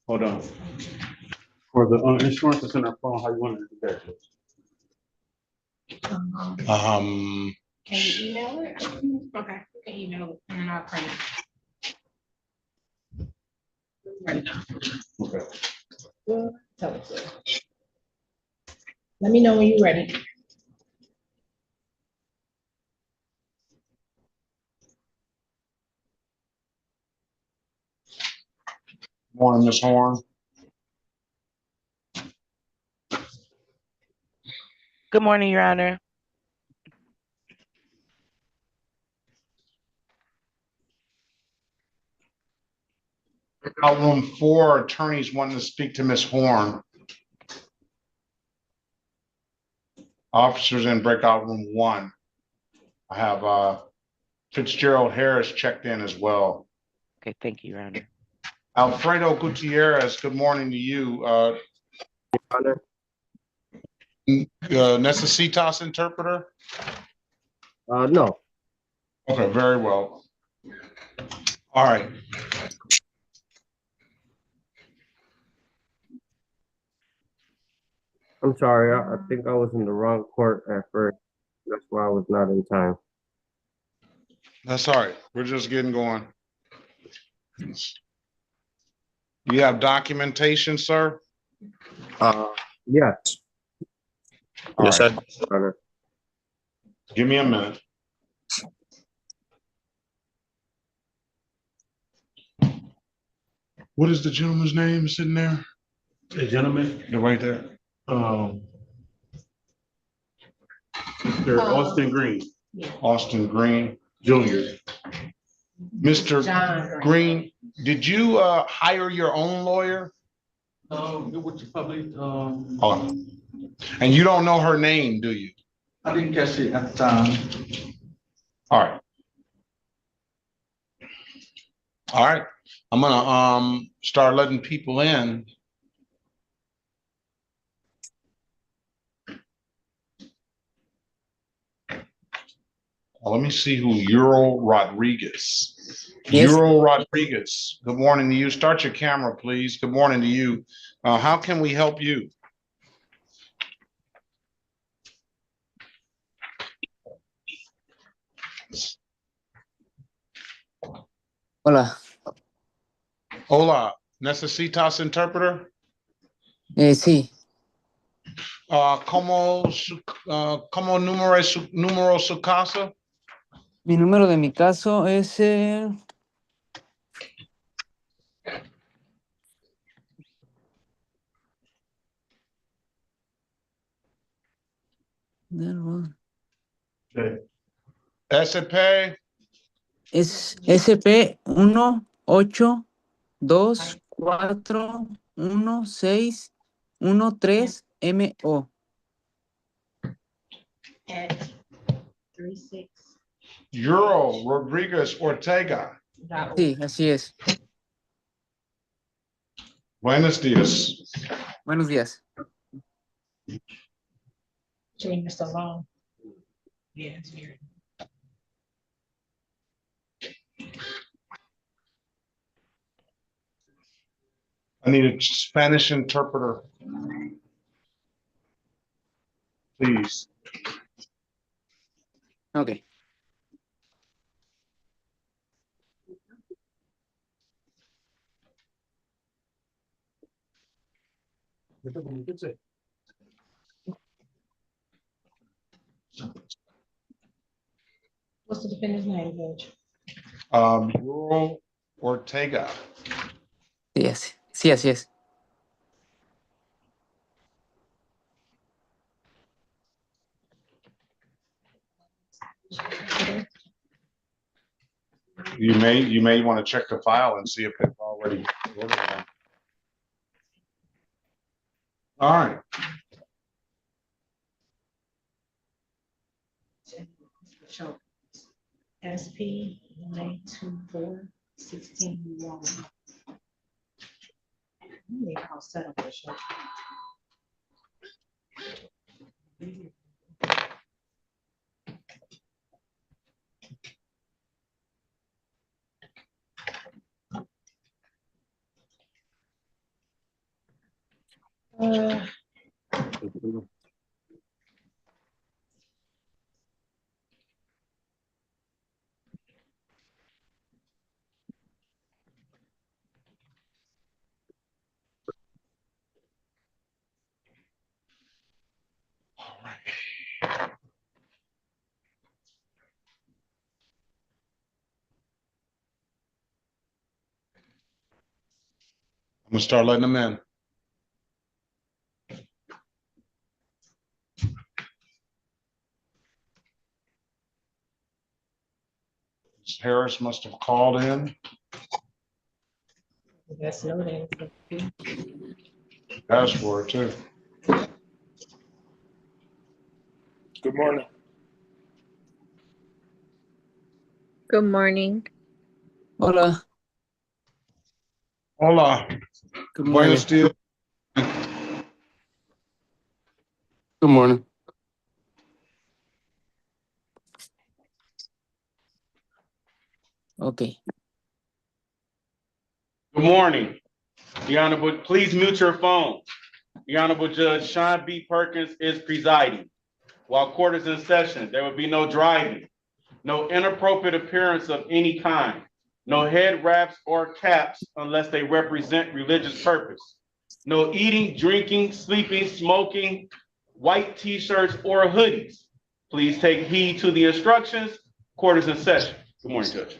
Hold on. For the insurance that's in our phone, how you want to do that? Can you email it? Okay, you can email it and I'll print it. Right now. Okay. Tell it to her. Let me know when you're ready. Morning, Ms. Horn. Good morning, Your Honor. Out room 4, attorneys wanting to speak to Ms. Horn. Officers in breakout room 1. I have Fitzgerald Harris checked in as well. Okay, thank you, Your Honor. Alfredo Gutierrez, good morning to you. Necesitas interpreter? No. Okay, very well. All right. I'm sorry. I think I was in the wrong court at first. That's why I was not in time. That's all right. We're just getting going. You have documentation, sir? Yes. All Yes, right. Your Honor. Give me a minute. What is the gentleman's name sitting there? Hey, gentlemen, They're right there. Mr. Austin Green Austin Green. Jr. Mr. John Green, did you hire your own lawyer? It was probably, Oh. And you don't know her name, do you? I didn't catch it at the time. All right. All right. I'm gonna start letting people in. Let me see who Euro Rodriguez. Yes. Euro Rodriguez. Good morning to you. Start your camera, please. Good morning to you. How can we help you? Hola. Hola. Necesitas interpreter? Sí. ¿Cómo número su casa? Mi número de mi caso es SP. es SP 182416113MO. at 36. Euro Rodriguez Ortega. Sí, así es. Buenos días. Buenos días. Doing this alone. Yeah, it's weird. I need a Spanish interpreter. Please. Ok. What's the defendant's name, Judge? Euro Ortega. Sí, así es. You may want to check the file and see if it's already ordered. All right. Show. SP 924-16-1. I'll set up the show. All right. I'm gonna start letting them in. Ms. Harris must have called in. That's no Asked for it too. Good morning. Good morning. Hola. Hola. Good Buenos morning. dias. Good morning. Okay. Good morning. The Honorable, please mute your phone. The Honorable Judge Sean B. Perkins is presiding. While court is in session, there will be no driving, no inappropriate appearance of any kind, no head wraps or caps unless they represent religious purpose, no eating, drinking, sleeping, smoking, white t-shirts or hoodies. Please take heed to the instructions. Court is in session. Good morning, Judge.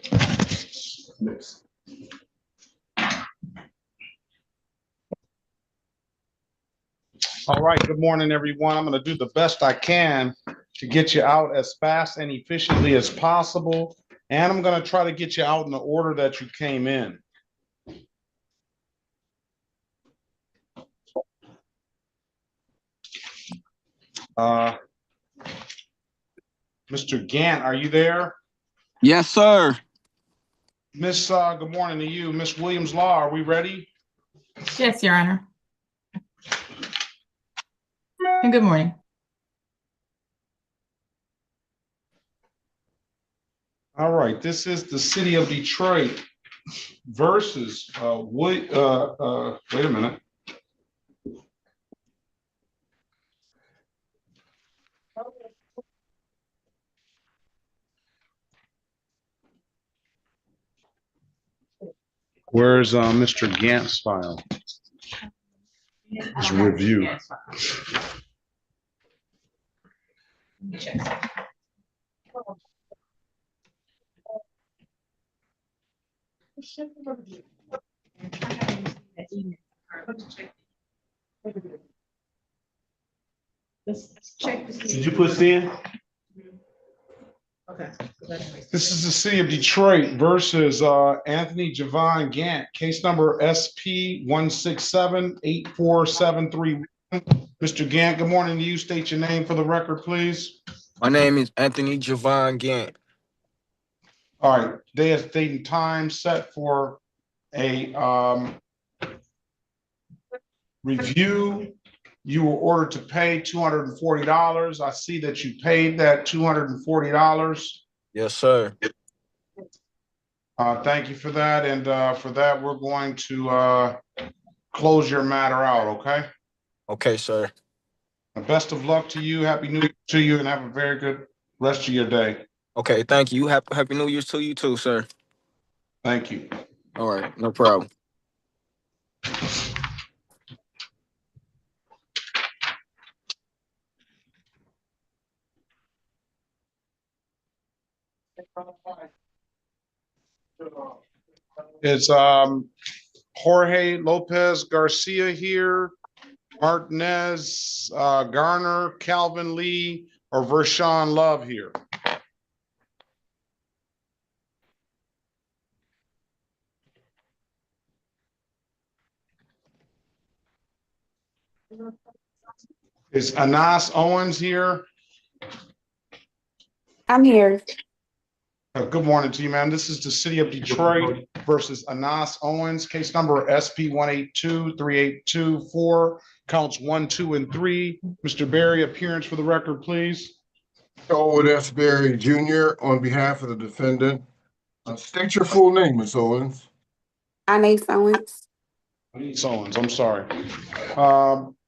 All right, good morning, everyone. I'm gonna do the best I can to get you out as fast and efficiently as possible. And I'm gonna try to get you out in the order that you came in. Mr. Gant, are you there? Yes, sir. Good morning to you. Miss Williams Law, are we ready? Yes, Your Honor. And good morning. All right, this is the city of Detroit versus, wait a minute. Where's, Mr. Gant's file? His review. Let's check to see. Did you put C in? Okay. This is the city of Detroit versus Anthony Javon Gant, case number SP 167-84731. Mr. Gant, good morning to you. State your name for the record, please. My name is Anthony Javon Gant. All right, date and time set for a review. You were ordered to pay $240. I see that you paid that $240. Yes, sir. Thank you for that. And for that, we're going to close your matter out, okay? Okay, sir. Best of luck to you. Happy New Year to you, and have a very good rest of your day. Okay, thank you. Happy New Year's to you too, sir. Thank you. All right, no problem. It's Jorge Lopez Garcia here, Martinez, Garner, Calvin Lee, or Vershawn Love here. Is Anas Owens here? I'm here. Good morning to you, man. This is the city of Detroit versus Anas Owens, case number SP 182-3824, counts 1, 2, and 3. Mr. Berry, appearance for the record, please. Elwood S. Berry Jr. on behalf of the defendant. State your full name, Ms. Owens. Anais Owens. Owens, I'm sorry.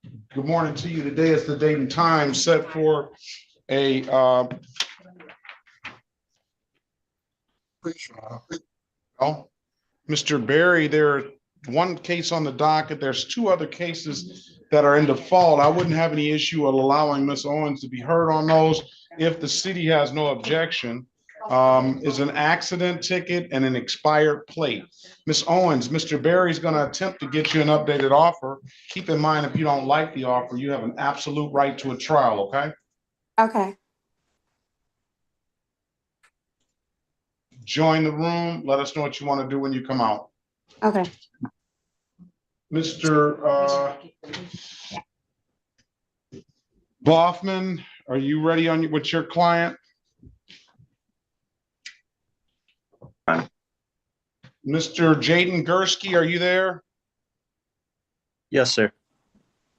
Good morning to you. Today is the date and time set for a Mr. Barry, there's one case on the docket. There's two other cases that are in default. I wouldn't have any issue of allowing Ms. Owens to be heard on those if the city has no objection. Is an accident ticket and an expired plate. Ms. Owens, Mr. Barry's going to attempt to get you an updated offer. Keep in mind, if you don't like the offer, you have an absolute right to a trial, okay? Okay. Join the room. Let us know what you want to do when you come out. Okay. Mr. Boffman, are you ready with your client? Mr. Jaden Gursky, are you there? Yes, sir.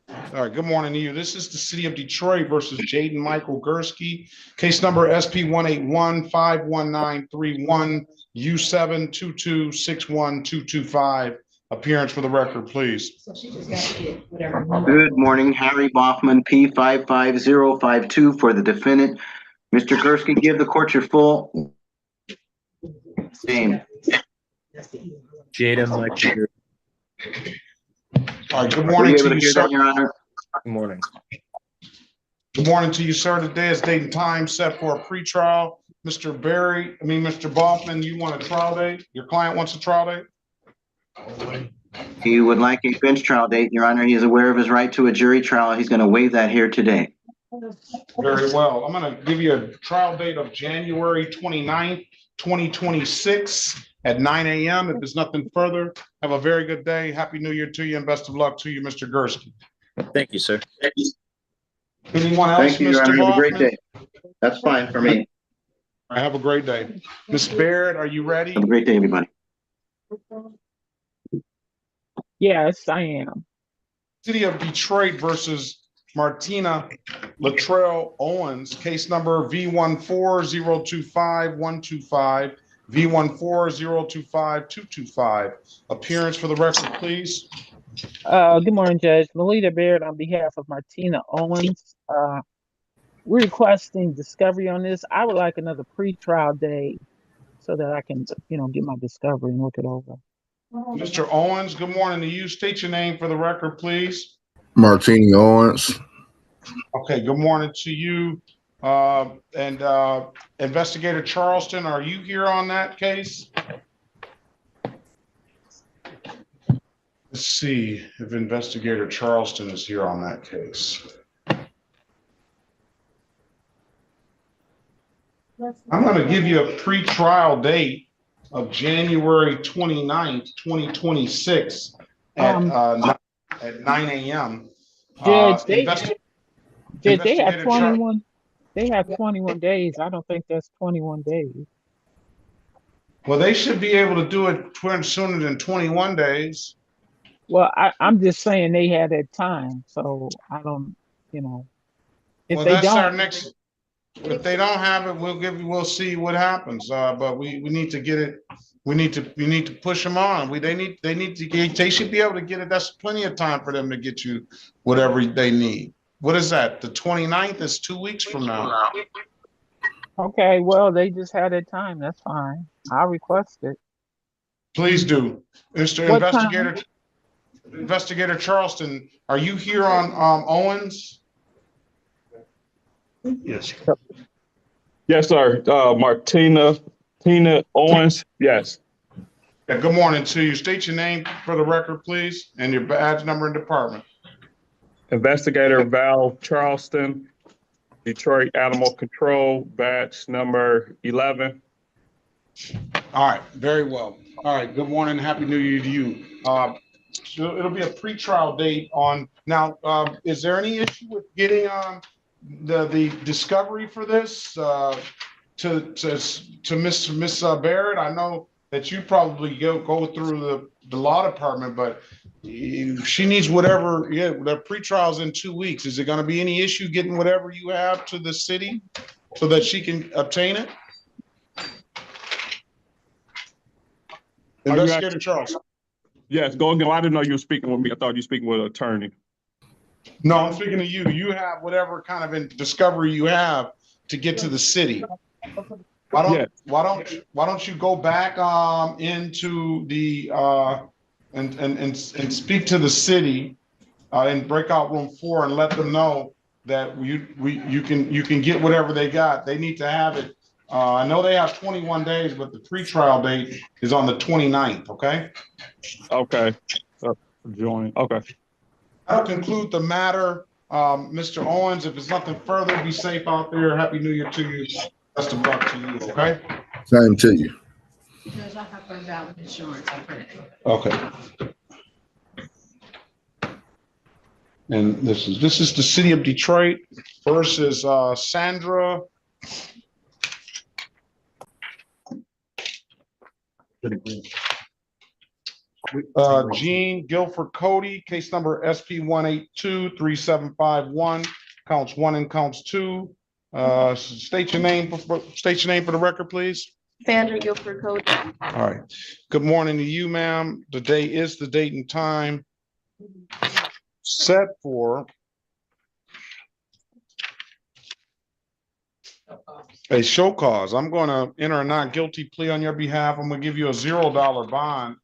All right, good morning to you. This is the City of Detroit versus Jaden Michael Gursky. Case number SP 181-51931, U722612225. Appearance for the record, please. Good morning, Harry Boffman, P55052 for the defendant. Mr. Gursky, give the court your full name. Jada Michael. All right, good Were morning you able to to you, hear sir. that, Your Honor? Good morning. Good morning to you, sir. Today is date and time set for a pretrial. Mr. Boffman, you want a trial date? Your client wants a trial date? He would like a bench trial date, Your Honor. He is aware of his right to a jury trial. He's going to waive that here today. Very well. I'm going to give you a trial date of January 29th, 2026 at 9 a.m. If there's nothing further, have a very good day. Happy New Year to you and best of luck to you, Mr. Gursky. Thank you, sir. Anyone else, Thank you, Your Mr. Honor. Have a great Boffman? day. That's fine for me. I have a great day. Ms. Baird, are you ready? Have a great day, everybody. Yes, I am. City of Detroit versus Martina Latrell Owens, case number V14025-125, V14025-225. Appearance for the record, please. Good morning, Judge. Melita Baird on behalf of Martina Owens. We're requesting discovery on this. I would like another pre-trial day so that I can, get my discovery and look it over. Mr. Owens, good morning to you. State your name for the record, please. Martini Owens. Okay, good morning to you. Investigator Charleston, are you here on that case? Let's see if Investigator Charleston is here on that case. I'm going to give you a pre-trial date of January 29th, 2026 at 9 a.m. Judge, they have Investigator 21. They have 21 days. I don't think that's 21 days. Well, they should be able to do it sooner than 21 days. Well, I'm just saying they had that time, so I don't, if Well, they that's our don't. next. If they don't have it, we'll see what happens. But we need to get it. We need to push them on. They should be able to get it. That's plenty of time for them to get you whatever they need. What is that? The 29th is 2 weeks from now. Okay, well, they just had that time. That's fine. I'll request it. Please do. Mr. What Investigator, time? Investigator Charleston, are you here on Owens? Yes. Yes, sir. Tina Owens. Yes. Yeah, good morning to you. State your name for the record, please, and your badge number and department. Investigator Val Charleston, Detroit Animal Control, badge number 11. All right, very well. All right, good morning. Happy New Year to you. So it'll be a pre-trial date on now. Is there any issue with getting the discovery for this to Miss Barrett? I know that you probably go through the law department, but she needs whatever. Yeah, the pre-trial's in 2 weeks. Is there going to be any issue getting whatever you have to the city so that she can obtain it? Investigator Charles. Yes, go again. I didn't know you were speaking with me. I thought you were speaking with an attorney. No, I'm speaking to you. You have whatever kind of discovery you have to get to the city. Why don't you go back into the and speak to the city in breakout room 4 and let them know that you can get whatever they got. They need to have it. I know they have 21 days, but the pretrial date is on the 29th, okay? Okay. Join. Okay. That'll conclude the matter. Mr. Owens, if it's nothing further, be safe out there. Happy New Year to you. Best of luck to you, okay? Same to you. Judge, I have for valid insurance, I printed it. Okay. And this is the city of Detroit versus Sandra. Jean Guilford Cody, case number SP 1823751, counts 1 and counts 2. State your name for the record, please. Sandra Guilford Cody. All right. Good morning to you, ma'am. Today is the date and time set for a show cause. I'm going to enter a not guilty plea on your behalf. I'm going to give you a $0 bond.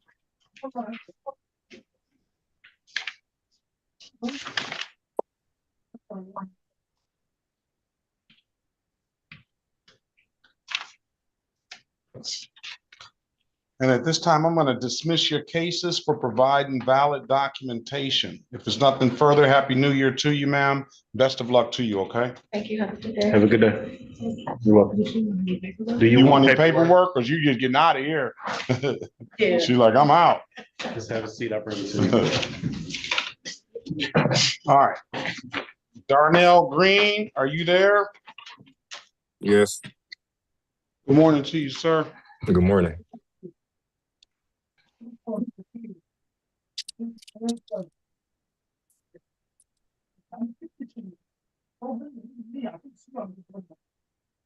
And at this time, I'm going to dismiss your cases for providing valid documentation. If there's nothing further, Happy New Year to you, ma'am. Best of luck to you, okay? Thank you. Have a good day. Have a good day. You're welcome. Do you want any paperwork or you just getting out of here? Yeah. She's like, I'm out. Just have a seat up. All right. Darnell Green, are you there? Yes. Good morning to you, sir. Good morning.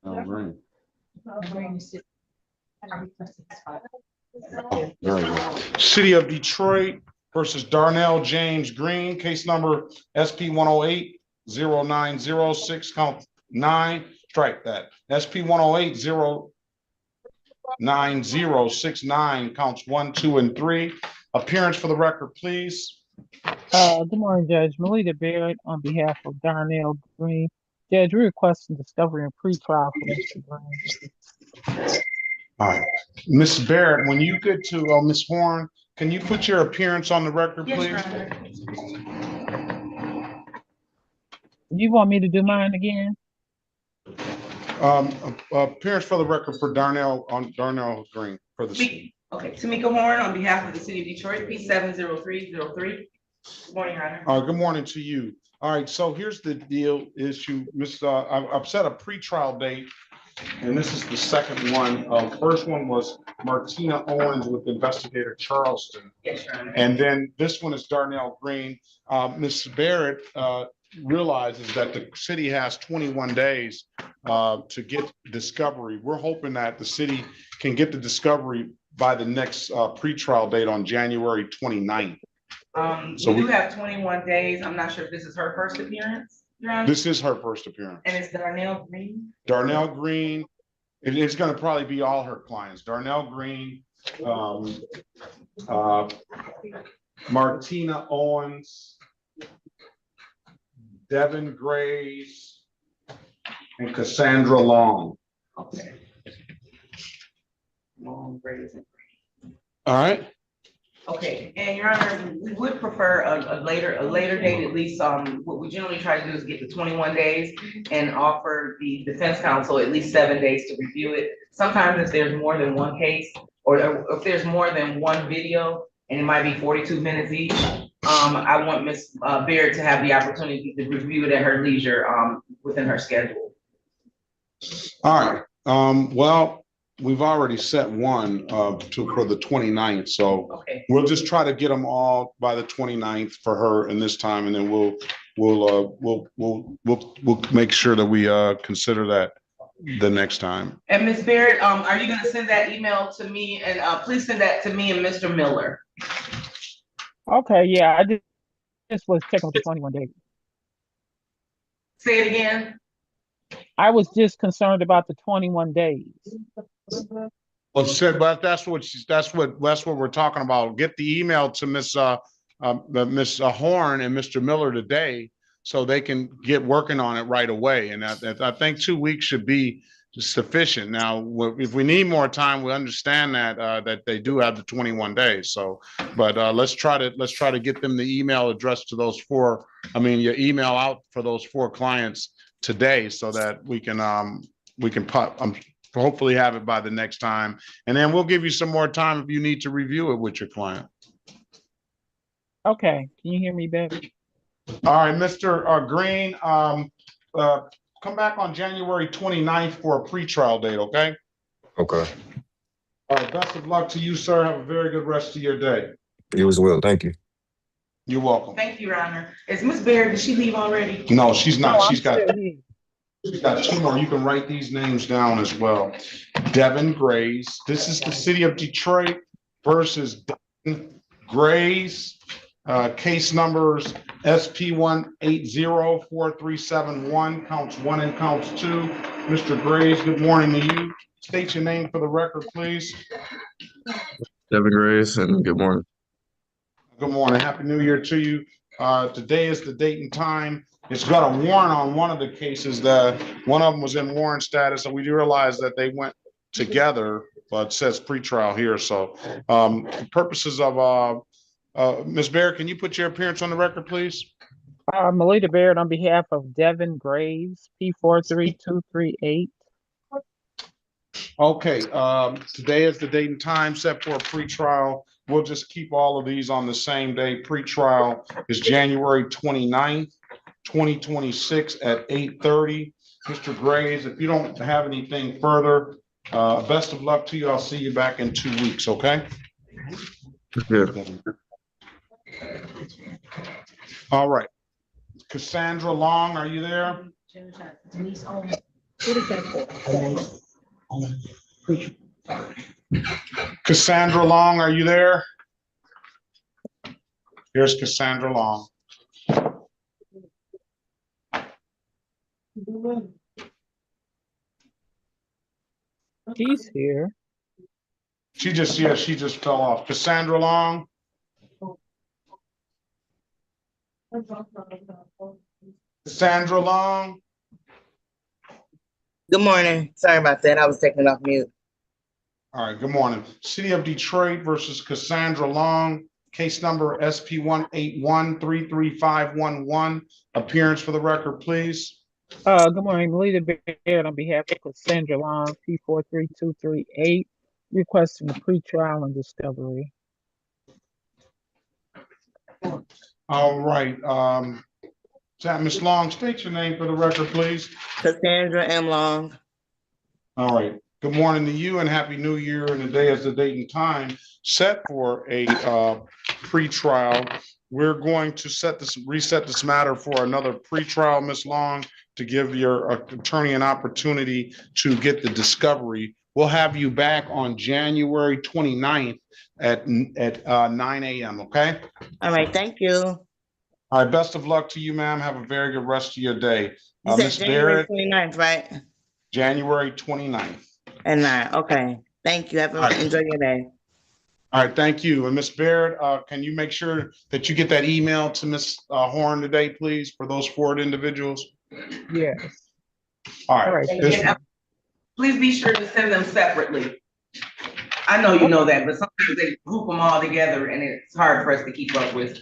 Green. City of Detroit versus Darnell James Green, case number SP 108-0906, count 9. Strike that. SP 108-09069, counts 1, 2, and 3. Appearance for the record, please. Good morning, Judge. Melita Barrett on behalf of Darnell Green. Judge, we're requesting discovery and pretrial for Mr. Green. All right. Ms. Barrett, when you get to Ms. Horn, can you put your appearance on the record, please? Yes, Your Honor. You want me to do mine again? Appearance for the record for Darnell Green for the city. Okay, Tamika Horn on behalf of the city of Detroit, P70303. Good morning, Your Honor. Good morning to you. All right, so here's the deal issue. I've set a pretrial date, and this is the second one. First one was Martina Owens with investigator Charleston. Yes, Your Honor. And then this one is Darnell Green. Ms. Barrett realizes that the city has 21 days to get discovery. We're hoping that the city can get the discovery by the next pretrial date on January 29th. We do have 21 days. I'm not sure if this is her first appearance, Your Honor. This is her first appearance. And it's Darnell Green? Darnell Green, it's going to probably be all her clients. Darnell Green, Martina Owens, Devin Graves, and Cassandra Long. Okay. Long, Graves, and all right. Okay, and Your Honor, we would prefer a later date, at least. What we generally try to do is get the 21 days and offer the defense counsel at least 7 days to review it. Sometimes if there's more than one case, or if there's more than one video, and it might be 42 minutes each, I want Ms. Baird to have the opportunity to review it at her leisure within her schedule. All right. Well, we've already set one for the 29th, so okay. We'll just try to get them all by the 29th for her in this time, and then we'll make sure that we consider that the next time. And Ms. Barrett, are you going to send that email to me? And please send that to me and Mr. Miller. Okay, yeah, I just was checking with the 21 days. Say it again. I was just concerned about the 21 days. Well, said, but that's what we're talking about. Get the email to Miss Horn and Mr. Miller today, so they can get working on it right away. And I think 2 weeks should be sufficient. Now, if we need more time, we understand that they do have the 21 days. So, but let's try to get them the email addressed to those four. I mean, your email out for those 4 clients today, so that we can hopefully have it by the next time. And then we'll give you some more time if you need to review it with your client. Okay, can you hear me better? All right, Mr. Green, come back on January 29th for a pretrial date, okay? Okay. All right, best of luck to you, sir. Have a very good rest of your day. You as well. Thank you. You're welcome. Thank you, Your Honor. Is Ms. Baird, did she leave already? No, she's not. No, I'm She's got still here. 2 more. You can write these names down as well. Devin Grays. This is the city of Detroit versus Devin Grays. Case numbers SP 1804371, counts 1 and counts 2. Mr. Grays, good morning to you. State your name for the record, please. Devin Grace, and good morning. Good morning. Happy New Year to you. Today is the date and time. It's got a warrant on one of the cases. One of them was in warrant status, and we realized that they went together, but it says pretrial here. So purposes of Ms. Baird, can you put your appearance on the record, please? Melita Baird on behalf of Devin Graves, P43238. Okay, today is the date and time set for a pretrial. We'll just keep all of these on the same day. Pretrial is January 29th, 2026 at 8:30. Mr. Graves, if you don't have anything further, best of luck to you. I'll see you back in 2 weeks, okay? Yeah. All right. Cassandra Long, are you there? Cassandra Long, are you there? Here's Cassandra Long. She's here. She just fell off. Cassandra Long. Cassandra Long. Good morning. Sorry about that. I was taking off mute. All right, good morning. City of Detroit versus Cassandra Long, case number SP 181-33511. Appearance for the record, please. Good morning, Melita Baird on behalf of Cassandra Long, P43238, requesting a pretrial and discovery. All right, Ms. Long, state your name for the record, please. Cassandra M. Long. All right. Good morning to you and Happy New Year. And today is the date and time set for a pretrial. We're going to reset this matter for another pretrial, Ms. Long, to give your attorney an opportunity to get the discovery. We'll have you back on January 29th at 9 a.m., okay? All right, thank you. All right, best of luck to you, ma'am. Have a very good rest of your day. You said Ms. January Barrett, 29th, right? January 29th. And 9, okay. Thank you. Enjoy your day. All right, thank you. And Ms. Baird, can you make sure that you get that email to Ms. Horn today, please, for those 4 individuals? Yes. All right. All right. And please be sure to send them separately. I know you know that, but sometimes they group them all together and it's hard for us to keep up with.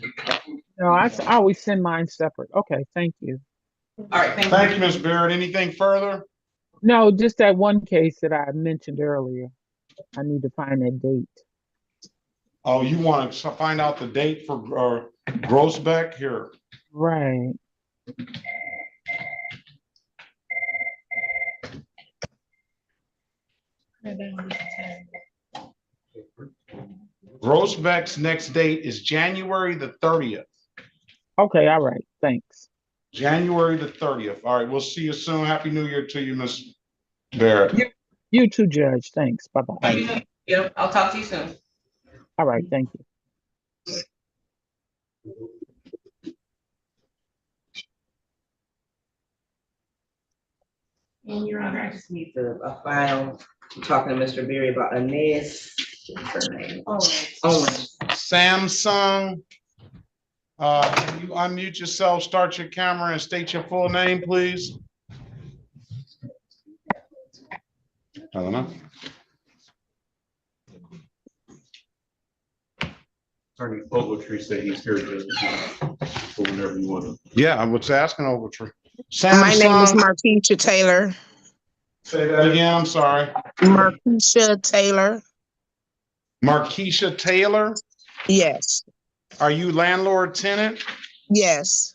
No, I always send mine separate. Okay, thank you. All right, Thank you, Ms. Baird. Anything further? No, just that one case that I mentioned earlier. I need to find that date. Oh, you want to find out the date for Grossbeck here? Right. Grossbeck's next date is January the 30th. Okay, all right. Thanks. January the 30th. All right, we'll see you soon. Happy New Year to you, Ms. Barrett. You too, Judge. Thanks. Bye-bye. Yep, I'll talk to you soon. All right, thank you. Honor, I just need a file. I'm talking to Mr. Berry about Inez. What's her name? Owens. Samsung. Can you unmute yourself, start your camera and state your full name, please? I don't know. Attorney Ogletree said he's here just for whenever you want to. Yeah, I was asking Ogletree. My name is Samsung. Markeisha Taylor. Say that again, I'm sorry. Markeisha Taylor. Markeisha Taylor. Yes. Are you landlord tenant? Yes.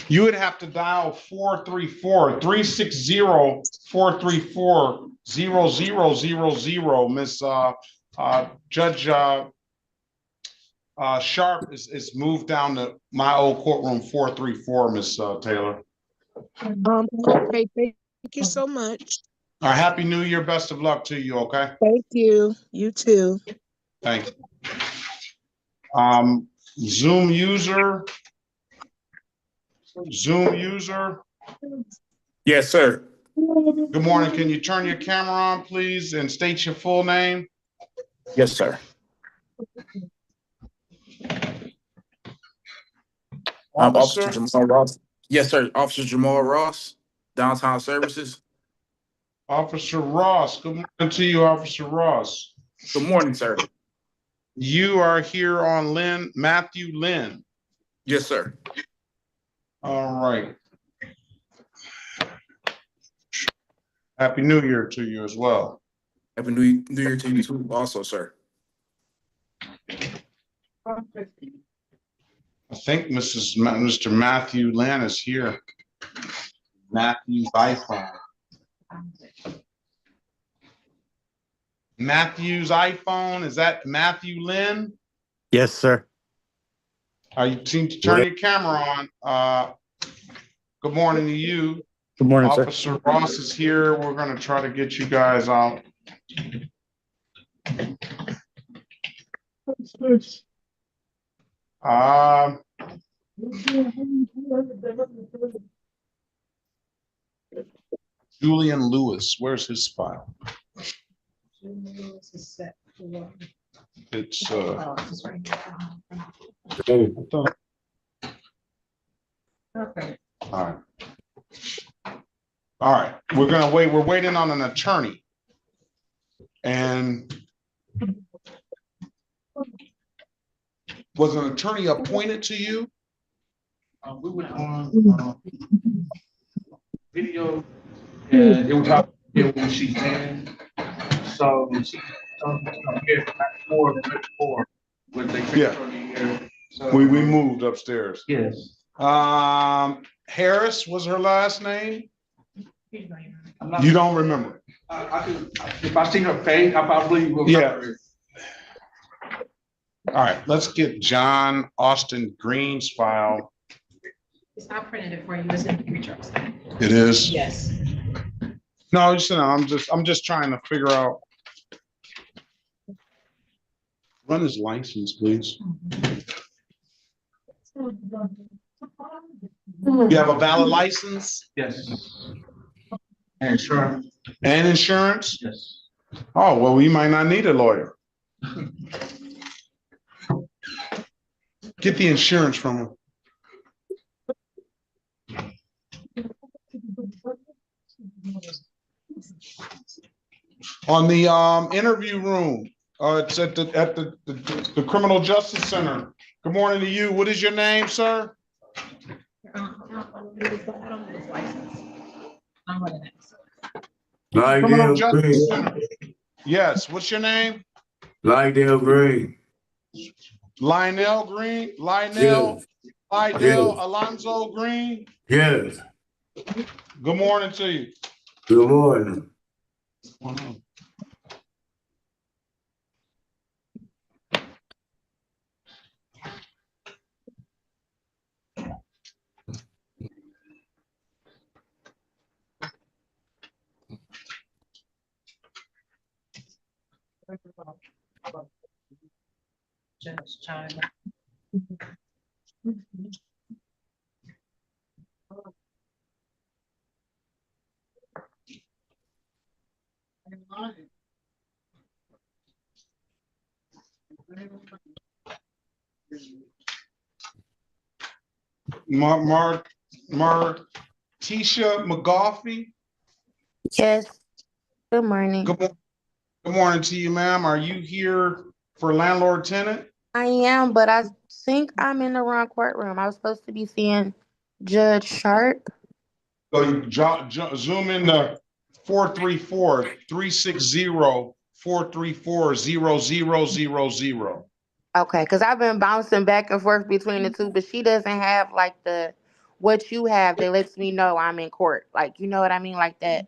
You would have to dial 434-360-434-0000. Miss Judge Sharp is moved down to my old courtroom 434, Miss Taylor. Okay, thank you so much. All right, Happy New Year. Best of luck to you, okay? Thank you. You too. Thanks. Zoom user. Yes, sir. Good morning. Can you turn your camera on, please, and state your full name? Yes, sir. Officer Jamal Ross. Yes, sir. Officer Jamal Ross, Downtown Services. Officer Ross. Good morning to you, Officer Ross. Good morning, sir. You are here on Matthew Lynn. Yes, sir. All right. Happy New Year to you as well. Happy New Year to you too, also, sir. I think Mr. Matthew Lynn is here. Matthew's iPhone. Matthew's iPhone, is that Matthew Lynn? Yes, sir. You seem to turn your camera on. Good morning to you. Good morning, sir. Officer Ross is here. We're going to try to get you guys out. Julian Lewis, where's his file? It's Okay. All right, we're gonna wait. We're waiting on an attorney. And was an attorney appointed to you? We went on video and it was out here when she ran. So she here before when they transferred me here. So We moved upstairs. yes. Harris was her last name? I'm not You don't remember? I could, if I see her face, I probably will remember it. All right, let's get John Austin Green's file. I printed it for you. It's in the future. It is? Yes. No, I'm just trying to figure out. Run his license, please. You have a valid license? Yes. And insurance? And insurance? Yes. Oh, well, we might not need a lawyer. Get the insurance from him. On the interview room, it's at the Criminal Justice Center. Good morning to you. What is your name, sir? Criminal Justice Center. Yes. What's your name? Lionel Green. Lionel Green. Yes. Alonzo Green. Yes. Good morning to you. Good morning. Judge China. Martisha McGoffey. Yes, good morning. Good morning to you, ma'am. Are you here for landlord tenant? I am, but I think I'm in the wrong courtroom. I was supposed to be seeing Judge Sharp. So you zoom in to 434-360-434-0000. Okay, because I've been bouncing back and forth between the two, but she doesn't have like the what you have that lets me know I'm in court. Like, you know what I mean? Like that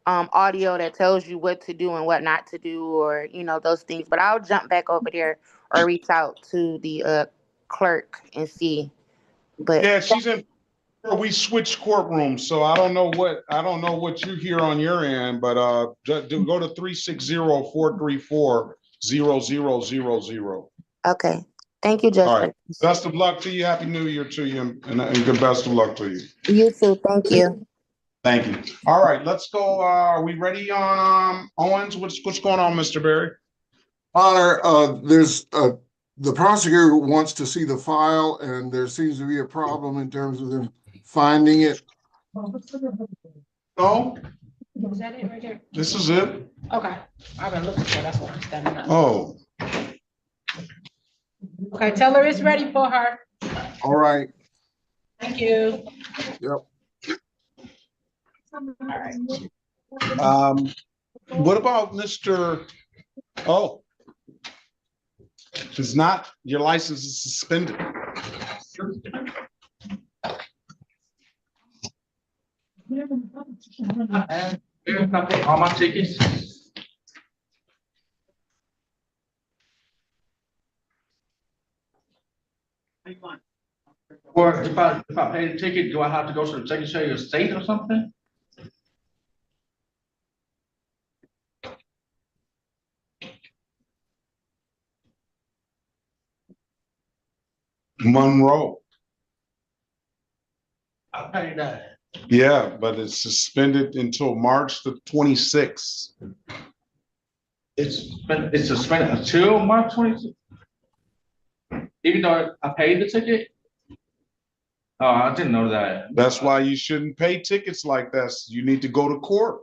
audio that tells you what to do and what not to do, or those things. But I'll jump back over there or reach out to the clerk and see. But Yeah, she's in. We switched courtrooms, so I don't know what you hear on your end, but go to 360-434-0000. okay. Thank you, Judge. All right. Best of luck to you. Happy New Year to you, and good best of luck to you. You too. Thank you. Thank you. All right, let's go. Are we ready on Owens? What's going on, Mr. Berry? Honor, the prosecutor wants to see the file, and there seems to be a problem in terms of them finding it. No, Is that it right there? this is it. Okay, I've been looking for, that's what I'm standing up. Oh, Okay, tell her it's ready for her. All right. Thank you. Yep. All right. what about Mr. Oh, it's not. Your license is suspended. All my tickets. Or if I pay the ticket, do I have to go to the Secretary of State or something? Monroe. I paid that. Yeah, but it's suspended until March the 26th. It's suspended until March 26th. Even though I paid the ticket? Oh, I didn't know that. That's why you shouldn't pay tickets like this. You need to go to court.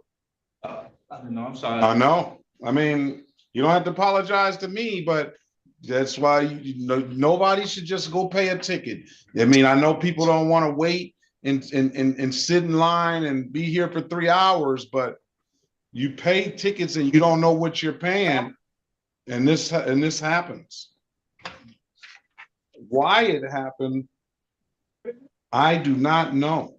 I didn't know, I'm sorry. I know. I mean, you don't have to apologize to me, but that's why nobody should just go pay a ticket. I mean, I know people don't want to wait and sit in line and be here for 3 hours, but you pay tickets and you don't know what you're paying, and this happens. Why it happened, I do not know.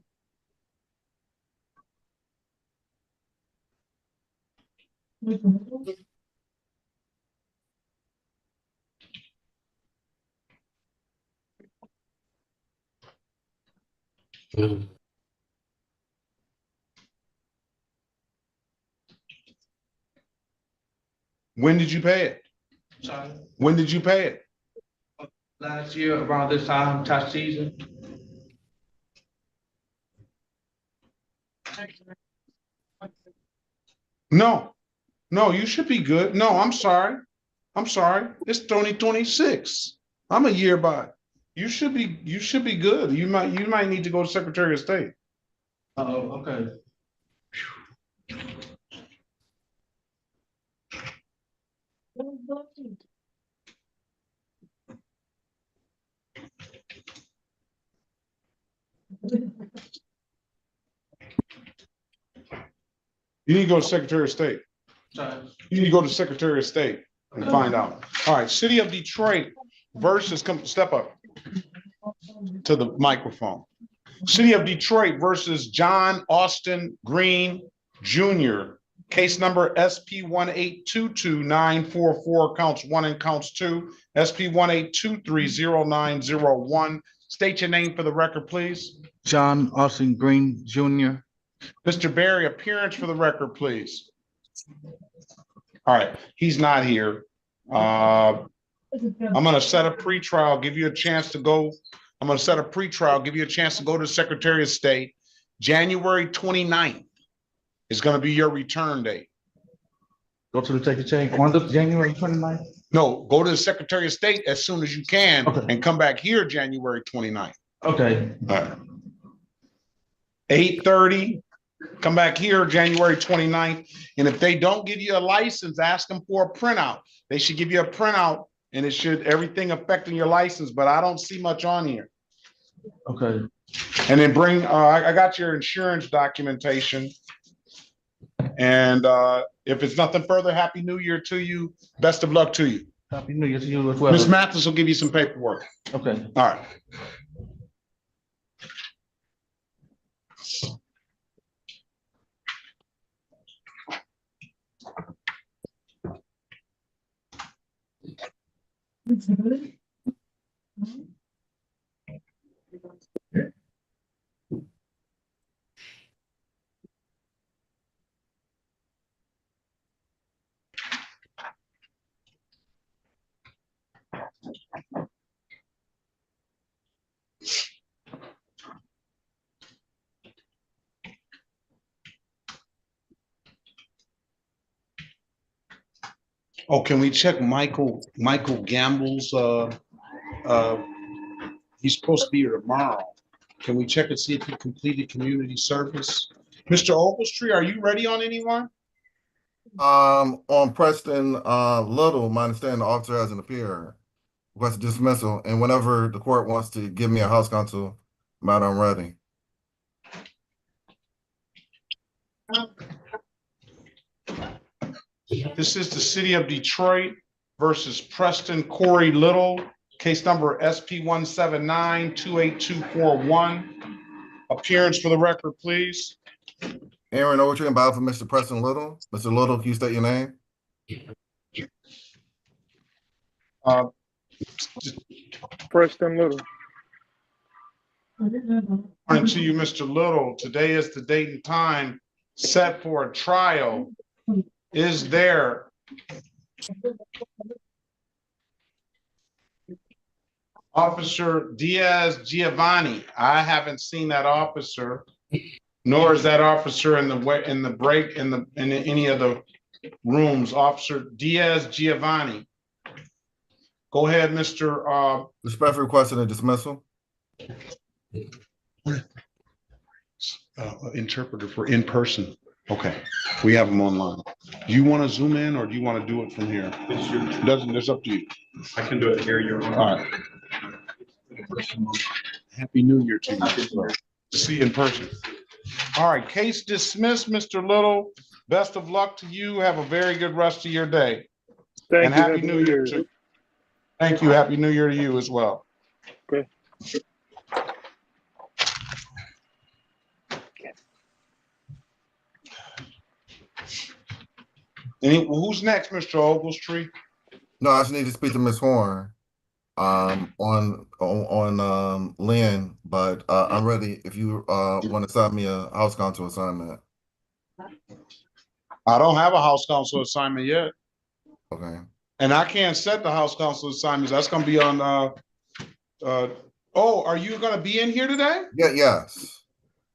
When did you pay it? Sorry. When did you pay it? Last year around this time, tax season. No, you should be good. No, I'm sorry. It's 2026. I'm a year by. You should be good. You might need to go to Secretary of State. Oh, okay. You need to go to Secretary of State. Sorry. You need to go to Secretary of State and find out. All right, City of Detroit versus, step up to the microphone. City of Detroit versus John Austin Green Jr. Case number SP 1822944, counts 1 and counts 2. SP 182309001. State your name for the record, please. John Austin Green Jr. Mr. Berry, appearance for the record, please. All right, he's not here. I'm gonna set a pretrial, give you a chance to go. I'm gonna set a pretrial, give you a chance to go to the Secretary of State. January 29th is gonna be your return date. Go to the Secretary on the January 29th? No, go to the Secretary of State as soon as you can Okay. and come back here January 29th. Okay. All right. 8:30, come back here January 29th. And if they don't give you a license, ask them for a printout. They should give you a printout and it should, everything affecting your license, but I don't see much on here. Okay. And then bring, I got your insurance documentation. And if it's nothing further, Happy New Year to you. Best of luck to you. Happy New Year to you as well. Ms. Mathis will give you some paperwork. Okay. All right. Oh, can we check Michael Gamble's, he's supposed to be here tomorrow. Can we check and see if he completed community service? Mr. Ogletree, are you ready on anyone? On Preston, Little, my understanding, the officer hasn't appeared. Request dismissal, and whenever the court wants to give me a house counsel matter, I'm ready. This is the city of Detroit versus Preston Corey Little, case number SP 179-28241. Appearance for the record, please. Aaron Ogletree, and bow for Mr. Preston Little. Mr. Little, can you state your name? Preston Little. Morning to you, Mr. Little. Today is the date and time set for a trial. Is there Officer Diaz Giovanni? I haven't seen that officer, nor is that officer in any of the rooms. Officer Diaz Giovanni. Go ahead, Mr. Respectfully requesting a dismissal. Interpreter for in person. Okay, we have them online. Do you want to zoom in or do you want to do it from here? It's up to you. I can do it here. You're on. All right. Happy New Year to you. See you in person. All right, case dismissed, Mr. Little. Best of luck to you. Have a very good rest of your day. Thank and you. Happy New Year to you. Thank you. Happy New Year to you as well. Okay. Who's next, Mr. Ogletree? No, I just need to speak to Ms. Horn on Lynn, but I'm ready if you want to assign me a house counsel assignment. I don't have a house counsel assignment yet. Okay. And I can't set the house counsel assignments. That's gonna be on are you gonna be in here today? Yes.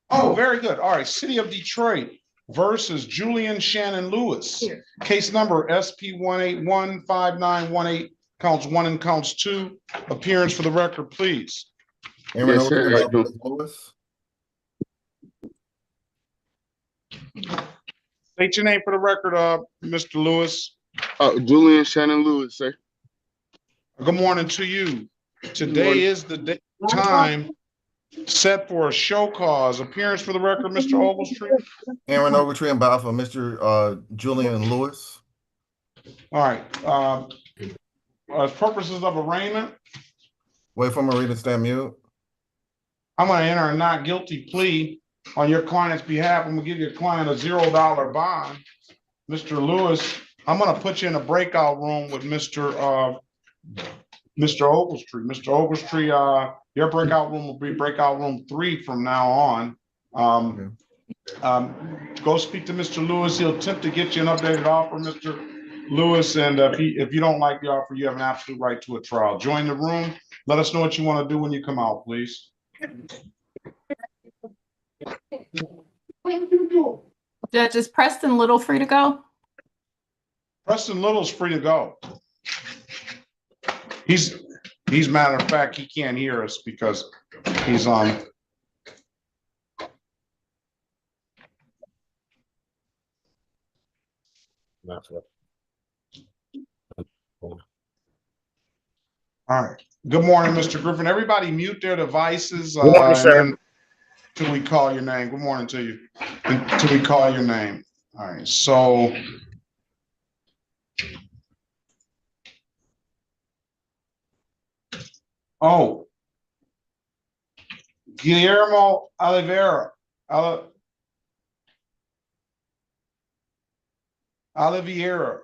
Oh, very good. All right, City of Detroit versus Julian Shannon Lewis. Case number SP 1815918, counts 1 and counts 2. Appearance for the record, please. Yes, sir. State your name for the record, Mr. Lewis. Julian Shannon Lewis, sir. Good morning to you. Today is the time set for a show cause. Appearance for the record, Mr. Ogletree. Aaron Ogletree, and bow for Mr. Julian Lewis. All right. Purposes of arraignment. Wait for Marie to stand mute. I'm going to enter a not guilty plea on your client's behalf. I'm going to give your client a $0 bond. Mr. Lewis, I'm going to put you in a breakout room with Mr. Ogletree. Mr. Ogletree, your breakout room will be breakout room 3 from now on. Go speak to Mr. Lewis. He'll attempt to get you an updated offer, Mr. Lewis. And if you don't like the offer, you have an absolute right to a trial. Join the room. Let us know what you want to do when you come out, please. Judge, is Preston Little free to go? Preston Little's free to go. He's matter of fact, he can't hear us because he's on. All right. Good morning, Mr. Griffin. Everybody mute their devices. Good morning, sir. Till we call your name. Good morning to you. Until we call your name. All right. So. Oh. Guillermo Oliveira. Oliveira.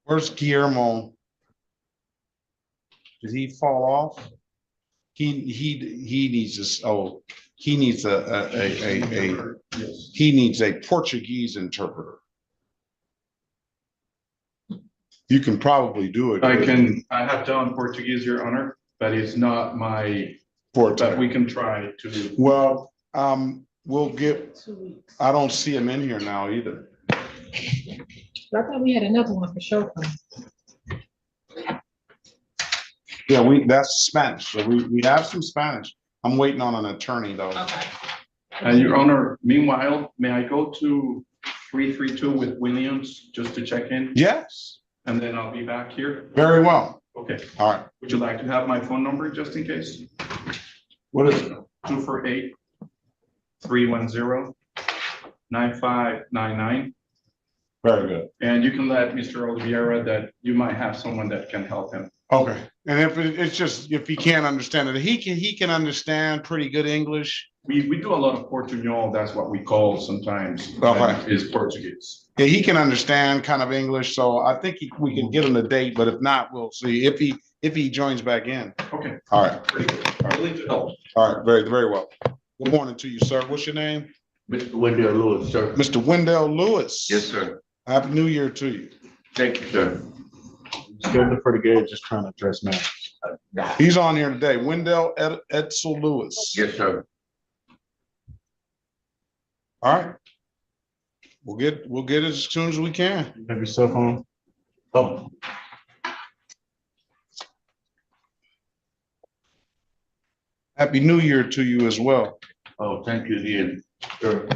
Where's Guillermo? Did he fall off? He needs this. Oh, he needs he needs a Portuguese interpreter. You can probably do it. I have done Portuguese, Your Honor, but it's not my forte. But we can try to. Well, we'll get. I don't see him in here now either. I thought we had another one for sure. Yeah, that's Spanish. So we have some Spanish. I'm waiting on an attorney though. Okay. And Your Honor, meanwhile, may I go to 332 with Williams just to check in? Yes. And then I'll be back here. Very well. Okay. All right. Would you like to have my phone number just in case? What is it? 248-310-9599. Very good. And you can let Mr. Oliveira that you might have someone that can help him. Okay. And it's just if he can't understand it, he can understand pretty good English. We do a lot of Portuñol. That's what we call sometimes. Okay. Is Portuguese. Yeah, he can understand kind of English, so I think we can get him a date. But if not, we'll see if he joins back in. Okay. All right. Pretty good. Willing to help. All right. Very, very well. Good morning to you, sir. What's your name? Mr. Wendell Lewis, sir. Mr. Wendell Lewis. Yes, sir. Happy New Year to you. Thank you, sir. Still doing pretty good, just trying to address matters. He's on here today. Wendell Edsel Lewis. Yes, sir. All right. We'll get it as soon as we can. You have your cell phone? Oh. Happy New Year to you as well. Oh, thank you again. Sure.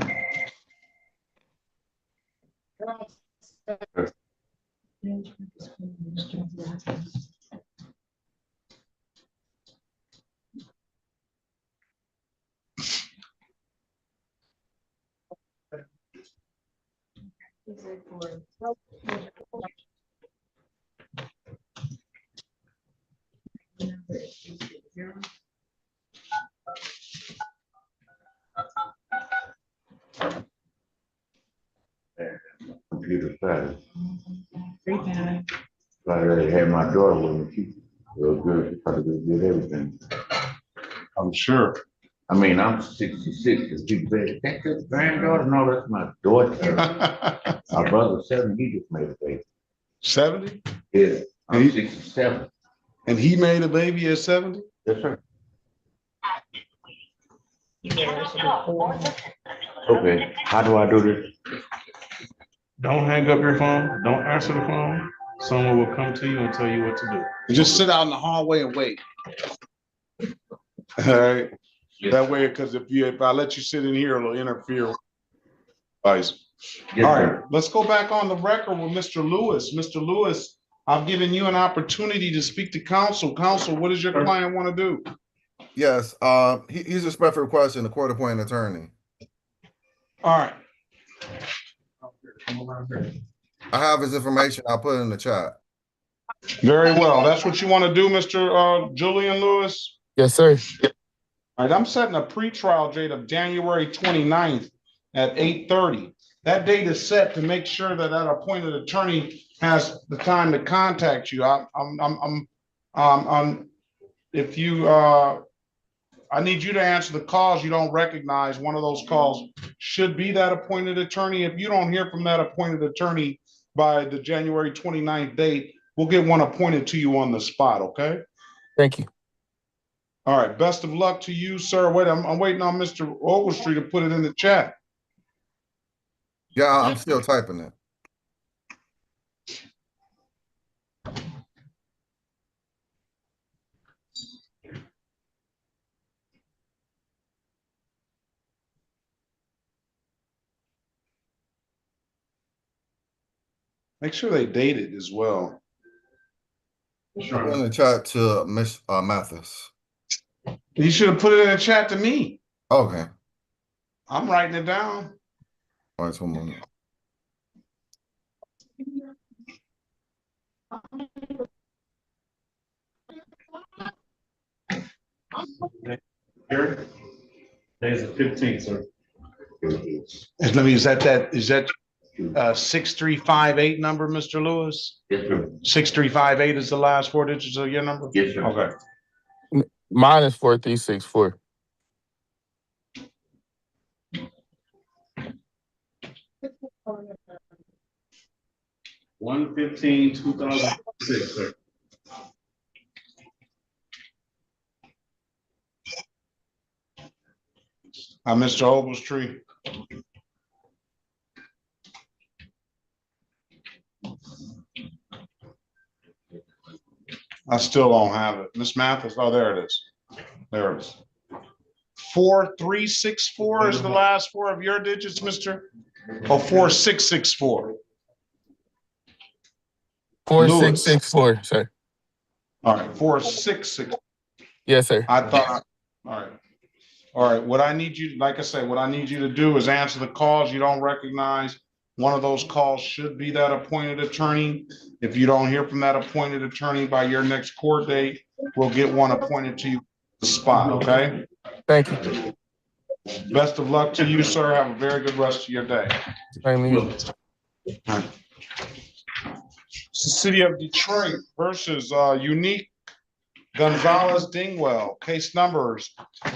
Computer science. I already had my daughter with me. She real good. She probably did everything. I'm sure. I mean, I'm 66, and people say, that's your granddaughter? No, that's my daughter. My brother's 70, he just made a baby. 70? Yeah, I'm 67. And he made a baby at 70? Yes, sir. Okay, how do I do this? Don't hang up your phone. Don't answer the phone. Someone will come to you and tell you what to do. You just sit out in the hallway and wait. All right. Yes. That way, because if I let you sit in here, it'll interfere with device. Yes, all right, sir. let's go back on the record with Mr. Lewis. Mr. Lewis, I've given you an opportunity to speak to counsel. Counsel, what does your client want to do? Yes, he's respectfully requesting a court-appointed attorney. All right. I have his information. I'll put it in the chat. Very well. That's what you want to do, Mr. Julian Lewis? Yes, sir. All right, I'm setting a pretrial date of January 29th at 8:30. That date is set to make sure that that appointed attorney has the time to contact you. If you, I need you to answer the calls you don't recognize. One of those calls should be that appointed attorney. If you don't hear from that appointed attorney by the January 29th date, we'll get one appointed to you on the spot, okay? Thank you. All right, best of luck to you, sir. Wait, I'm waiting on Mr. Ogletree to put it in the chat. Yeah, I'm still typing it. Make sure they date it as well. I put in the chat to Miss Mathis. You should have put it in the chat to me. Okay. I'm writing it down. All right, 1 moment. Here, today's the 15th, sir. Let me, is that 6358 number, Mr. Lewis? Yes, sir. 6358 is the last 4 digits of your number? Yes, sir. Okay. Mine is 4364. (1/15/2006), sir. Mr. Ogletree. I still don't have it. Miss Mathis, oh, there it is. There it is. 4364 is the last 4 of your digits, Mr. Oh, 4664. 4664, sir. All right, 466. Yes, sir. I thought, all right. All right, what I need you, like I said, what I need you to do is answer the calls you don't recognize. One of those calls should be that appointed attorney. If you don't hear from that appointed attorney by your next court date, we'll get one appointed to you on the spot, okay? Thank you. Best of luck to you, sir. Have a very good rest of your day. Same to you. It's the city of Detroit versus Unique Gonzalez Dingwell. Case numbers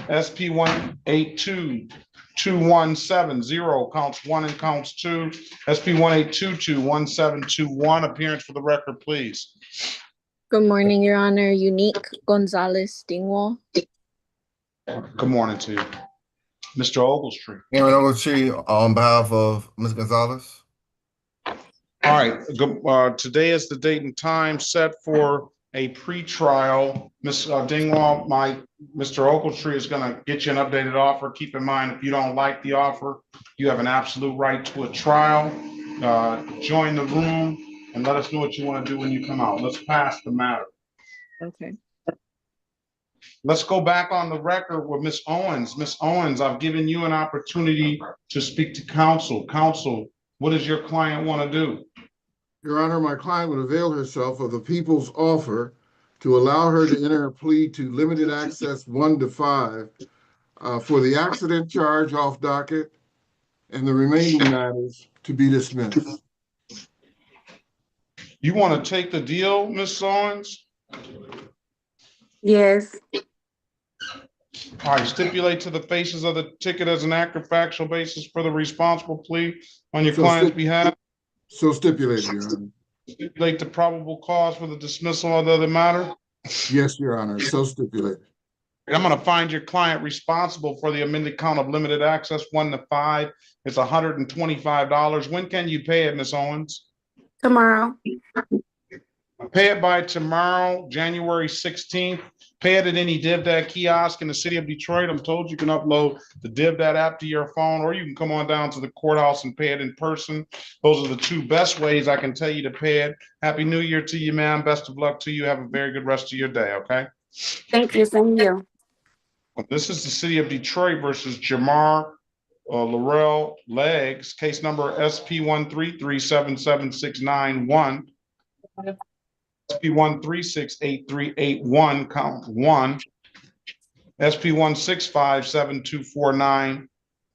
SP 1822170, counts 1 and counts 2. SP 182211721. Appearance for the record, please. Good morning, Your Honor. Unique Gonzalez Dingwall. Good morning to you. Mr. Ogletree. Aaron Ogletree on behalf of Ms. Gonzalez. All right, today is the date and time set for a pretrial. Ms. Dingwall, Mr. Ogletree is gonna get you an updated offer. Keep in mind, if you don't like the offer, you have an absolute right to a trial. Join the room and let us know what you wanna do when you come out. Let's pass the matter. Okay. Let's go back on the record with Ms. Owens. Ms. Owens, I've given you an opportunity to speak to counsel. Counsel, what does your client wanna do? Your Honor, my client would avail herself of the people's offer to allow her to enter a plea to limited access 1 to 5 for the accident charge off docket and the remaining matters to be dismissed. You want to take the deal, Ms. Owens? Yes. All right, stipulate to the faces of the ticket as an accurate factual basis for the responsible plea on your client's behalf. So stipulated, Your Honor. Stipulate the probable cause for the dismissal of the other matter. Yes, Your Honor, so stipulated. I'm going to find your client responsible for the amended count of limited access 1 to 5. It's $125. When can you pay it, Ms. Owens? Tomorrow. Pay it by tomorrow, January 16th. Pay it at any DivDad kiosk in the city of Detroit. I'm told you can upload the DivDad app to your phone, or you can come on down to the courthouse and pay it in person. Those are the 2 best ways I can tell you to pay it. Happy New Year to you, ma'am. Best of luck to you. Have a very good rest of your day, okay? Thank you. Same here. This is the city of Detroit versus Jamar Laurel Legs, case number SP 133776991. SP 1368381, count 1. SP 1657249,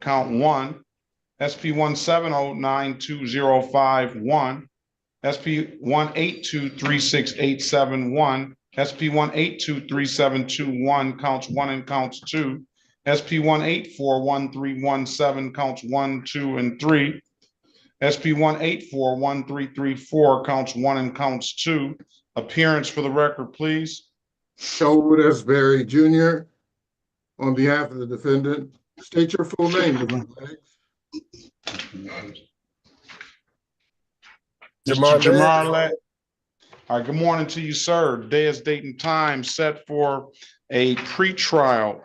count 1. SP 1709205, SP 1823687, SP 1823721, counts 1 and counts 2. SP 1841317, counts 1, 2, and 3. SP 1841334, counts 1 and counts 2. Appearance for the record, please. Elwood S. Berry Jr. on behalf of the defendant. State your full name, Mr. Legs. Mr. Jamarlet. All right, good morning to you, sir. Today is date and time set for a pretrial.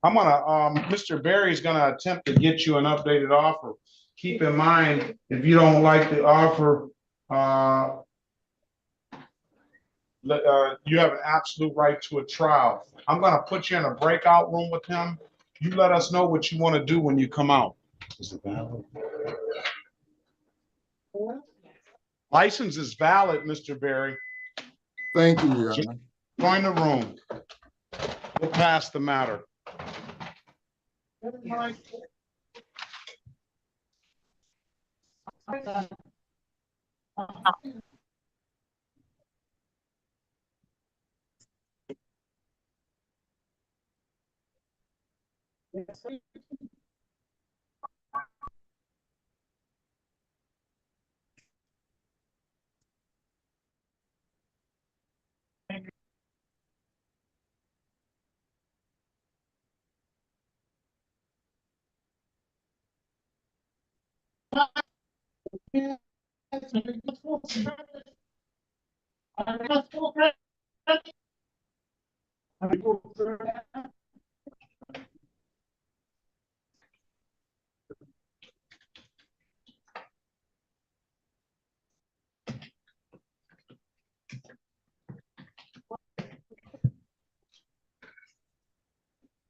Mr. Berry's gonna attempt to get you an updated offer. Keep in mind, if you don't like the offer, you have an absolute right to a trial. I'm gonna put you in a breakout room with him. You let us know what you want to do when you come out. Is it valid? License is valid, Mr. Berry. Thank you, Your Honor. Join the room. We'll pass the matter.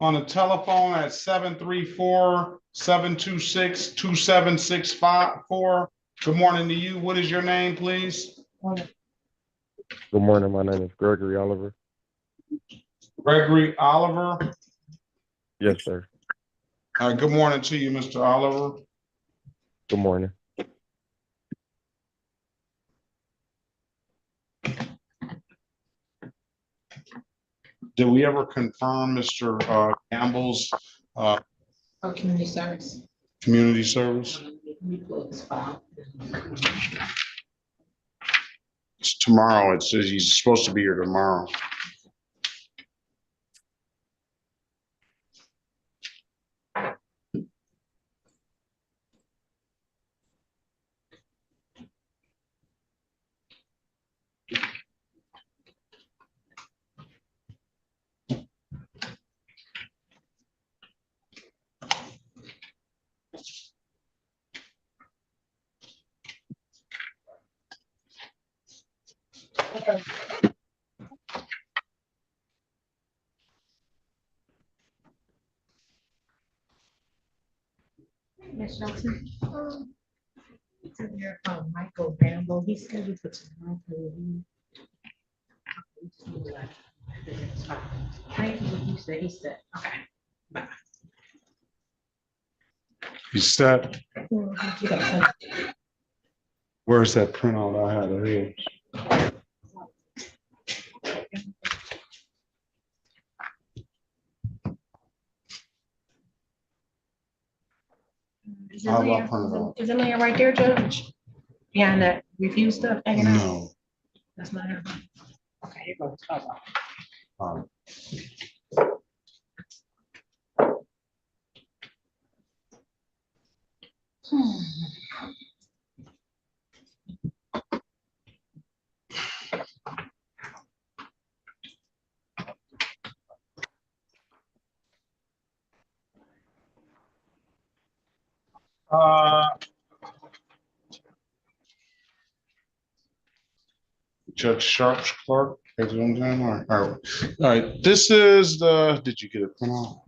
On the telephone at 734-726-2764. Good morning to you. What is your name, please? Good morning. My name is Gregory Oliver. Gregory Oliver. Yes, sir. Good morning to you, Mr. Oliver. Good morning. Did we ever confirm Mr. Campbell's Community service. community service? It's tomorrow. It says he's supposed to be here tomorrow. Ms. Shelton. It's in there, Michael Bambo, he's scheduled for tomorrow for review. Thank you, he said, okay. Bye. He's set. Where's that printout I had of his? Is it laying right there, Judge? Behind that review stuff hanging out? No. That's not him. Okay, here goes. Judge Sharp's clerk. All right. This is the, did you get it? How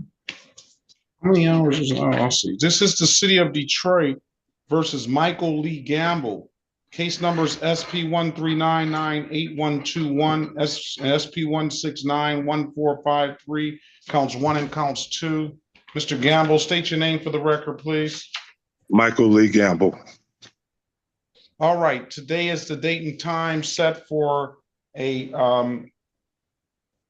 many hours is it? Oh, I'll see. This is the city of Detroit versus Michael Lee Gamble. Case numbers SP 13998121, SP 1691453, counts 1 and counts 2. Mr. Gamble, state your name for the record, please. Michael Lee Gamble. All right, today is the date and time set for a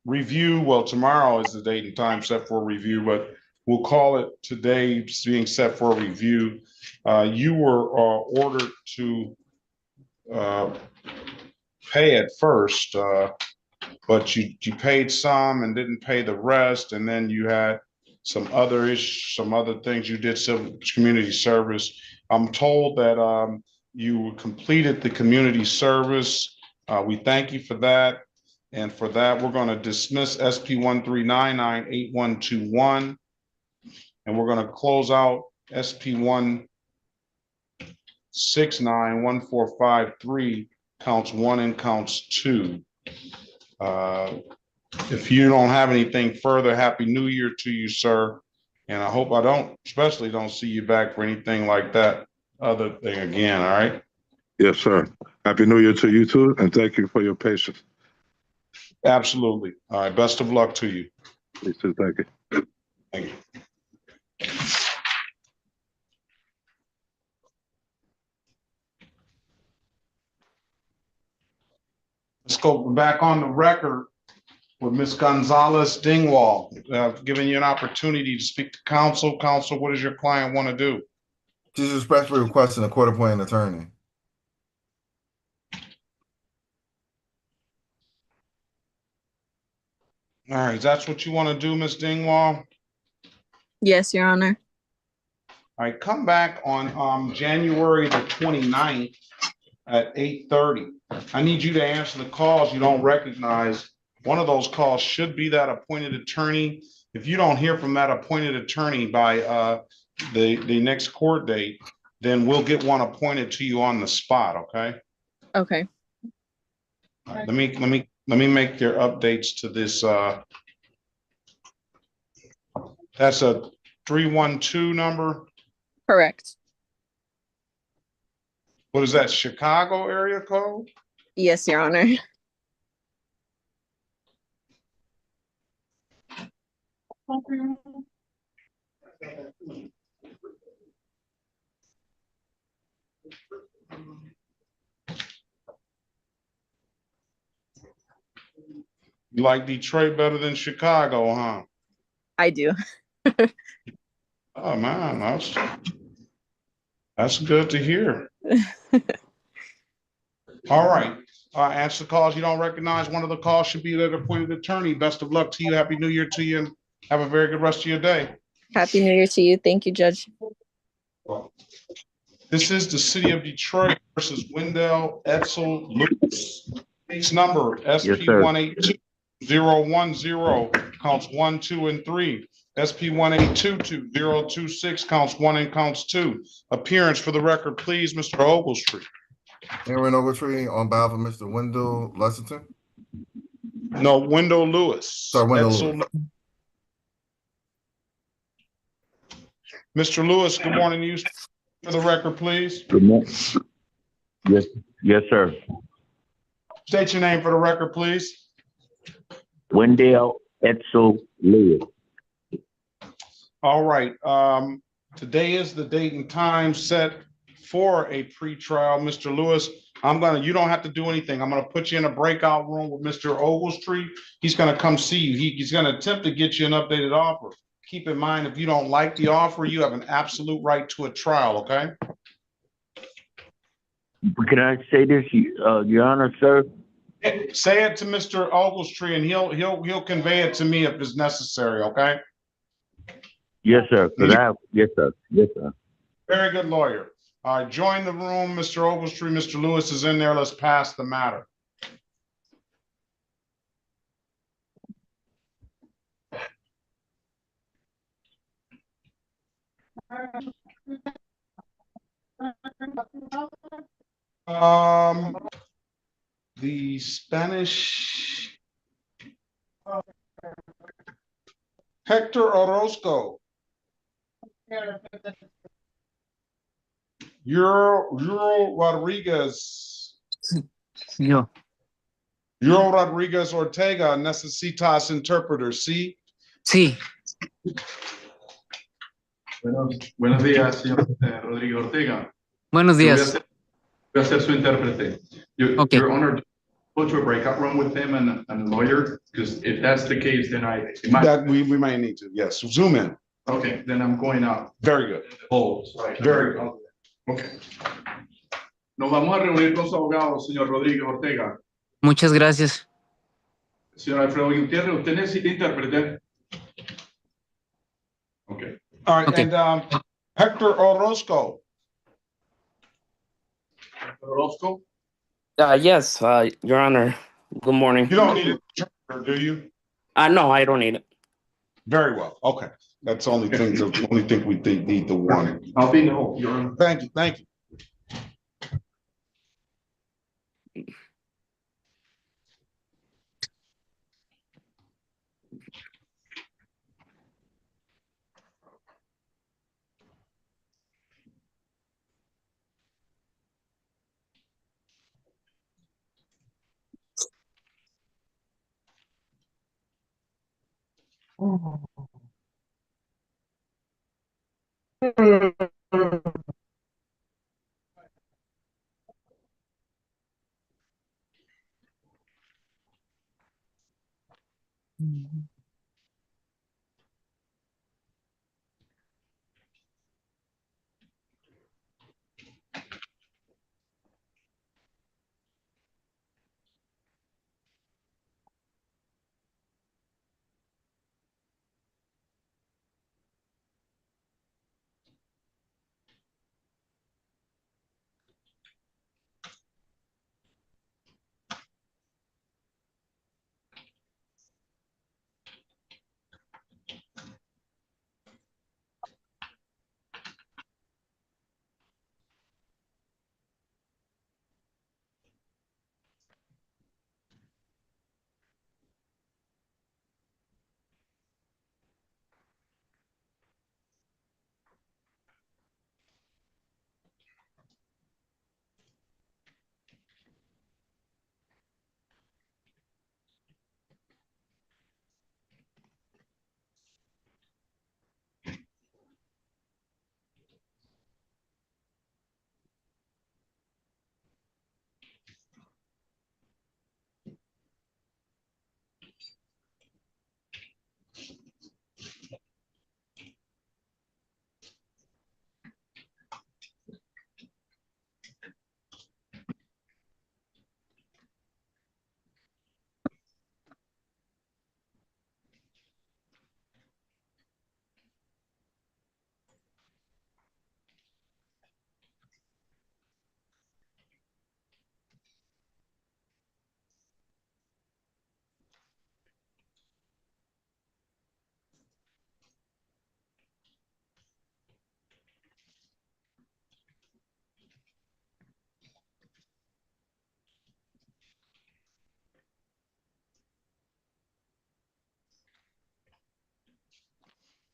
review. Well, tomorrow is the date and time set for a review, but we'll call it today being set for a review You were ordered to pay at first, but you paid some and didn't pay the rest, and then you had some other things. You did some community service. I'm told that you completed the community service. We thank you for that. And for that, we're going to dismiss SP 13998121. And we're going to close out SP 1691453, counts 1 and counts 2. If you don't have anything further, Happy New Year to you, sir. And I hope I don't see you back for anything like that other thing again, all right? Yes, sir. Happy New Year to you too, and thank you for your patience. Absolutely. All right, best of luck to you. Please do, thank you. Thank you. Let's go back on the record with Ms. Gonzalez Dingwall. Giving you an opportunity to speak to counsel. Counsel, what does your client want to do? She's respectfully requesting a court-appointed attorney. All right, that's what you want to do, Ms. Dingwall? Yes, Your Honor. All right, come back on January the 29th at 8:30. I need you to answer the calls you don't recognize. One of those calls should be that appointed attorney. If you don't hear from that appointed attorney by the next court date, then we'll get one appointed to you on the spot, okay? Okay. All right, let me make your updates to this. That's a 312 number. Correct. What is that, Chicago area code? Yes, Your Honor. You like Detroit better than Chicago, huh? I do. Oh man, that's good to hear. All right. Answer the calls you don't recognize. One of the calls should be that appointed attorney. Best of luck to you. Happy New Year to you, and have a very good rest of your day. Happy New Year to you. Thank you, Judge. This is the city of Detroit versus Wendell Edsel Lewis. Case number SP 182010, counts 1, 2, and 3. SP 1822026, counts 1 and counts 2. Appearance for the record, please, Mr. Ogletree. Aaron Ogletree on behalf of Mr. Wendell Lexington. No, Wendell Lewis. Sorry, Wendell Lewis. Mr. Lewis, good morning. You for the record, please. Good morning. Yes, sir. State your name for the record, please. Wendell Edsel Lewis. All right. Today is the date and time set for a pretrial. Mr. Lewis, you don't have to do anything. I'm gonna put you in a breakout room with Mr. Ogletree. He's gonna come see you. He's gonna attempt to get you an updated offer. Keep in mind, if you don't like the offer, you have an absolute right to a trial, okay? Can I say this, Your Honor, sir? Say it to Mr. Ogletree and he'll convey it to me if it's necessary, okay? Yes, sir. Yes, sir. Yes, sir. Very good lawyer. All right, join the room, Mr. Ogletree. Mr. Lewis is in there. Let's pass the matter. The Spanish Hector Orozco. Euro Rodriguez. Yo. Euro Rodriguez Ortega, necesitas interpreter, ¿sí? Sí. Buenos días, señor Rodrigo Ortega. Buenos días. Voy a ser su intérprete. Okay. Your Honor, go to a breakout room with him and a lawyer, because if that's the case, then we might need to, yes. Zoom in. Okay, then I'm going out. Very good. Oh, sorry. Very good. Nos vamos a reunir con su abogado, señor Rodríguez Ortega. Muchas gracias. Señor Alfredo Gutiérrez, usted necesita intérprete. Okay. All right, Okay. and Hector Orozco. Orozco? Yes, Your Honor. Good morning. You don't need an interpreter, do you? No, I don't need it. Very well. Okay. That's the only thing, we need the one. I'll be in the home, Your Honor. Thank you, thank you.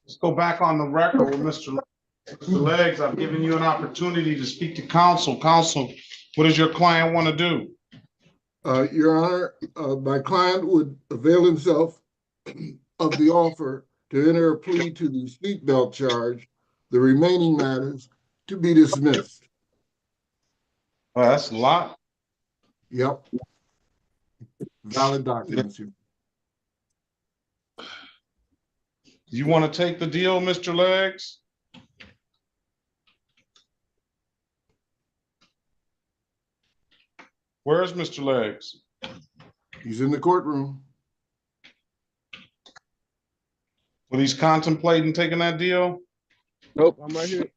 Let's go back on the record with Mr. Legs. I've given you an opportunity to speak to counsel. Counsel, what does your client want to do? Your Honor, my client would avail himself of the offer to enter a plea to the seatbelt charge, the remaining matters to be dismissed. Oh, that's a lot. Yep. Valid documents. You want to take the deal, Mr. Legs? Where's Mr. Legs? He's in the courtroom. Well, he's contemplating taking that deal? Nope, I'm right here.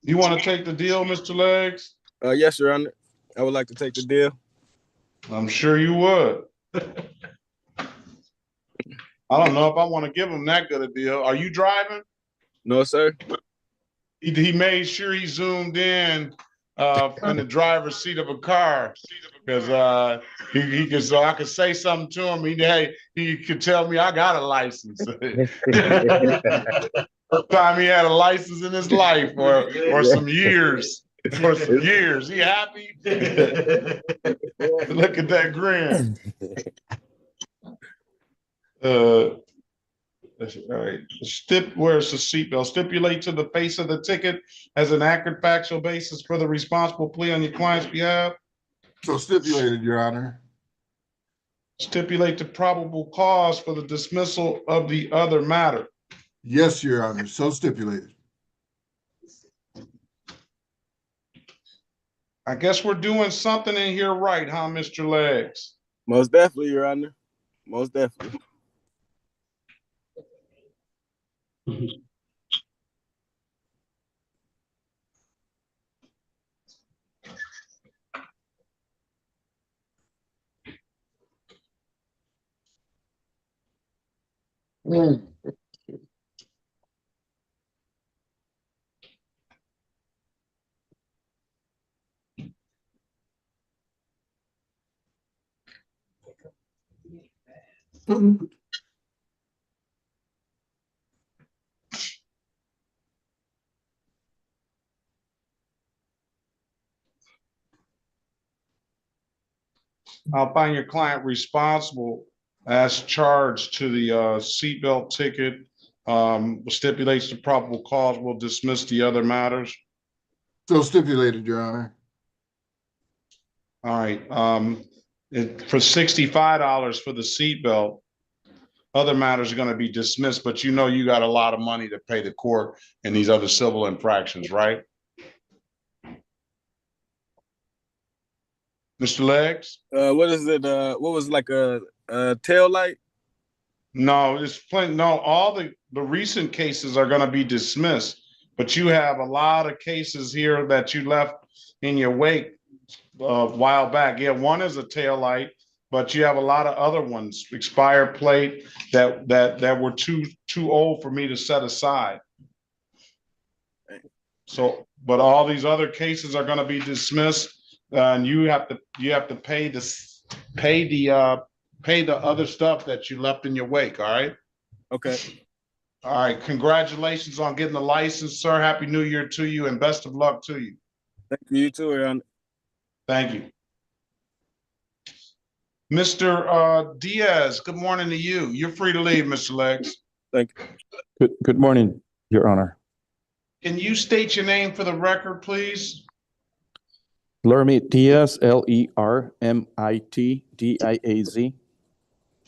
You want to take the deal, Mr. Legs? Yes, Your Honor. I would like to take the deal. I'm sure you would. I don't know if I want to give him that good a deal. Are you driving? No, sir. He made sure he zoomed in the driver's seat of a car because he could, so I could say something to him. He could tell me I got a license. First time he had a license in his life, or some years. For some years. He happy? Look at that grin. All right. Where's the seatbelt? Stipulate to the face of the ticket as an accurate factual basis for the responsible plea on your client's behalf. So stipulated, Your Honor. Stipulate the probable cause for the dismissal of the other matter. Yes, Your Honor. So stipulated. I guess we're doing something in here right, huh, Mr. Legs? Most definitely, Your Honor. Most definitely. I'll find your client responsible as charged to the seatbelt ticket. Stipulates the probable cause. We'll dismiss the other matters. So stipulated, Your Honor. All right. For $65 for the seatbelt, other matters are going to be dismissed, but you know you got a lot of money to pay the court in these other civil infractions, right? Mr. Legs? What is it? What was like a tail light? No, it's plenty. No, all the recent cases are going to be dismissed, but you have a lot of cases here that you left in your wake a while back. Yeah, one is a tail light, but you have a lot of other ones, expired plate that were too old for me to set aside. So, but all these other cases are going to be dismissed, and you have to pay the other stuff that you left in your wake. All right. Okay. All right. Congratulations on getting the license, sir. Happy New Year to you, and best of luck to you. Thank you. You too, Your Honor. Thank you. Mr. Diaz, good morning to you. You're free to leave, Mr. Legs. Thank you. Good morning, Your Honor. Can you state your name for the record, please? Lermit Diaz, Lermitdiaz.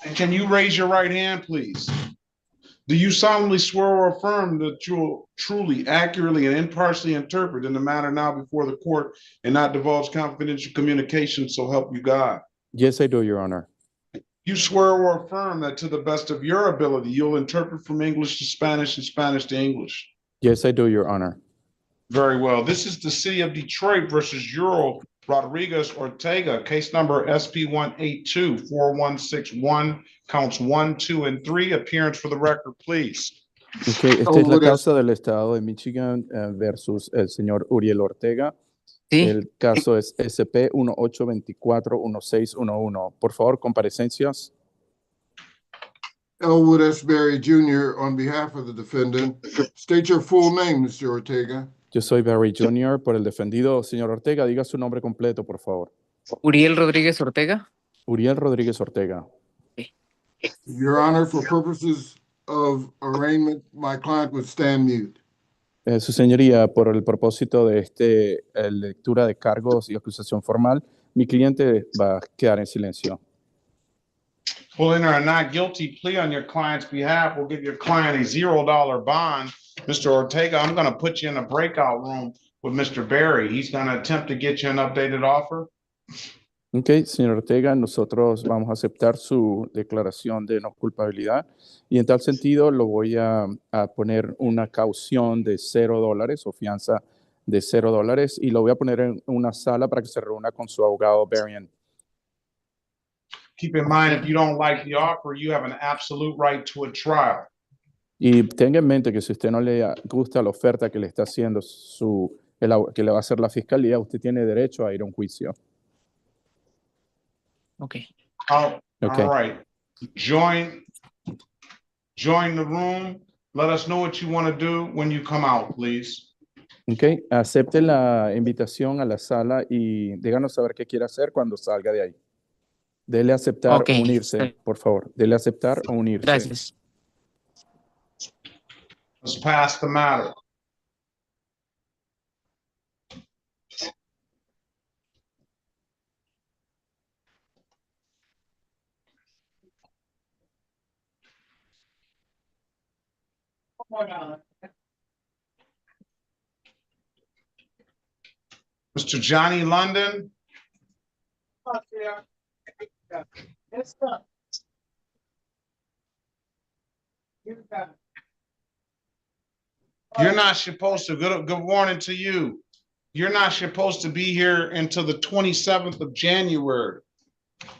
And can you raise your right hand, please? Do you solemnly swear or affirm that you will truly, accurately, and impartially interpret in the matter now before the court and not divulge confidential communication, so help you God? Yes, I do, Your Honor. You swear or affirm that to the best of your ability, you'll interpret from English to Spanish and Spanish to English? Yes, I do, Your Honor. Very well. This is the City of Detroit versus Euro Rodriguez Ortega, case number SP 182-4161, counts 1, 2, and 3. Appearance for the record, please. Okay, esta es la causa del estado de Michigan versus el señor Uriel Ortega. Sí. El caso es SP 1824-1611. Por favor, comparecencias. Elwood S. Berry Jr. on behalf of the defendant. State your full name, Mr. Ortega. Yo soy Barry Jr. por el defendido. Señor Ortega, diga su nombre completo, por favor. Uriel Rodríguez Ortega. Uriel Rodríguez Ortega. Your Honor, for purposes of arraignment, my client would stand mute. Su señoría, por el propósito de lectura de cargos y acusación formal, mi cliente va a quedar en silencio. We'll enter a not guilty plea on your client's behalf. We'll give your client a $0 bond. Mr. Ortega, I'm going to put you in a breakout room with Mr. Berry. He's going to attempt to get you an updated offer. Ok, señor Ortega, nosotros vamos a aceptar su declaración de no culpabilidad y en tal sentido lo voy a poner una caución de $0 o fianza de $0 y lo voy a poner en una sala para que se reúna con su abogado Berrien. Keep in mind, if you don't like the offer, you have an absolute right to a trial. Y tenga en mente que si usted no le gusta la oferta que le está haciendo que le va a hacer la fiscalía, usted tiene derecho a ir a un juicio. Okay. All right. Join the room. Let us know what you want to do when you come out, please. Ok, acepte la invitación a la sala y díganos saber qué quiere hacer cuando salga de ahí. Dele aceptar o unirse, por favor. Dele aceptar o unirse. Gracias. Let's pass the matter. Mr. Mr. Johnny London. You're not supposed to, good morning to you. You're not supposed to be here until the 27th of January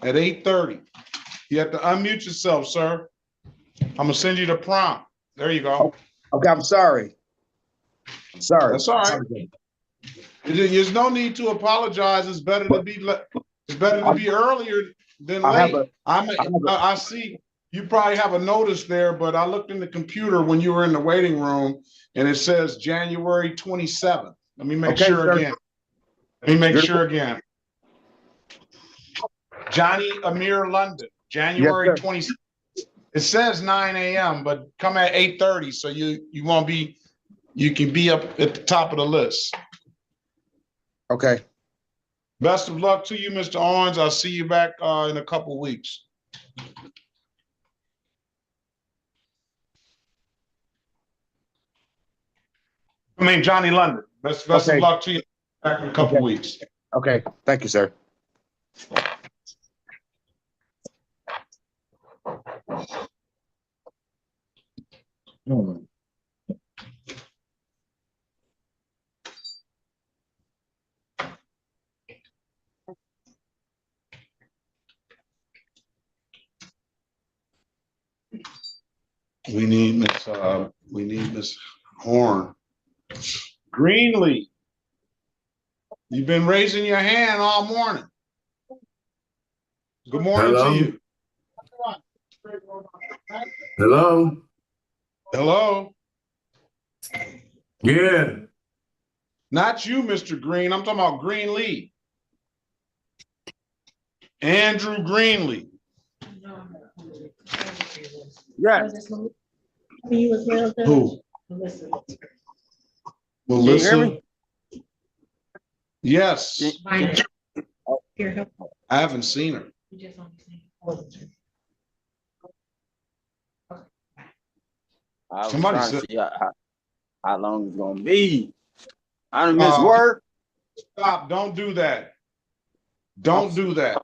at 8:30. You have to unmute yourself, sir. I'm gonna send you the prompt. There you go. Okay, I'm sorry. I'm sorry. That's all right. There's no need to apologize. It's better to be earlier than late. I see you probably have a notice there, but I looked in the computer when you were in the waiting room and it says January 27th. Let me make sure again. Let me make sure again. Johnny Amir London, January 27th. It says 9 a.m., but come at 8:30, so you can be up at the top of the list. Okay. Best of luck to you, Mr. Owens. I'll see you back in a couple weeks. I mean, Johnny London. Best of luck to you back in a couple weeks. Okay. Thank you, sir. We need Miss Horn. Greenlee. You've been raising your hand all morning. Good morning to you. Hello? Hello? Yeah. Not you, Mr. Green. I'm talking about Greenlee. Andrew Greenlee. Yes. Who? Melissa? Yes. I haven't seen her. I was Somebody trying said- to see how long it's gonna be. I done miss work. Stop, don't do that. Don't do that.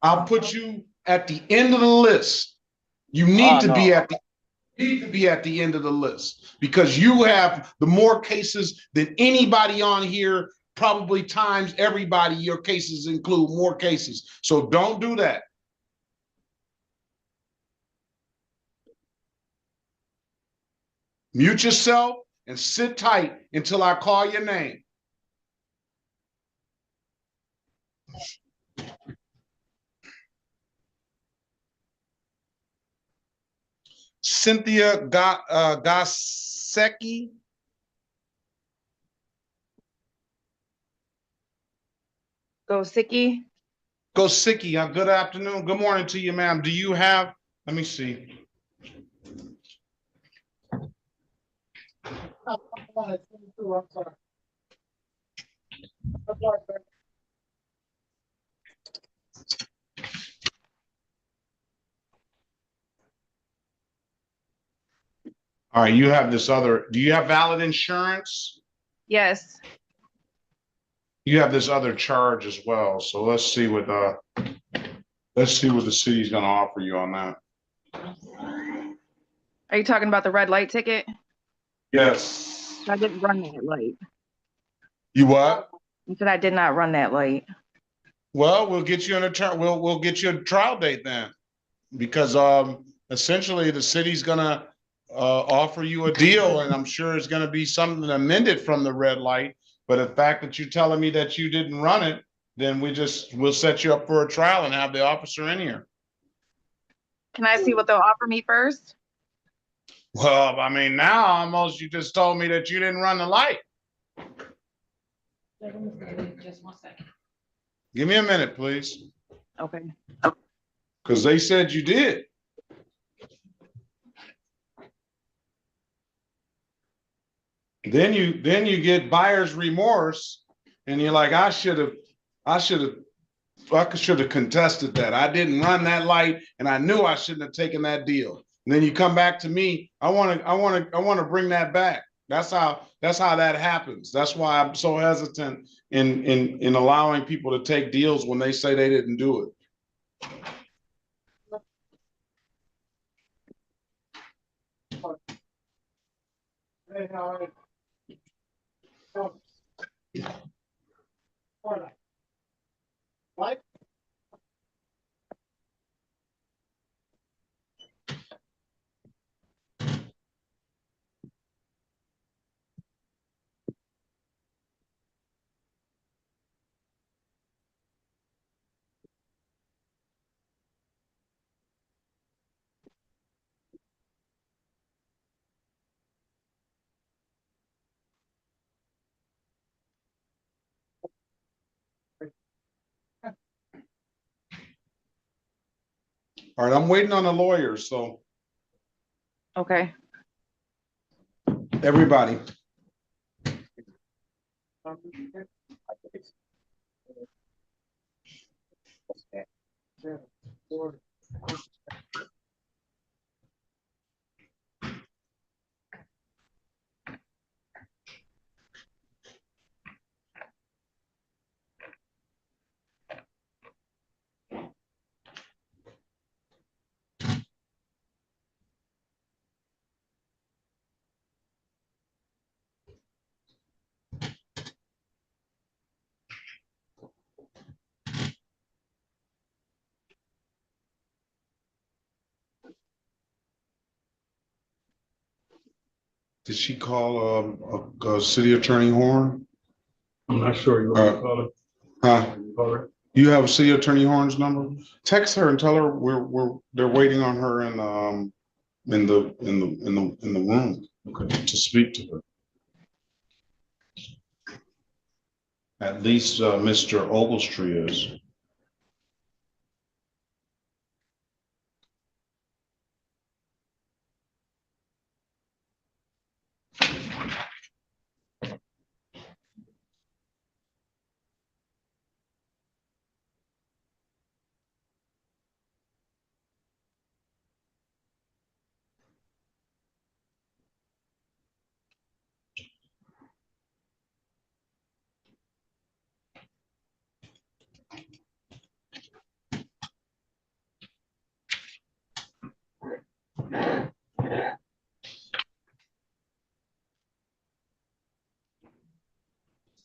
I'll put you at the end of the list. You need to be at the end of the list because you have the more cases than anybody on here, probably times everybody. Your cases include more cases. So don't do that. Mute yourself and sit tight until I call your name. Cynthia Gosecki. Gosicki. Gosecki, good afternoon. Good morning to you, ma'am. Do you have, let me see. All right, you have this other, do you have valid insurance? Yes. You have this other charge as well. So let's see what the city's gonna offer you on that. Are you talking about the red light ticket? Yes. I didn't run that light. You what? You said I did not run that light. Well, we'll get you we'll get you a trial date then. Because essentially the city's gonna offer you a deal, and I'm sure it's gonna be something amended from the red light. But the fact that you're telling me that you didn't run it, then we'll set you up for a trial and have the officer in here. Can I see what they'll offer me first? Well, I mean, now almost you just told me that you didn't run the light. Just 1 second. Give me a minute, please. Okay. Because they said you did. Then you get buyer's remorse, and you're like, I should have contested that. I didn't run that light, and I knew I shouldn't have taken that deal. And then you come back to me. I want to bring that back. That's how that happens. That's why I'm so hesitant in allowing people to take deals when they say they didn't do it. All right, I'm waiting on the lawyers, so Okay. everybody. Did she call city attorney Horn? I'm not sure. You want to call it? Huh? Call her? You have city attorney Horn's number? Text her and tell her they're waiting on her in the room. Okay. To speak to her. At least Mr. Ogletree is.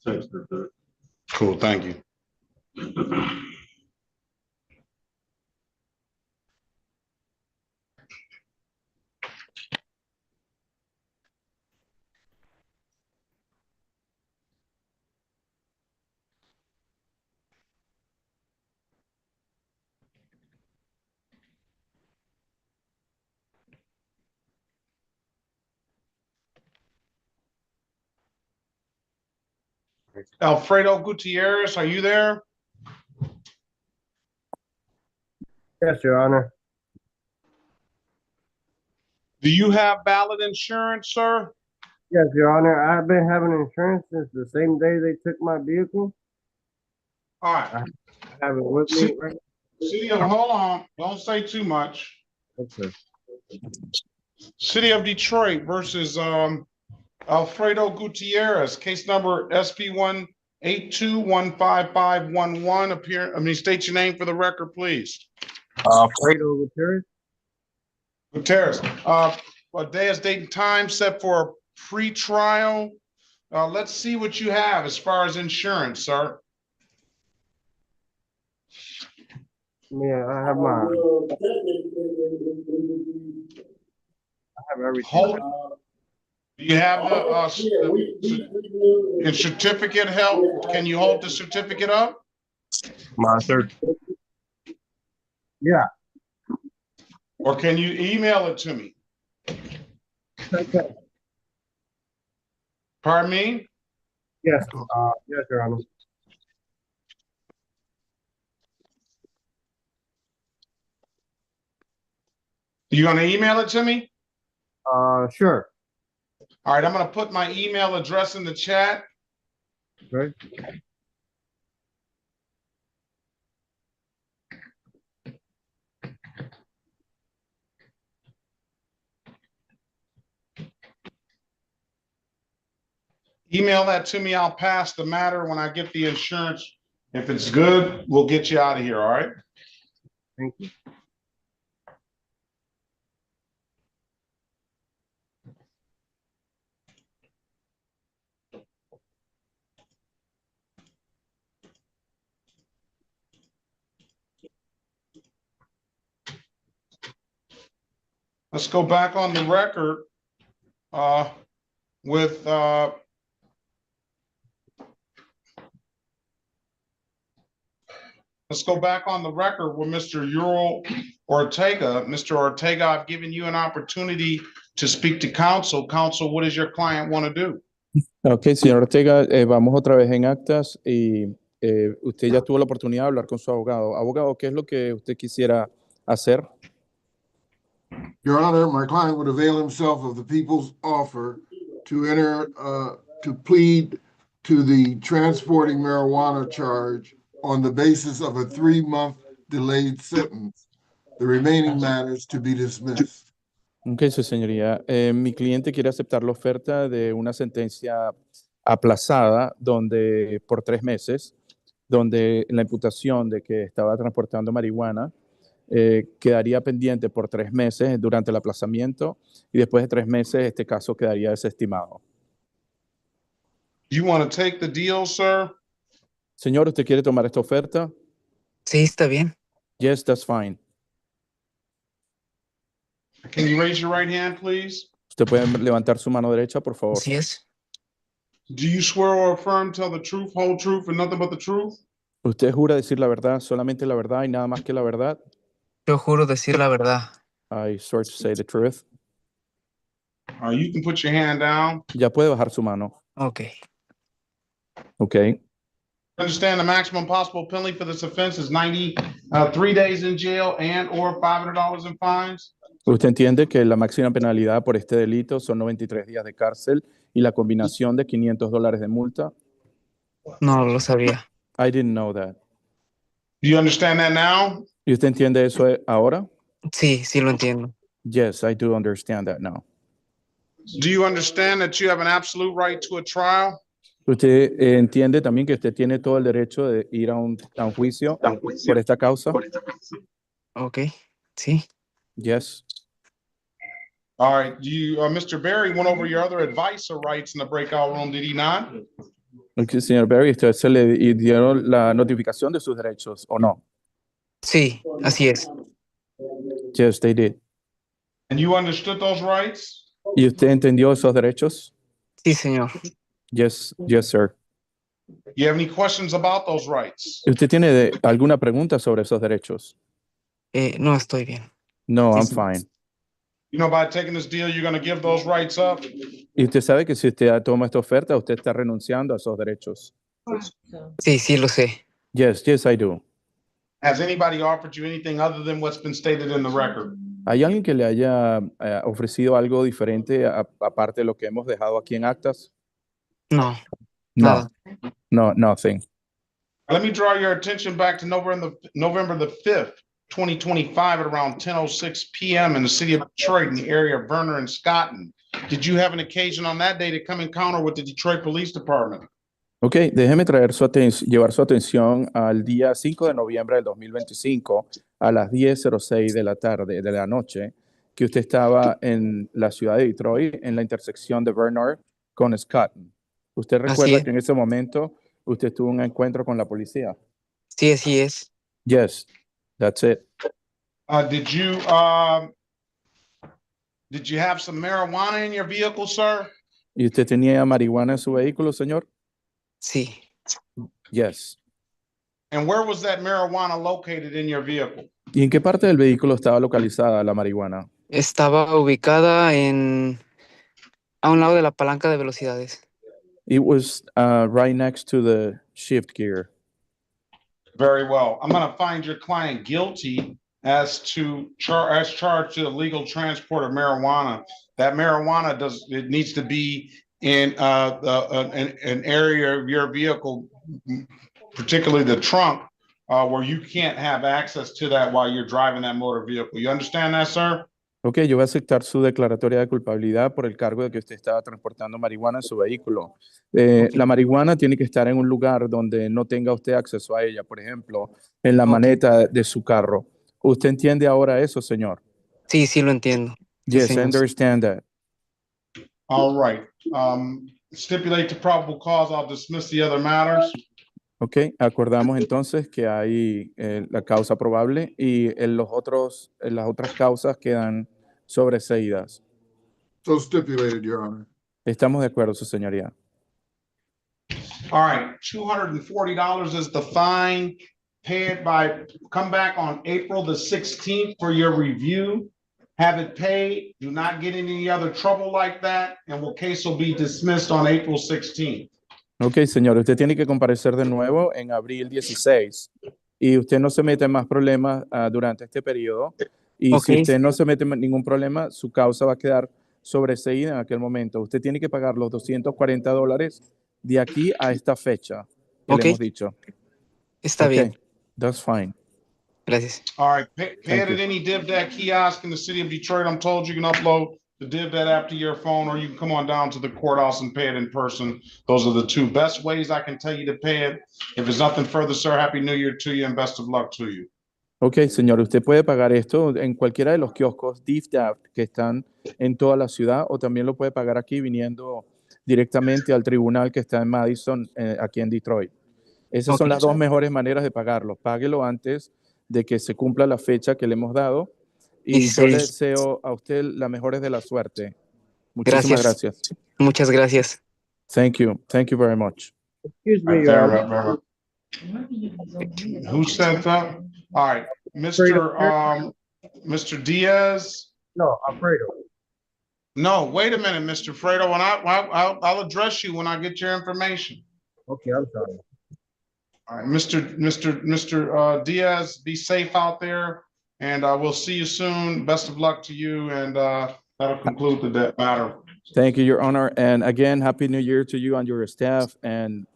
Text her, sir. Cool, thank you. Alfredo Gutierrez, are you there? Yes, Your Honor. Do you have valid insurance, sir? Yes, Your Honor. I've been having insurance since the same day they took my vehicle. All right. I have it with me right Hold on. Don't say too much. Okay. City of Detroit versus Alfredo Gutierrez, case number SP182155111. State your name for the record, please. Alfredo Gutierrez. Gutierrez. What day is date and time set for a pre-trial? Let's see what you have as far as insurance, sir. Yeah, I have everything. Hold. Do you have the certificate help? Can you hold the certificate up? My third. Yeah. Or can you email it to me? Okay. Pardon me? Yes. Yes, Your Honor. You gonna email it to me? Sure. All right, I'm gonna put my email address in the chat. Okay. Email that to me. I'll pass the matter when I get the insurance. If it's good, we'll get you out of here, all right? Thank you. Let's go back on the record with let's go back on the record with Mr. Ural Ortega. Mr. Ortega, I've given you an opportunity to speak to counsel. Counsel, what does your client want to do? Ok, señor Ortega, vamos otra vez en actas y usted ya tuvo la oportunidad de hablar con su abogado. Abogado, ¿qué es lo que usted quisiera hacer? Your Honor, my client would avail himself of the people's offer to enter, to plead to the transporting marijuana charge on the basis of a 3-month delayed sentence. The remaining matters to be dismissed. Ok, su señoría. Mi cliente quiere aceptar la oferta de una sentencia aplazada donde por 3 meses, donde la imputación de que estaba transportando marihuana quedaría pendiente por 3 meses durante el aplazamiento y después de 3 meses este caso quedaría desestimado. You want to take the deal, sir? Señor, ¿usted quiere tomar esta oferta? Sí, está bien. Yes, that's fine. Can you raise your right hand, please? ¿Usted puede levantar su mano derecha, por favor? Así es. Do you swear or affirm tell the truth, whole truth, and nothing but the truth? ¿Usted jura decir la verdad, solamente la verdad y nada más que la verdad? Yo juro decir la verdad. I swear to say the truth. You can put your hand down. Ya puede bajar su mano. Ok. Ok. Understand the maximum possible penalty for this offense is 93 days in jail and or $500 in fines? ¿Usted entiende que la máxima penalidad por este delito son 93 días de cárcel y la combinación de $500 de multa? No lo sabía. I didn't know that. Do you understand that now? ¿Y usted entiende eso ahora? Sí, sí lo entiendo. Yes, I do understand that now. Do you understand that you have an absolute right to a trial? ¿Usted entiende también que usted tiene todo el derecho de ir a un juicio por esta causa? Ok, sí. Yes. All right. Mr. Berry went over your other advisor rights in the breakout room, did he not? Okay, señor Berry, ¿usted se le dieron la notificación de sus derechos o no? Sí, así es. Yes, they did. And you understood those rights? ¿Y usted entendió esos derechos? Sí, señor. Yes, yes, sir. You have any questions about those rights? ¿Usted tiene alguna pregunta sobre esos derechos? No, estoy bien. No, Sí, I'm sí. fine. You know, by taking this deal, you're going to give those rights up? Y usted sabe que si usted toma esta oferta, usted está renunciando a esos derechos. Sí, sí lo sé. Yes, yes, I do. Has anybody offered you anything other than what's been stated in the record? ¿Hay alguien que le haya ofrecido algo diferente aparte de lo que hemos dejado aquí en actas? No, No, nada. no, nothing. Let me draw your attention back to November the 5th, 2025 at around 10:06 p.m. in the city of Detroit in the area of Verner and Scotton. Did you have an occasion on that day to come encounter with the Detroit Police Department? Ok, déjeme llevar su atención al día 5 de noviembre del 2025 a las 10:06 de la tarde, de la noche, que usted estaba en la ciudad de Detroit, en la intersección de Verner con Scotton. ¿Usted recuerda es. que en ese momento usted tuvo un encuentro con la policía? Sí, así es. Yes, that's it. Did you have some marijuana in your vehicle, sir? ¿Y usted tenía marihuana en su vehículo, señor? Sí. Yes. And where was that marijuana located in your vehicle? ¿Y en qué parte del vehículo estaba localizada la marihuana? Estaba ubicada a un lado de la palanca de velocidades. It was right next to the shift gear. Very well. I'm going to find your client guilty as charged to illegal transport of marijuana. That marijuana needs to be in an area of your vehicle, particularly the trunk, where you can't have access to that while you're driving that motor vehicle. You understand that, sir? Ok, yo voy a aceptar su declaratoria de culpabilidad por el cargo de que usted estaba transportando marihuana en su vehículo. La marihuana tiene que estar en un lugar donde no tenga usted acceso a ella, por ejemplo, en la maneta de su carro. ¿Usted entiende ahora eso, señor? Sí, sí lo entiendo. Sí, Yes, I señor. understand that. All right. Stipulate the probable cause. I'll dismiss the other matters. Ok, acordamos entonces que hay la causa probable y las otras causas quedan sobreseídas. So stipulated, Your Honor. Estamos de acuerdo, su señoría. All right, $240 is the fine. Pay it by, come back on April the 16th for your review. Have it paid. Do not get in any other trouble like that, and the case will be dismissed on April 16th. Ok, señor, usted tiene que comparecer de nuevo en abril 16 y usted no se mete en más problemas durante este periodo. Y si usted no se mete en ningún problema, su causa va a quedar sobreseída en aquel momento. Usted tiene que pagar los $240 de aquí a esta fecha que le hemos dicho. Está bien. That's fine. Gracias. All right, pay Thank it you. at any DivDat kiosk in the city of Detroit. I'm told you can upload the DivDat app to your phone, or you can come on down to the courthouse and pay it in person. Those are the two best ways I can tell you to pay it. If there's nothing further, sir, Happy New Year to you and best of luck to you. Ok, señor, usted puede pagar esto en cualquiera de los kioscos DivDat que están en toda la ciudad, o también lo puede pagar aquí viniendo directamente al tribunal que está en Madison, aquí en Detroit. Esas son las dos mejores maneras de pagarlo. Páguelo antes de que se cumpla la fecha que le hemos dado. Y yo le deseo a usted la mejores de la suerte. Muchísimas gracias. Muchas gracias. Thank you. Thank you very much. Excuse me, Right Your there, Honor. Who said that? All right, Mr. Diaz. No, Alfredo. No, wait a minute, Mr. Fredo. When I'll address you when I get your information. Okay, I'm sorry. All right, Mr. Diaz, be safe out there, and we'll see you soon. Best of luck to you, and that'll conclude the matter. Thank you, Your Honor. And again, Happy New Year to you and your staff, and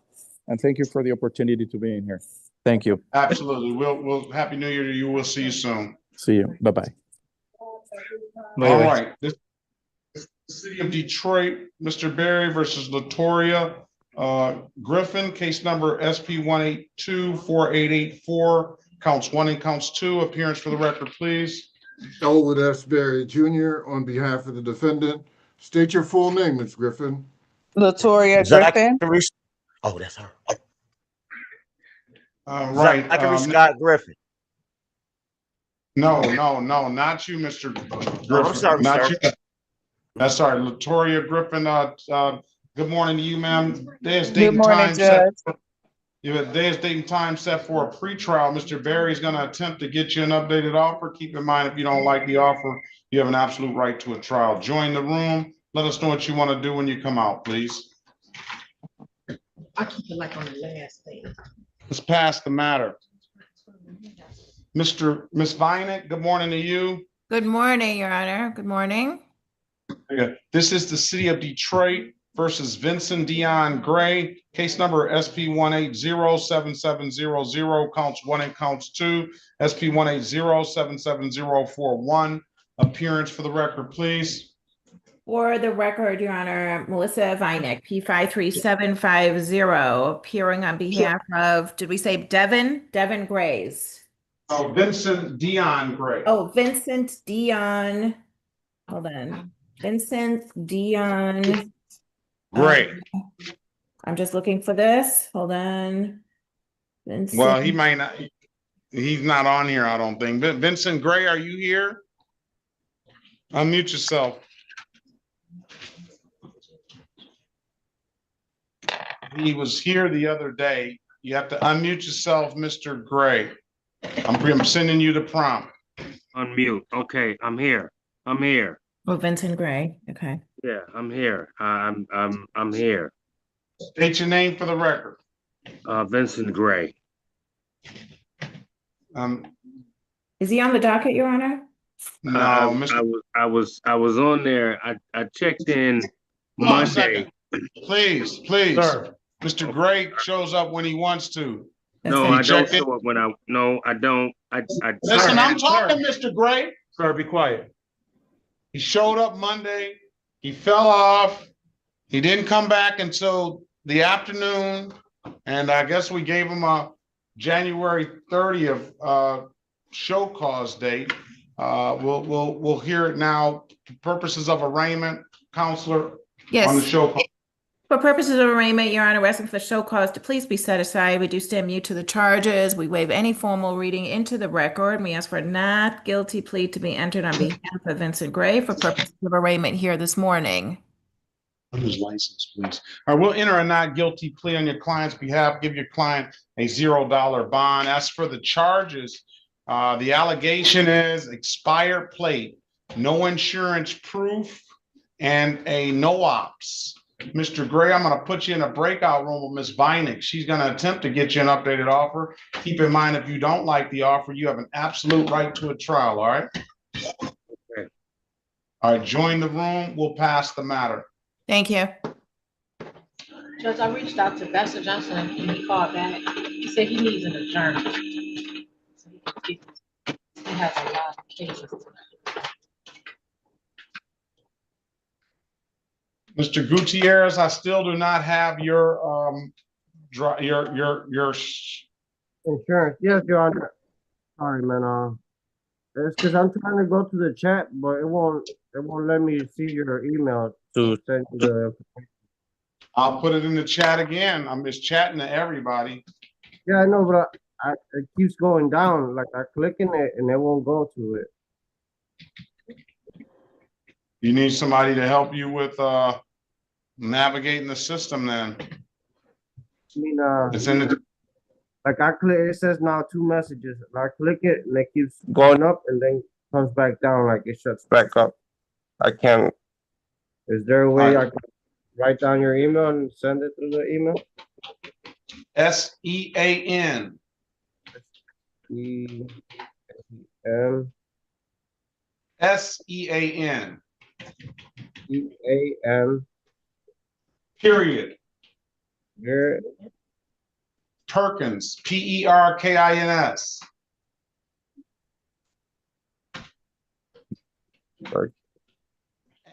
thank you for the opportunity to be in here. Thank you. Absolutely. We'll Happy New Year to you. We'll see you soon. See you. Bye-bye. All right. This is the city of Detroit, Mr. Berry versus Latoria Griffin, case number SP 1824884, counts 1 and counts 2. Appearance for the record, please. Elwood S. Berry Jr. on behalf of the defendant. State your full name, Ms. Griffin. Latoria Griffin. Oh, that's her. Right. Zachary Scott Griffin. No, not you, Mr. Griffin. No, I'm sorry, not sir. you. That's sorry, Latoria Griffin. Good morning to you, ma'am. There's date and time set. There's date and time set for a pretrial. Mr. Berry is going to attempt to get you an updated offer. Keep in mind, if you don't like the offer, you have an absolute right to a trial. Join the room. Let us know what you want to do when you come out, please. I keep it like on the last page. Let's pass the matter. Miss Vinek, good morning to you. Good morning, Your Honor. Good morning. This is the city of Detroit versus Vincent Dion Gray, case number SP 1807700, counts 1 and counts 2, SP 180770041. Appearance for the record, please. For the record, Your Honor, Melissa Vinek, P53750, appearing on behalf of, did we say Devin? Devin Grays. Oh, Vincent Dion Gray. Oh, Vincent Dion. Hold on. Vincent Dion Gray. I'm just looking for this. Hold on. Vincent. Well, he might not. He's not on here, I don't think. Vincent Gray, are you here? Unmute yourself. He was here the other day. You have to unmute yourself, Mr. Gray. I'm sending you the prompt. Unmute. Okay, I'm here. I'm here. Oh, Vincent Gray. Okay. Yeah, I'm here. I'm here. State your name for the record. Vincent Gray. Is he on the docket, Your Honor? No, I was on there. I checked in Monday. Please, sir. Mr. Gray shows up when he wants to. No, I don't show up when I. No, I don't. Listen, I'm talking, Mr. Gray. Sir, be quiet. He showed up Monday. He fell off. He didn't come back until the afternoon. And I guess we gave him a January 30th show cause date. We'll hear it now. Purposes of arraignment, counselor, Yes. on the show cause. For purposes of arraignment, Your Honor, we're asking for show cause to please be set aside. We do stand mute to the charges. We waive any formal reading into the record. We ask for a not guilty plea to be entered on behalf of Vincent Gray for purposes of arraignment here this morning. On his license, please. All right, we'll enter a not guilty plea on your client's behalf. Give your client a $0 bond. As for the charges, the allegation is expired plate, no insurance proof, and a no ops. Mr. Gray, I'm going to put you in a breakout room with Ms. Vinik. She's going to attempt to get you an updated offer. Keep in mind, if you don't like the offer, you have an absolute right to a trial. All right. Okay. All right. Join the room. We'll pass the matter. Thank you. Judge, I reached out to Pastor Johnson and he called back. He said he needs an adjournment. So he has a lot of cases tonight. Mr. Gutierrez, I still do not have your insurance. Yes, Your Honor. Sorry, man. It's because I'm trying to go to the chat, but it won't let me see your email to send you the. I'll put it in the chat again. I'm just chatting to everybody. Yeah, I know, but it keeps going down. Like I click in it and it won't go to it. You need somebody to help you with navigating the system then. I mean, it's in the. Like I click, it says now 2 messages. I click it and it keeps going up and then comes back down, like it shuts back up. I can't. Is there a way I can write down your email and send it through the email? SEAN. SEAN. SEAN. EAN. Period. Period. Perkins. PERKINS.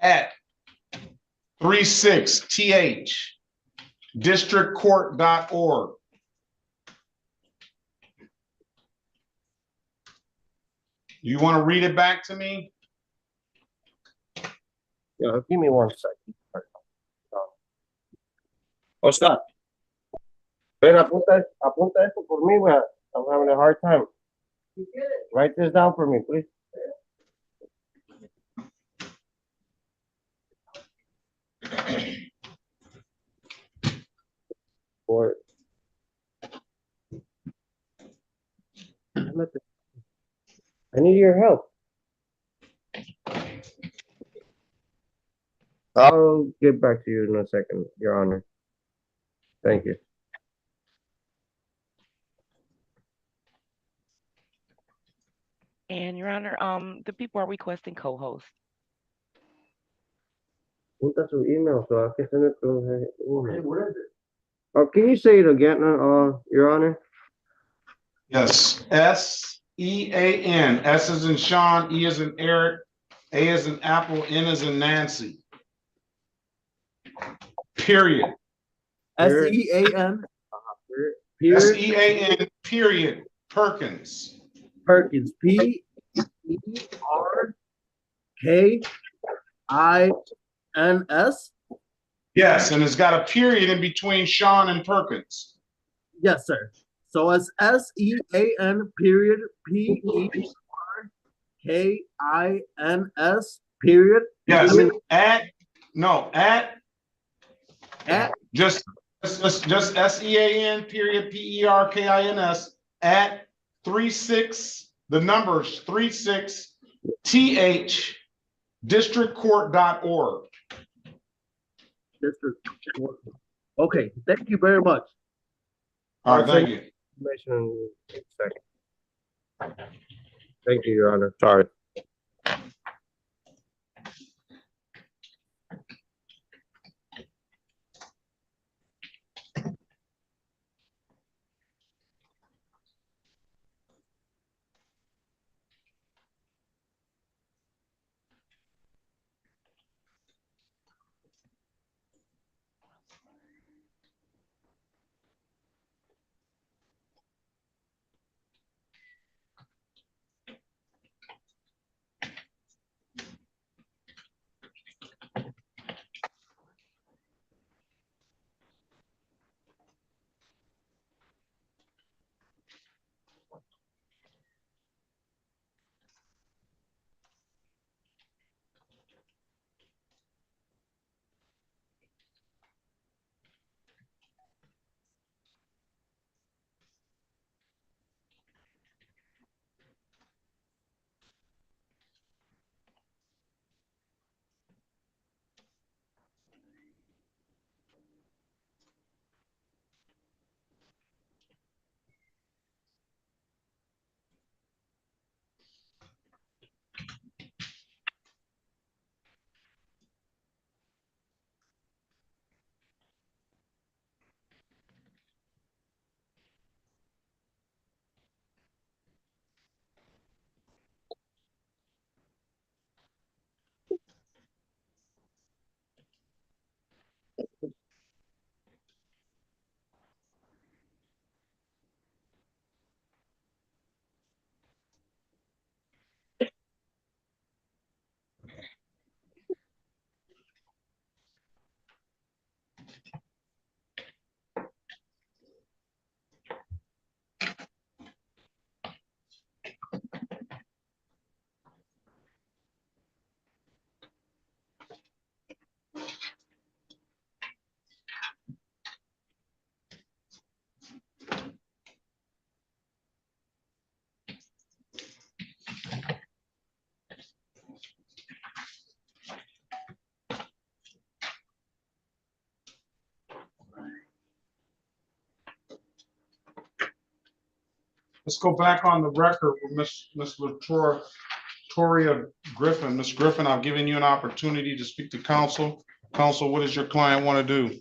At 36th districtcourt.org. You want to read it back to me? Yeah, give me 1 second. Oscar. Ven, apunta esto por mí, güey. I'm having a hard time. Write this down for me, please. For I need your help. I'll get back to you in a second, Your Honor. Thank you. And Your Honor, the people are requesting co-host. Punta su email so I can send it to her email. What is it? Oh, can you say it again, Your Honor? Yes. SEAN. S as in Sean, E as in Eric, A as in Apple, N as in Nancy. Period. SEAN. SEAN. Period. Perkins. Perkins. PERKINS. Yes, and it's got a period in between Sean and Perkins. Yes, sir. So it's SEAN period PERKINS period. Yes. I mean, at just SEAN period PERKINS at 36 the numbers 36 TH districtcourt.org. Okay, thank you very much. All right, thank you. Information in a second. Thank you, Your Honor. Sorry. Let's go back on the record with Miss Latoria Griffin. Ms. Griffin, I've given you an opportunity to speak to counsel. Counsel, what does your client want to do?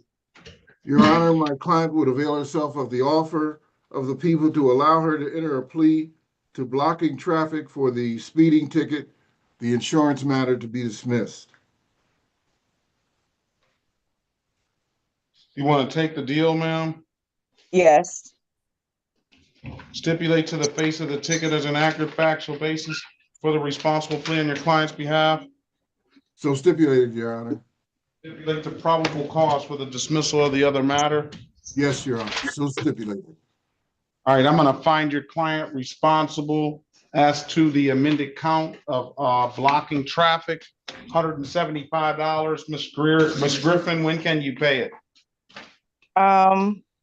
Your Honor, my client would avail herself of the offer of the people to allow her to enter a plea to blocking traffic for the speeding ticket, the insurance matter to be dismissed. You want to take the deal, ma'am? Yes. Stipulate to the face of the ticket as an accurate factual basis for the responsible plea on your client's behalf. So stipulated, Your Honor. Stipulate the probable cause for the dismissal of the other matter. Yes, Your Honor. So stipulated. All right, I'm going to find your client responsible as to the amended count of blocking traffic, $175. Ms. Griffin, when can you pay it?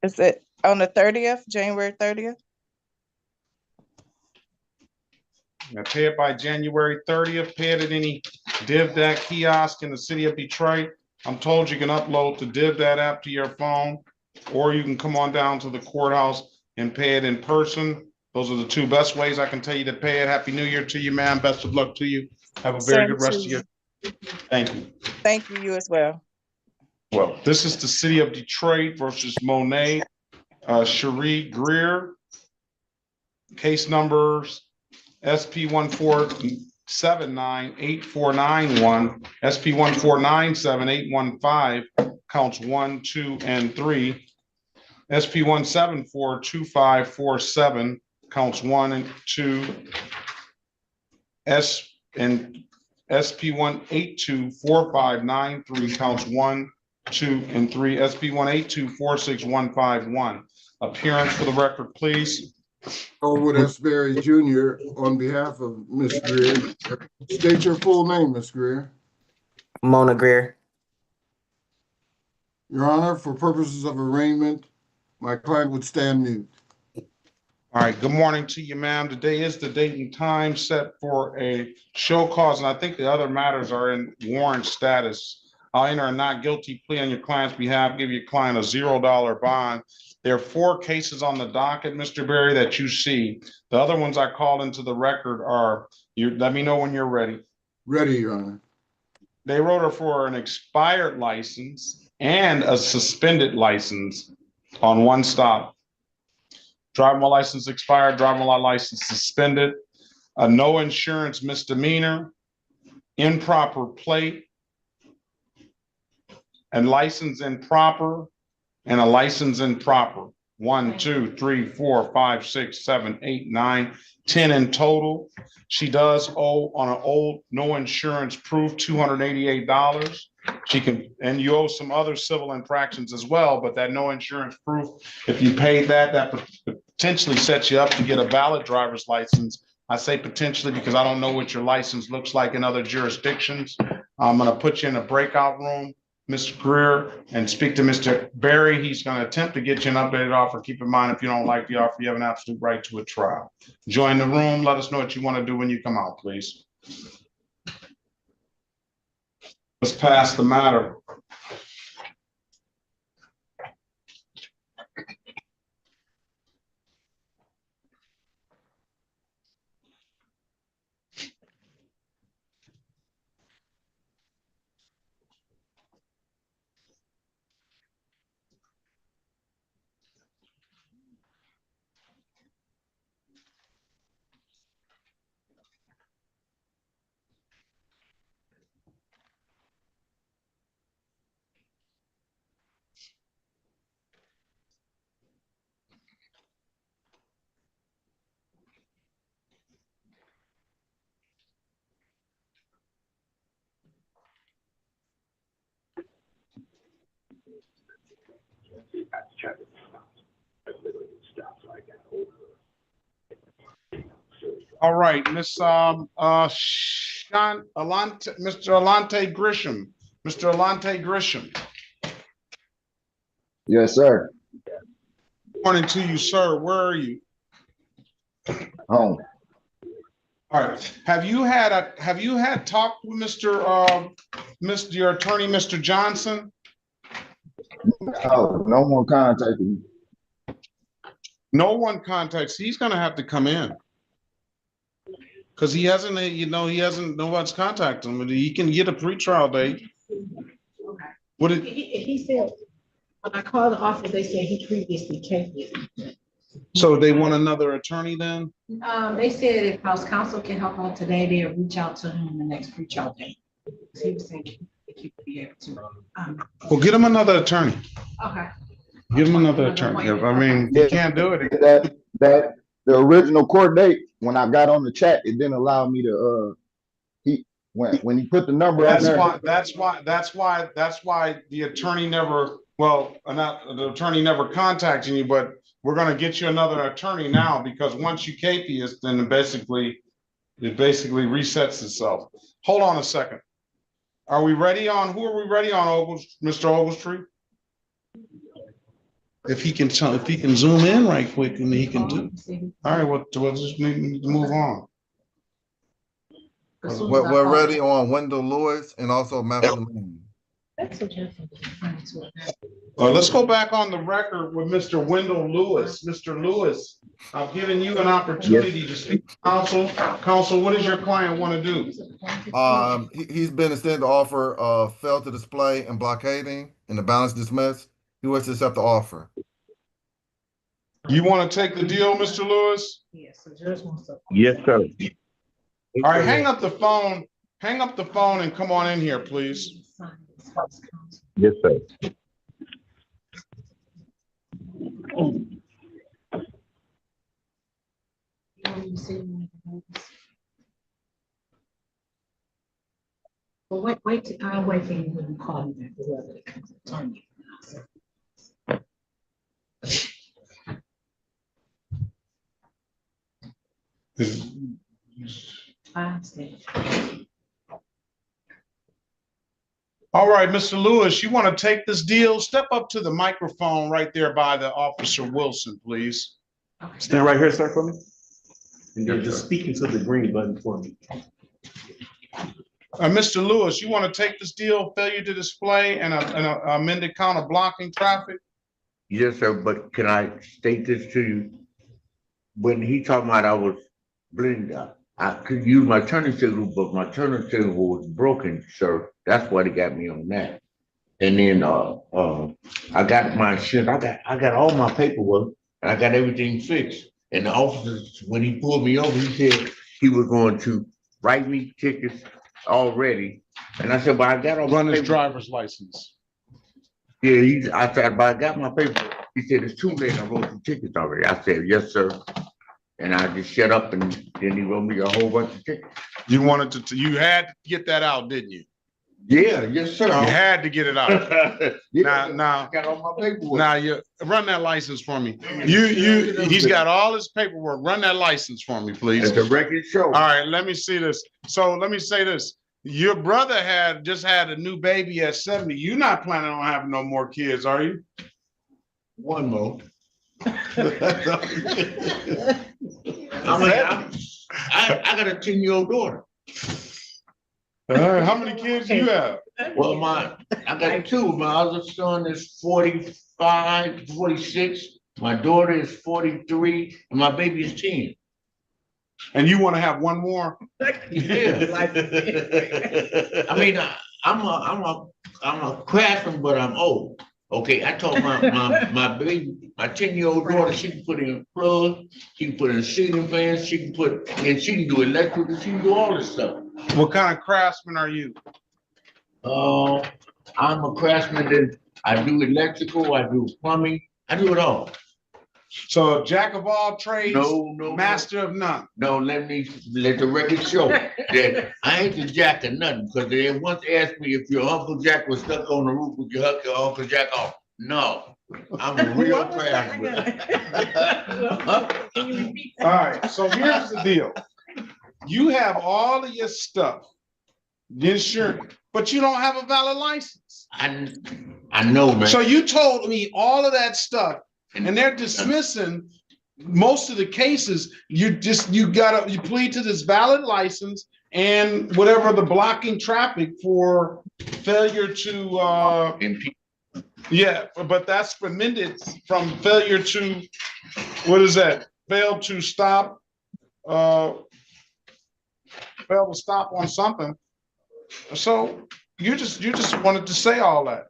Is it on the 30th, January 30th? Now pay it by January 30th. Pay it at any DivDat kiosk in the city of Detroit. I'm told you can upload the DivDat app to your phone, or you can come on down to the courthouse and pay it in person. Those are the two best ways I can tell you to pay it. Happy New Year to you, ma'am. Best of luck to you. Have a very Same good rest to of your. you. Thank you. Thank you, you as well. Well, this is the city of Detroit versus Monet Cherie Greer. Case numbers SP 14798491, SP 1497815, counts 1, 2, and 3. SP 1742547, counts 1 and 2. SP 1824593, counts 1, 2, and 3. SP 1824651. Appearance for the record, please. Elwood S. Berry Jr. on behalf of Ms. Greer. State your full name, Ms. Greer. Mona Greer. Your Honor, for purposes of arraignment, my client would stand mute. All right, good morning to you, ma'am. Today is the date and time set for a show cause, and I think the other matters are in warrant status. I'll enter a not guilty plea on your client's behalf, give your client a $0 bond. There are 4 cases on the docket, Mr. Berry, that you see. The other ones I called into the record are, let me know when you're ready. Ready, Your Honor. They wrote her for an expired license and a suspended license on one stop. Driving while license expired, driving while license suspended, a no insurance misdemeanor, improper plate, and license improper, and a license improper. 1, 2, 3, 4, 5, 6, 7, 8, 9, 10 in total. She does owe on an old no insurance proof $288. She can, and you owe some other civil infractions as well, but that no insurance proof, if you paid that, that potentially sets you up to get a valid driver's license. I say potentially because I don't know what your license looks like in other jurisdictions. I'm going to put you in a breakout room, Mr. Greer, and speak to Mr. Berry. He's going to attempt to get you an updated offer. Keep in mind, if you don't like the offer, you have an absolute right to a trial. Join the room. Let us know what you want to do when you come out, please. Let's pass the matter. All right, Miss Sean Alante, Mr. Alante Grisham. Mr. Alante Grisham. Yes, sir. Morning to you, sir. Where are you? Home. All right. Have you had talk with Mr. Your attorney, Mr. Johnson? No more contacting. No one contacts, he's gonna have to come in. Cause he hasn't, no one's contacted him, he can get a pretrial date. What did, He said, when I called the office, they said he previously checked it. so they want another attorney then? They said if House Counsel can help out today, they'll reach out to him in the next pretrial day. He was saying he could be able to. Well, get him another attorney. Okay. Give him another attorney. I mean, you can't do it. That the original court date, when I got on the chat, it didn't allow me to, when he put the number on there. That's why the attorney never, the attorney never contacted you, but we're gonna get you another attorney now, because once you capious, then it basically resets itself. Hold on a second. Are we ready on, who are we ready on, Mr. Ogletree? If he can zoom in right quick, and he can do. All right, we'll just need to move on. We're ready on Wendell Lewis and also Matthew Lane. Let's go back on the record with Mr. Wendell Lewis. Mr. Lewis, I've given you an opportunity to speak to counsel. Counsel, what does your client want to do? He's been extended the offer of failed to display and blockading and the balance dismissed. He wants to accept the offer. You want to take the deal, Mr. Lewis? Yes, sir. All right, hang up the phone and come on in here, please. Yes, sir. Well, I'll wait for you when you call me back, whoever it comes to turn you. All right, Mr. Lewis, you want to take this deal? Step up to the microphone right there by the Officer Wilson, please. Stand right here, sir, for me. And then just speak into the green button for me. Mr. Lewis, you want to take this deal, failure to display and an amended count of blocking traffic? Yes, sir, but can I state this to you? When he talking about I was blending, I could use my turning signal, but my turning signal was broken, sir. That's why they got me on that. And then I got my insurance, I got all my paperwork, and I got everything fixed. And the officers, when he pulled me over, he said he was going to write me tickets already. And I said, but I got all run my his paperwork. driver's license. Yeah, I said, but I got my paper. He said, it's too late, I wrote the tickets already. I said, yes, sir. And I just shut up, and then he wrote me a whole bunch of tickets. You wanted to, you had to get that out, didn't you? Yeah, yes, sir. You had to get it out. Yeah, now, I got all my paperwork. now you run that license for me. He's got all his paperwork. Run that license for me, please. It's a record show. All right, let me see this. So let me say this. Your brother just had a new baby at 70. You're not planning on having no more kids, are you? One more. I got a 10-year-old daughter. How many kids do you have? Well, I got two. My other son is 45, 46. My daughter is 43, and my baby is 10. And you want to have one more? Yeah. I mean, I'm a craftsman, but I'm old. Okay, I told my baby, my 10-year-old daughter, she can put in a plug, she can put in ceiling fans, she can do electrical, she can do all this stuff. What kind of craftsman are you? I'm a craftsman that I do electrical, I do plumbing, I do it all. So jack of all trades, no, master of none. No, let the record show that I ain't the jack of nothing, because they once asked me if your Uncle Jack was stuck on the roof, would you hug your Uncle Jack off? No, I'm a real craftsman. All right, so here's the deal. You have all of your stuff, the insurance, but you don't have a valid license. I know, man. So you told me all of that stuff, and they're dismissing most of the cases. You plead to this valid license and whatever the blocking traffic for failure to Yeah, but that's amended from failure to, what is that? Fail to stop, fail to stop on something. So you just wanted to say all that.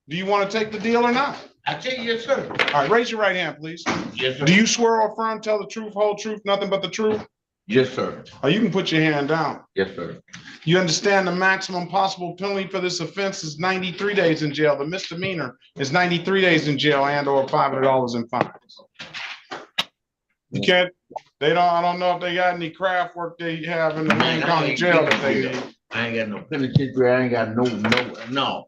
Do you want to take the deal or not? I tell you, yes, sir. All right, raise your right hand, please. Yes, sir. Do you swear or affirm, tell the truth, whole truth, nothing but the truth? Yes, sir. Or you can put your hand down. Yes, sir. You understand the maximum possible penalty for this offense is 93 days in jail. The misdemeanor is 93 days in jail and or $500 in fines. You can't, I don't know if they got any craft work they have in the Wayne County jail that they need. I ain't got no penitentiary, I ain't got no.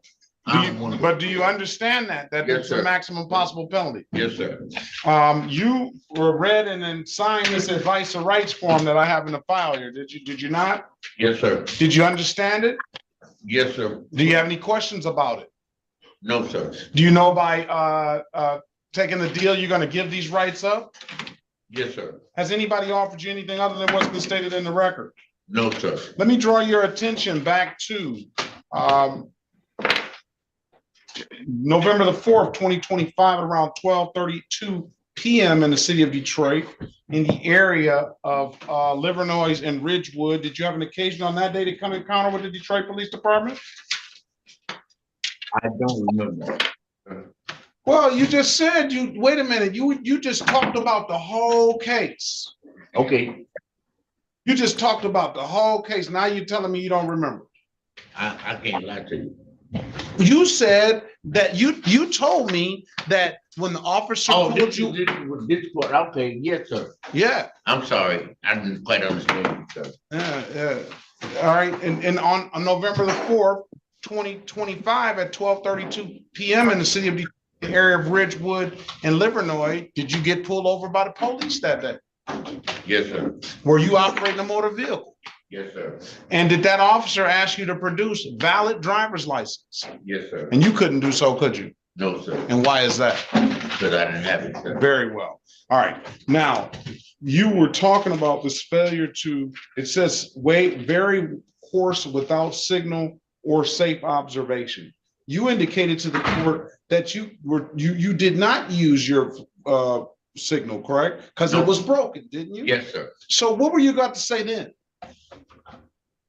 But do you understand that Yes, it's the sir. maximum possible penalty? Yes, sir. You were read and then signed this advice of rights form that I have in the file here. Did you not? Yes, sir. Did you understand it? Yes, sir. Do you have any questions about it? No, sir. Do you know by taking the deal, you're gonna give these rights up? Yes, sir. Has anybody offered you anything other than what's been stated in the record? No, sir. Let me draw your attention back to November the 4th, 2025, around 12:32 p.m. in the city of Detroit, in the area of Livernois and Ridgewood. Did you have an occasion on that day to come encounter with the Detroit Police Department? I don't remember. Well, you just said wait a minute, you just talked about the whole case. Okay. You just talked about the whole case. Now you're telling me you don't remember. I can't lie to you. You said that you told me that when the officer Oh, pulled this you. is what, okay, yes, sir. Yeah. I'm sorry. I didn't quite understand you, sir. Yeah. All right. And on November the 4th, 2025 at 12:32 p.m. in the city of Detroit, the area of Ridgewood and Livernois, did you get pulled over by the police that day? Yes, sir. Were you operating a motor vehicle? Yes, sir. And did that officer ask you to produce valid driver's license? Yes, sir. And you couldn't do so, could you? No, sir. And why is that? Because I didn't have it, sir. Very well. All right. Now, you were talking about this failure to, it says, very coarse without signal or safe observation. You indicated to the court that you did not use your signal, correct? Because it was broken, didn't you? Yes, sir. So what were you got to say then?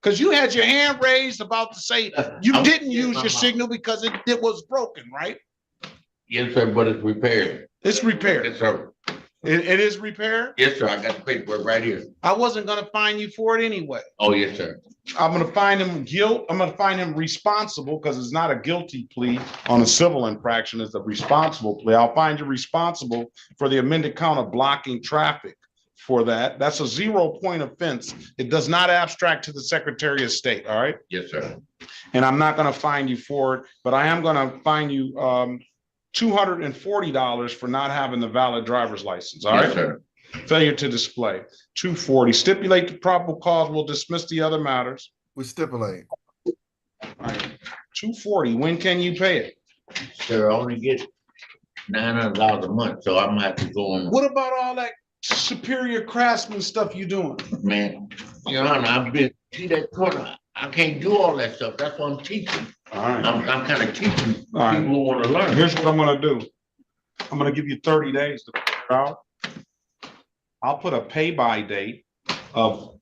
Because you had your hand raised about to say you didn't use your signal because it was broken, right? Yes, sir, but it's repaired. It's repaired. Yes, sir. It is repaired? Yes, sir. I got the paperwork right here. I wasn't gonna fine you for it anyway. Oh, yes, sir. I'm gonna find him I'm gonna find him responsible because it's not a guilty plea on a civil infraction, it's a responsible plea. I'll find you responsible for the amended count of blocking traffic for that. That's a 0-point offense. It does not abstract to the Secretary of State, all right? Yes, sir. And I'm not gonna fine you for it, but I am gonna fine you $240 for not having the valid driver's license, all right? Yes, sir. Failure to display, $240. Stipulate the probable cause, we'll dismiss the other matters. We stipulate. All right, $240, when can you pay it? Sir, I only get $900 a month, so I'm gonna have to go on. What about all that superior craftsman stuff you doing? Man, Your Honor, I've been to that corner. I can't do all that stuff. That's what I'm teaching. All right. I'm kind of teaching All right. people who want to learn. Here's what I'm gonna do. I'm gonna give you 30 days to figure it out. I'll put a pay-by date of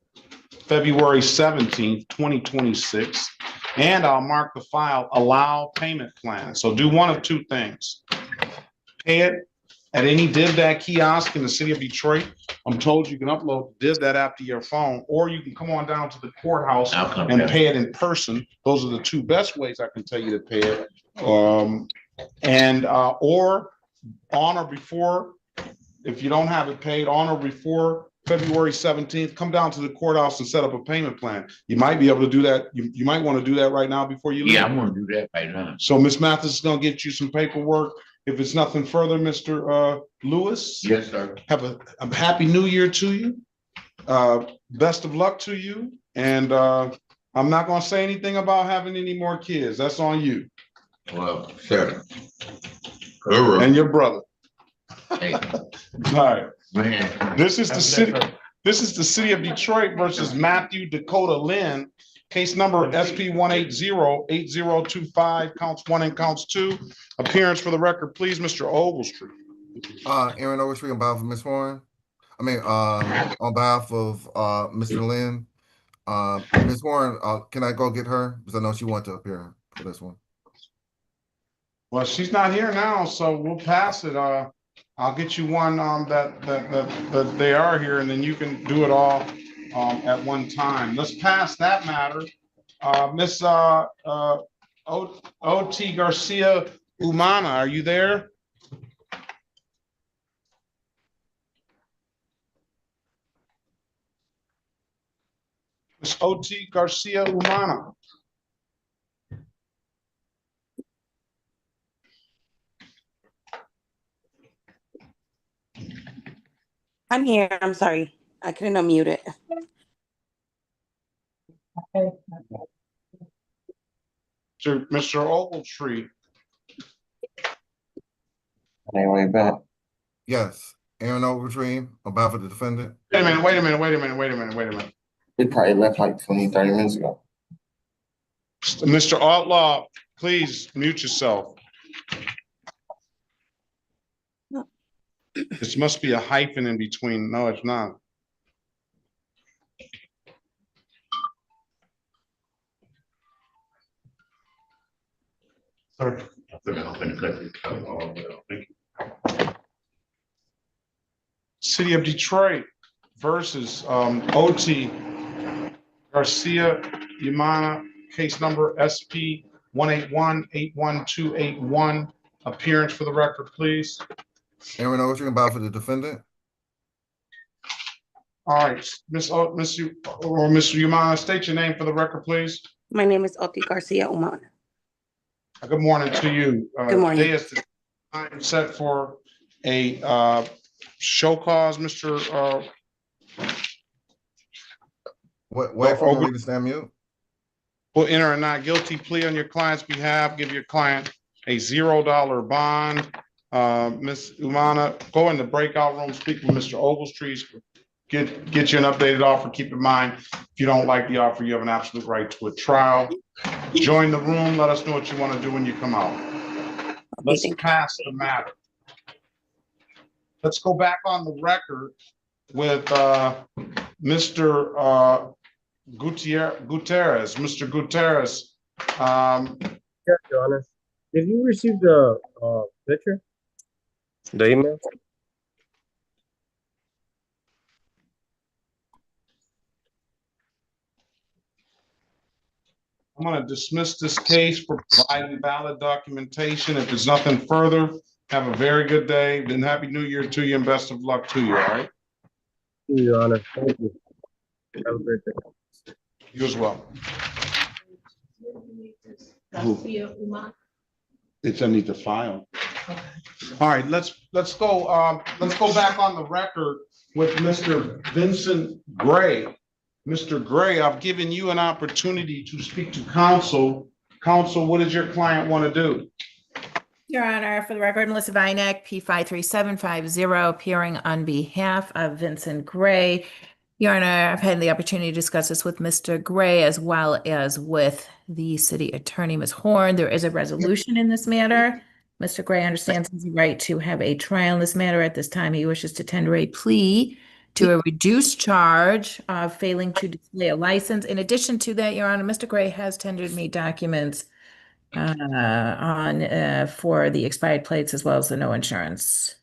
February 17th, 2026, and I'll mark the file allow payment plan. So do one of two things. Pay it at any DivDat kiosk in the city of Detroit. I'm told you can upload DivDat app to your phone, or you can come on down to the courthouse and pay it in person. Those are the two best ways I can tell you to pay it. Or on or before, if you don't have it paid, on or before February 17th, come down to the courthouse and set up a payment plan. You might be able to do that. You might want to do that right now before you leave. Yeah, I'm gonna do that right now. So Ms. Mathis is gonna get you some paperwork. If it's nothing further, Mr. Lewis. Yes, sir. Have a happy new year to you. Best of luck to you. And I'm not gonna say anything about having any more kids. That's on you. Well, sir. And your brother. Hey. All right. Man. This is the city of Detroit versus Matthew Dakota Lynn. Case number SP 180-8025, counts 1 and counts 2. Appearance for the record, please, Mr. Ogletree. Aaron Overstreet on behalf of Ms. Warren. On behalf of Mr. Lynn. Ms. Warren, can I go get her? Because I know she wanted to appear for this one. Well, she's not here now, so we'll pass it. I'll get you one that they are here, and then you can do it all at one time. Let's pass that matter. Miss O.T. Garcia Umana, are you there? Miss O.T. Garcia Umana. I'm here. I'm sorry. I couldn't unmute it. Mr. Ogletree. Anyway, back. Yes, Aaron Overstreet on behalf of the defendant. Wait a minute. It probably left like 20, 30 minutes ago. Mr. Outlaw, please mute yourself. This must be a hyphen in between. No, it's not. Sir. City of Detroit versus O.T. Garcia Umana, case number SP 181-81281. Appearance for the record, please. Aaron Overstreet on behalf of the defendant. All right, Miss Umana, state your name for the record, please. My name is Oti Garcia Umana. Good morning to you. Good morning. Today is the time set for a show cause, Mr. Wait for me to stand mute. Will enter a not guilty plea on your client's behalf. Give your client a $0 bond. Ms. Umana, go in the breakout room, speak with Mr. Ogletree, get you an updated offer. Keep in mind, if you don't like the offer, you have an absolute right to a trial. Join the room. Let us know what you want to do when you come out. Let's pass the matter. Let's go back on the record with Mr. Gutierrez. Mr. Gutierrez. Yes, Your Honor. Did you receive the picture? The email? I'm going to dismiss this case for providing valid documentation. If there's nothing further, have a very good day. Then Happy New Year to you and best of luck to you, all right? Your Honor. Thank you. Have a great day. You as well. It's underneath the file. All right, let's go back on the record with Mr. Vincent Gray. Mr. Gray, I've given you an opportunity to speak to counsel. Counsel, what does your client want to do? Your Honor, for the record, Melissa Vinek, P53750, appearing on behalf of Vincent Gray. Your Honor, I've had the opportunity to discuss this with Mr. Gray as well as with the city attorney, Ms. Horn. There is a resolution in this matter. Mr. Gray understands his right to have a trial in this matter. At this time, he wishes to tender a plea to a reduced charge of failing to display a license. In addition to that, Your Honor, Mr. Gray has tendered me documents for the expired plates as well as the no insurance.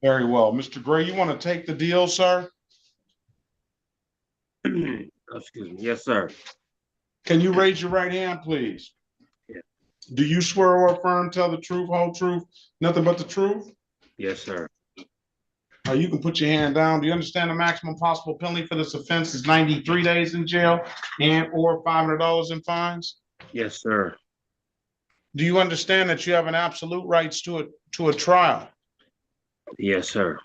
Very well. Mr. Gray, you want to take the deal, sir? Excuse me. Yes, sir. Can you raise your right hand, please? Yeah. Do you swear or affirm, tell the truth, whole truth, nothing but the truth? Yes, sir. You can put your hand down. Do you understand the maximum possible penalty for this offense is 93 days in jail and or $500 in fines? Yes, sir. Do you understand that you have an absolute rights to a trial? Yes, sir.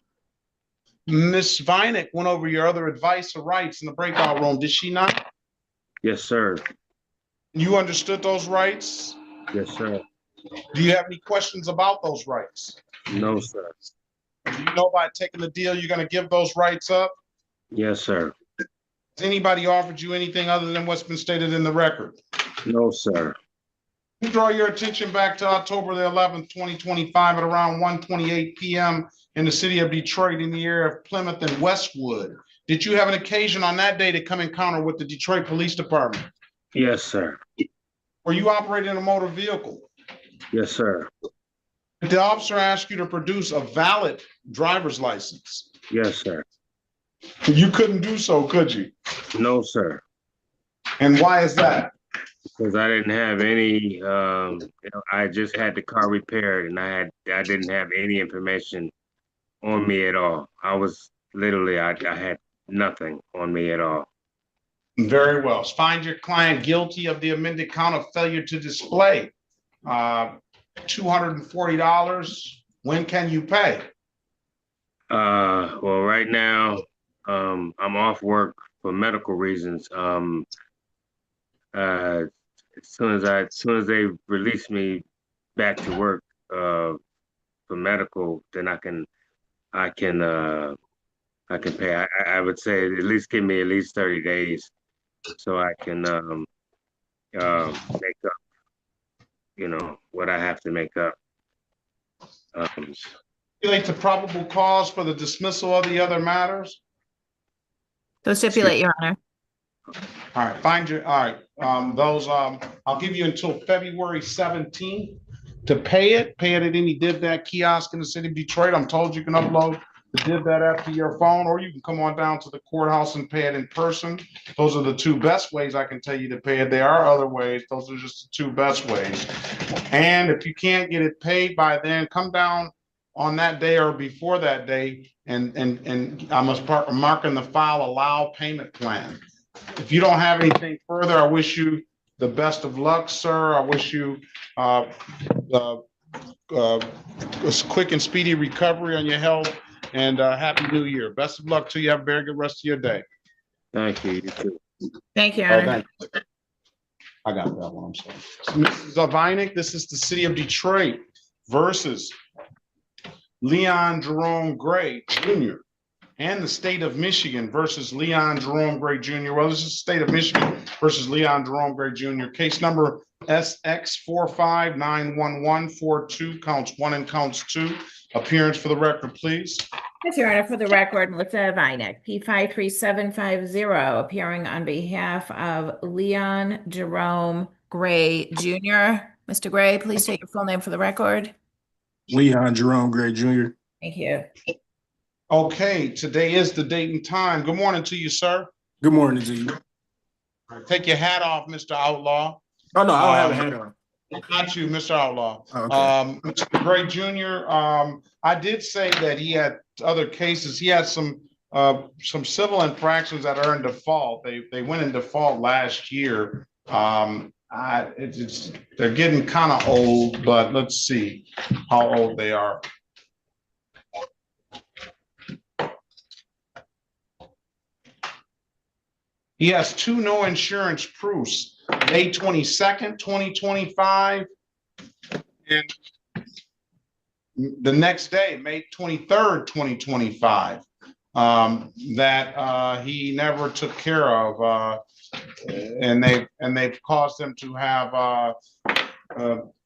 Ms. Vinek went over your other advice or rights in the breakout room, did she not? Yes, sir. You understood those rights? Yes, sir. Do you have any questions about those rights? No, sir. Do you know by taking the deal, you're going to give those rights up? Yes, sir. Has anybody offered you anything other than what's been stated in the record? No, sir. You draw your attention back to October the 11th, 2025 at around 1:28 p.m. in the city of Detroit in the area of Plymouth and Westwood. Did you have an occasion on that day to come encounter with the Detroit Police Department? Yes, sir. Were you operating a motor vehicle? Yes, sir. Did the officer ask you to produce a valid driver's license? Yes, sir. You couldn't do so, could you? No, sir. And why is that? Because I didn't have any, I just had the car repaired and I didn't have any information on me at all. I was literally, I had nothing on me at all. Very well. Find your client guilty of the amended count of failure to display. $240. When can you pay? Well, right now, I'm off work for medical reasons. As soon as they release me back to work, for medical, then I can pay. I would say at least give me at least 30 days so I can, make up, what I have to make up. Stipulate the probable cause for the dismissal of the other matters. So stipulate, Your Honor. All right, I'll give you until February 17th to pay it at any DivDat kiosk in the city of Detroit. I'm told you can upload the DivDat app to your phone, or you can come on down to the courthouse and pay it in person. Those are the two best ways I can tell you to pay it. There are other ways. Those are just the two best ways. And if you can't get it paid by then, come down on that day or before that day, and I must mark in the file allow payment plan. If you don't have anything further, I wish you the best of luck, sir. I wish you a quick and speedy recovery on your health, and Happy New Year. Best of luck to you. Have a very good rest of your day. Thank you. You too. Thank you, Your Honor. I got that one. I'm sorry. Mrs. Zavinik, this is the city of Detroit versus Leon Jerome Gray Jr. and the state of Michigan versus Leon Jerome Gray Jr. Well, this is the state of Michigan versus Leon Jerome Gray Jr. Case number SX45911142, counts 1 and counts 2. Appearance for the record, please. Yes, Your Honor, for the record, Melissa Vinek, P53750, appearing on behalf of Leon Jerome Gray Jr. Mr. Gray, please state your full name for the record. Leon Jerome Gray Jr. Thank you. Okay, today is the date and time. Good morning to you, sir. Good morning to you. Take your hat off, Mr. Outlaw. Oh, no, I don't have a hat on. Not you, Mr. Outlaw. Okay. Mr. Gray Jr., I did say that he had other cases. He had some civil infractions that are in default. They went in default last year. They're getting kind of old, but let's see how old they are. He has 2 no insurance proofs, May 22nd, 2025, and the next day, May 23rd, 2025, that he never took care of, and they've caused him to have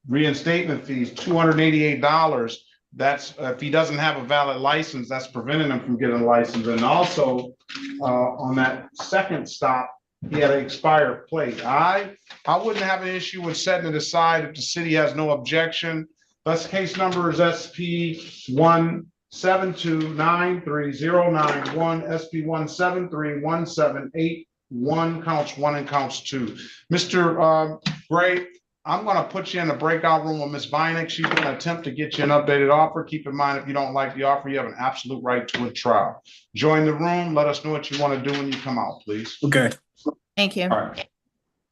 reinstatement fees, $288. That's if he doesn't have a valid license, that's preventing him from getting a license. And also on that second stop, he had an expired plate. I wouldn't have an issue with setting it aside if the city has no objection. That's case number is SP 172930991, SP 1731781, counts 1 and counts 2. Mr. Gray, I'm going to put you in the breakout room with Ms. Vinek. She's going to attempt to get you an updated offer. Keep in mind, if you don't like the offer, you have an absolute right to a trial. Join the room. Let us know what you want to do when you come out, please. Okay. Thank you. All right.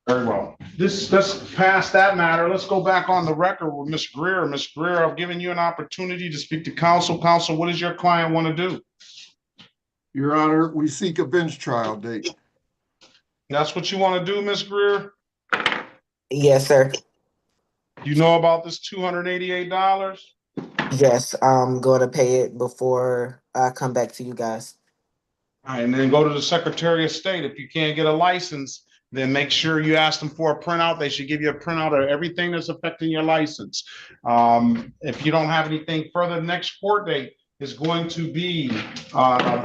Very well. Let's pass that matter. Let's go back on the record with Ms. Greer. Ms. Greer, I've given you an opportunity to speak to counsel. Counsel, what does your client want to do? Your Honor, we seek a bench trial date. That's what you want to do, Ms. Greer? Yes, sir. You know about this $288? Yes, I'm going to pay it before I come back to you guys. All right, and then go to the Secretary of State. If you can't get a license, then make sure you ask them for a printout. They should give you a printout of everything that's affecting your license. If you don't have anything further, the next court date is going to be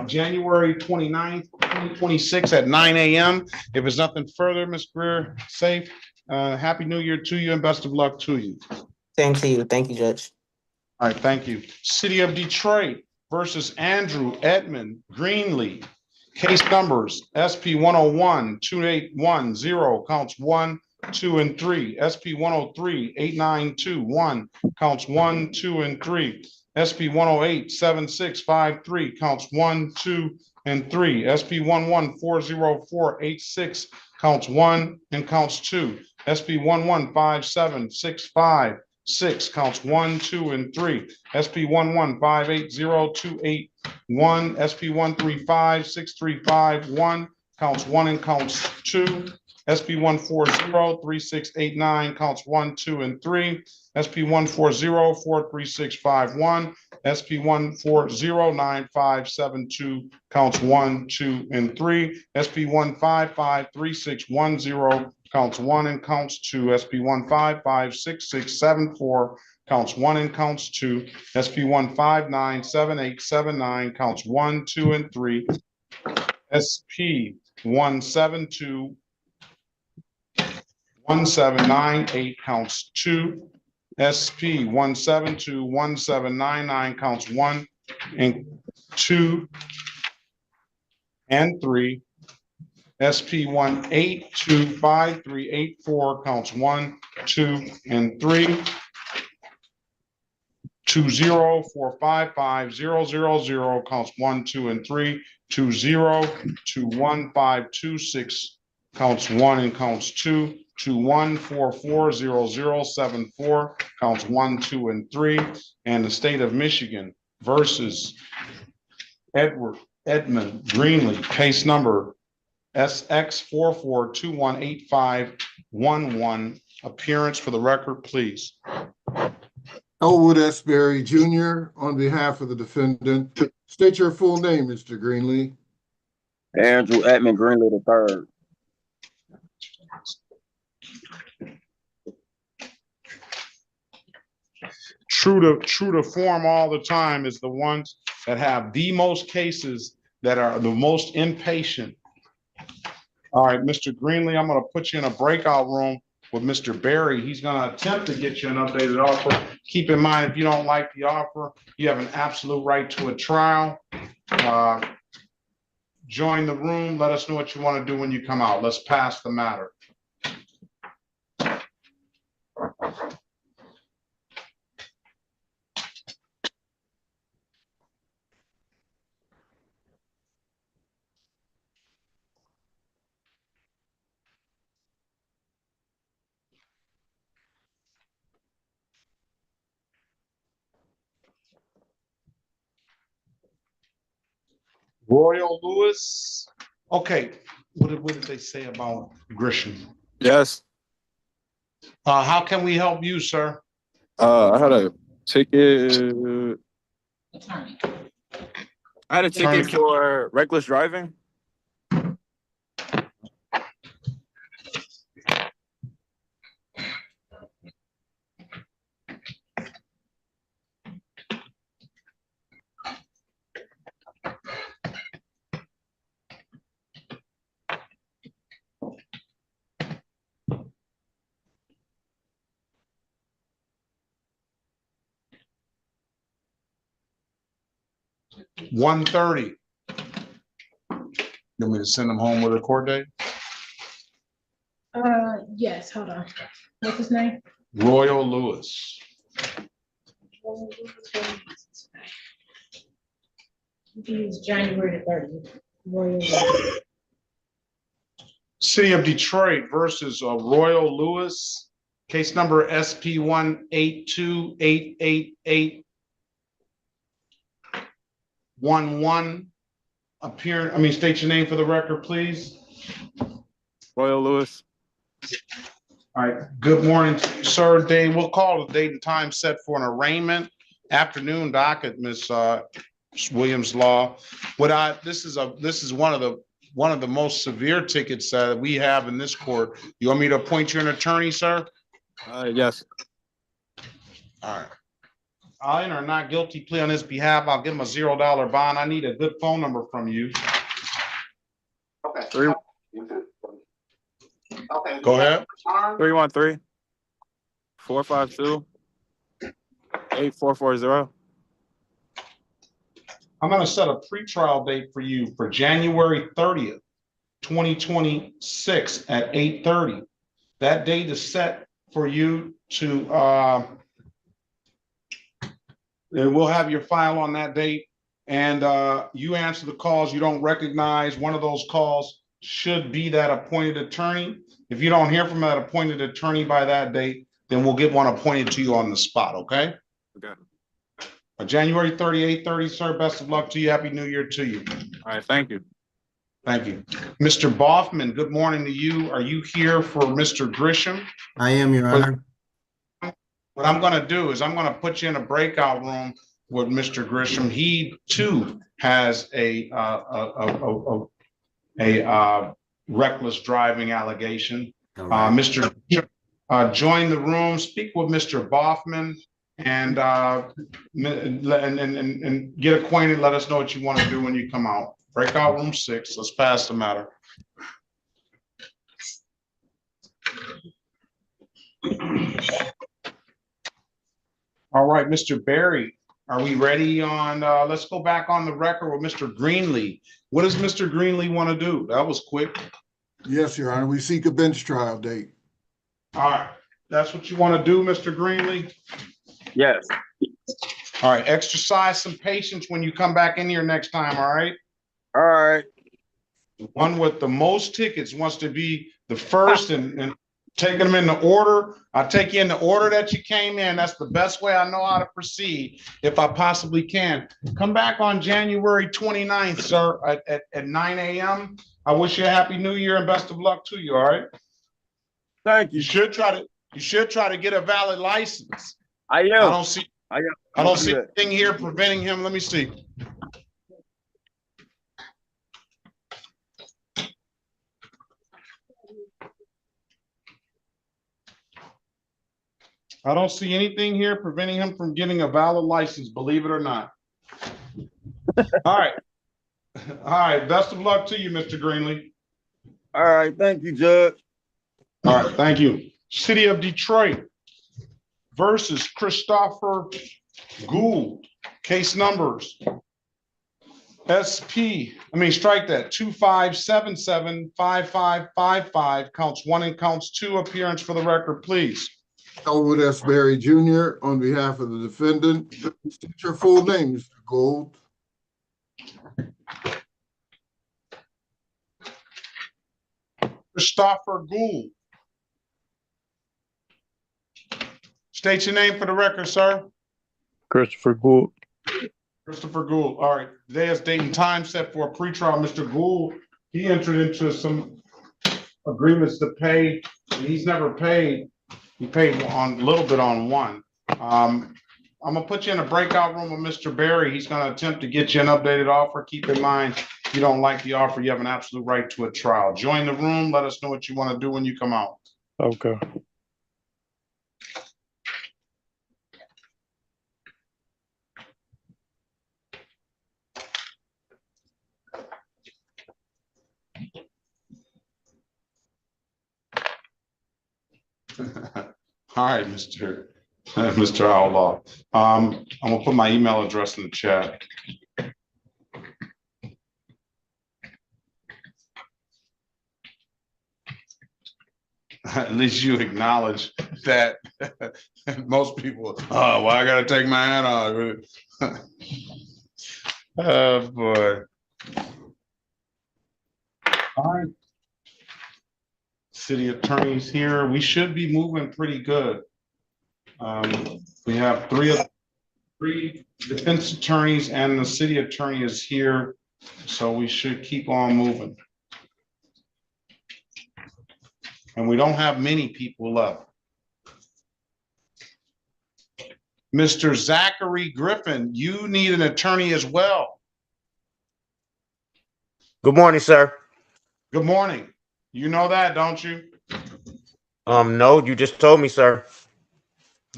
January 29th, 2026 at 9 a.m. If there's nothing further, Ms. Greer, safe. Happy New Year to you and best of luck to you. Same to you. Thank you, Judge. All right, thank you. City of Detroit versus Andrew Edmund Greenlee. Case numbers SP 101-2810, counts 1, 2, and 3. SP 103-8921, counts 1, 2, and 3. SP 108-7653, counts 1, 2, and 3. SP 1140486, counts 1 and counts 2. SP 1157656, counts 1, 2, and 3. SP 1158028. 1, SP 1356351, counts 1 and counts 2. SP 1403689, counts 1, 2, and 3. SP 140-43651, SP 1409572, counts 1, 2, and 3. SP 1553610, counts 1 and counts 2. SP 1556674, counts 1 and counts 2. SP 1597879, counts 1, 2, and 3. SP 1721798, counts 2. SP 1721799, counts 1 and 2 and 3. SP 1825384, counts 1, 2, and 3. 20455-000, counts 1, 2, and 3. 20-21526, counts 1 and counts 2. 21440074, counts 1, 2, and 3. And the state of Michigan versus Edmund Greenlee, case number SX 44218511. Appearance for the record, please. Elwood S. Berry Jr. on behalf of the defendant. State your full name, Mr. Greenlee. Andrew Edmund Greenlee III. True to form all the time is the ones that have the most cases that are the most impatient. All right, Mr. Greenlee, I'm going to put you in a breakout room with Mr. Berry. He's going to attempt to get you an updated offer. Keep in mind, if you don't like the offer, you have an absolute right to a trial. Join the room. Let us know what you want to do when you come out. Let's pass the matter. Royal Lewis. Okay, what did they say about Grisham? Yes. How can we help you, sir? I had a ticket. I had a ticket for reckless driving. $130. You want me to send them home with a court date? Yes, hold on. What's his name? Royal Lewis. He's January the 30th. Royal Lewis. City of Detroit versus Royal Lewis. Case number SP 182888811. State your name for the record, please. Royal Lewis. All right. Good morning, sir. We'll call the date and time set for an arraignment. Afternoon docket, Miss Williams Law. This is one of the most severe tickets that we have in this court. You want me to appoint you an attorney, sir? Yes. All right. I'll enter a not guilty plea on his behalf. I'll give him a $0 bond. I need a good phone number from you. Three. Go ahead. 313-452-8440. I'm going to set a pretrial date for you for January 30th, 2026 at 8:30. That date is set for you to, and we'll have your file on that date. And you answer the calls you don't recognize. One of those calls should be that appointed attorney. If you don't hear from that appointed attorney by that date, then we'll get one appointed to you on the spot, okay? Okay. January 30, 8:30, sir. Best of luck to you. Happy New Year to you. All right, thank you. Thank you. Mr. Boffman, good morning to you. Are you here for Mr. Grisham? I am, Your Honor. What I'm going to do is I'm going to put you in a breakout room with Mr. Grisham. He too has a reckless driving allegation. Right. Mr. Join the room, speak with Mr. Boffman, and get acquainted. Let us know what you want to do when you come out. Breakout room 6. Let's pass the matter. All right, Mr. Barry, are we ready on, let's go back on the record with Mr. Greenlee. What does Mr. Greenlee want to do? That was quick. Yes, Your Honor. We seek a bench trial date. All right, that's what you want to do, Mr. Greenlee? Yes. All right, exercise some patience when you come back in here next time, all right? All right. One with the most tickets wants to be the first and taking them in the order. I'll take you in the order that you came in. That's the best way I know how to proceed, if I possibly can. Come back on January 29th, sir, at 9 a.m. I wish you a happy new year and best of luck to you, all right? Thank you. You should try to get a valid license. I am. I don't see that. anything here preventing him. Let me see. I don't see anything here preventing him from getting a valid license, believe it or not. All right. All right. Best of luck to you, Mr. Greenlee. All right. Thank you, Judge. All right. Thank you. City of Detroit versus Christopher Gould. Case numbers. Strike that. 25775555. Counts 1 and counts 2. Appearance for the record, please. Elwood S. Berry Jr. on behalf of the defendant. State your full name, Mr. Gould. Christopher Gould. State your name for the record, sir. Christopher Gould. Christopher Gould. All right. Today is date and time set for a pretrial. Mr. Gould, he entered into some agreements to pay, and he's never paid. He paid on a little bit on one. I'm gonna put you in a breakout room with Mr. Barry. He's gonna attempt to get you an updated offer. Keep in mind, if you don't like the offer, you have an absolute right to a trial. Join the room. Let us know what you want to do when you come out. Okay. All right, Mr. Outlaw. I'm gonna put my email address in the chat. At least you acknowledge that most people, oh, well, I gotta take my hat off. Oh, boy. All right. City attorneys here. We should be moving pretty good. We have three defense attorneys and the city attorney is here. So we should keep on moving. And we don't have many people left. Mr. Zachary Griffin, you need an attorney as well. Good morning, sir. Good morning. You know that, don't you? No, you just told me, sir.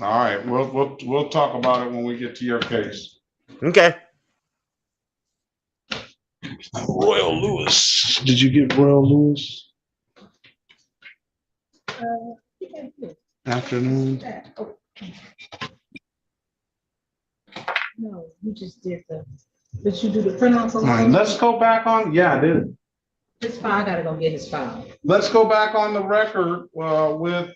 All right, we'll talk about it when we get to your case. Okay. Royal Lewis. Did you get Royal Lewis? Afternoon. No, you just did did you do the printouts All right, let's go back on. Yeah, I did. His file, I gotta go get his file. Let's go back on the record with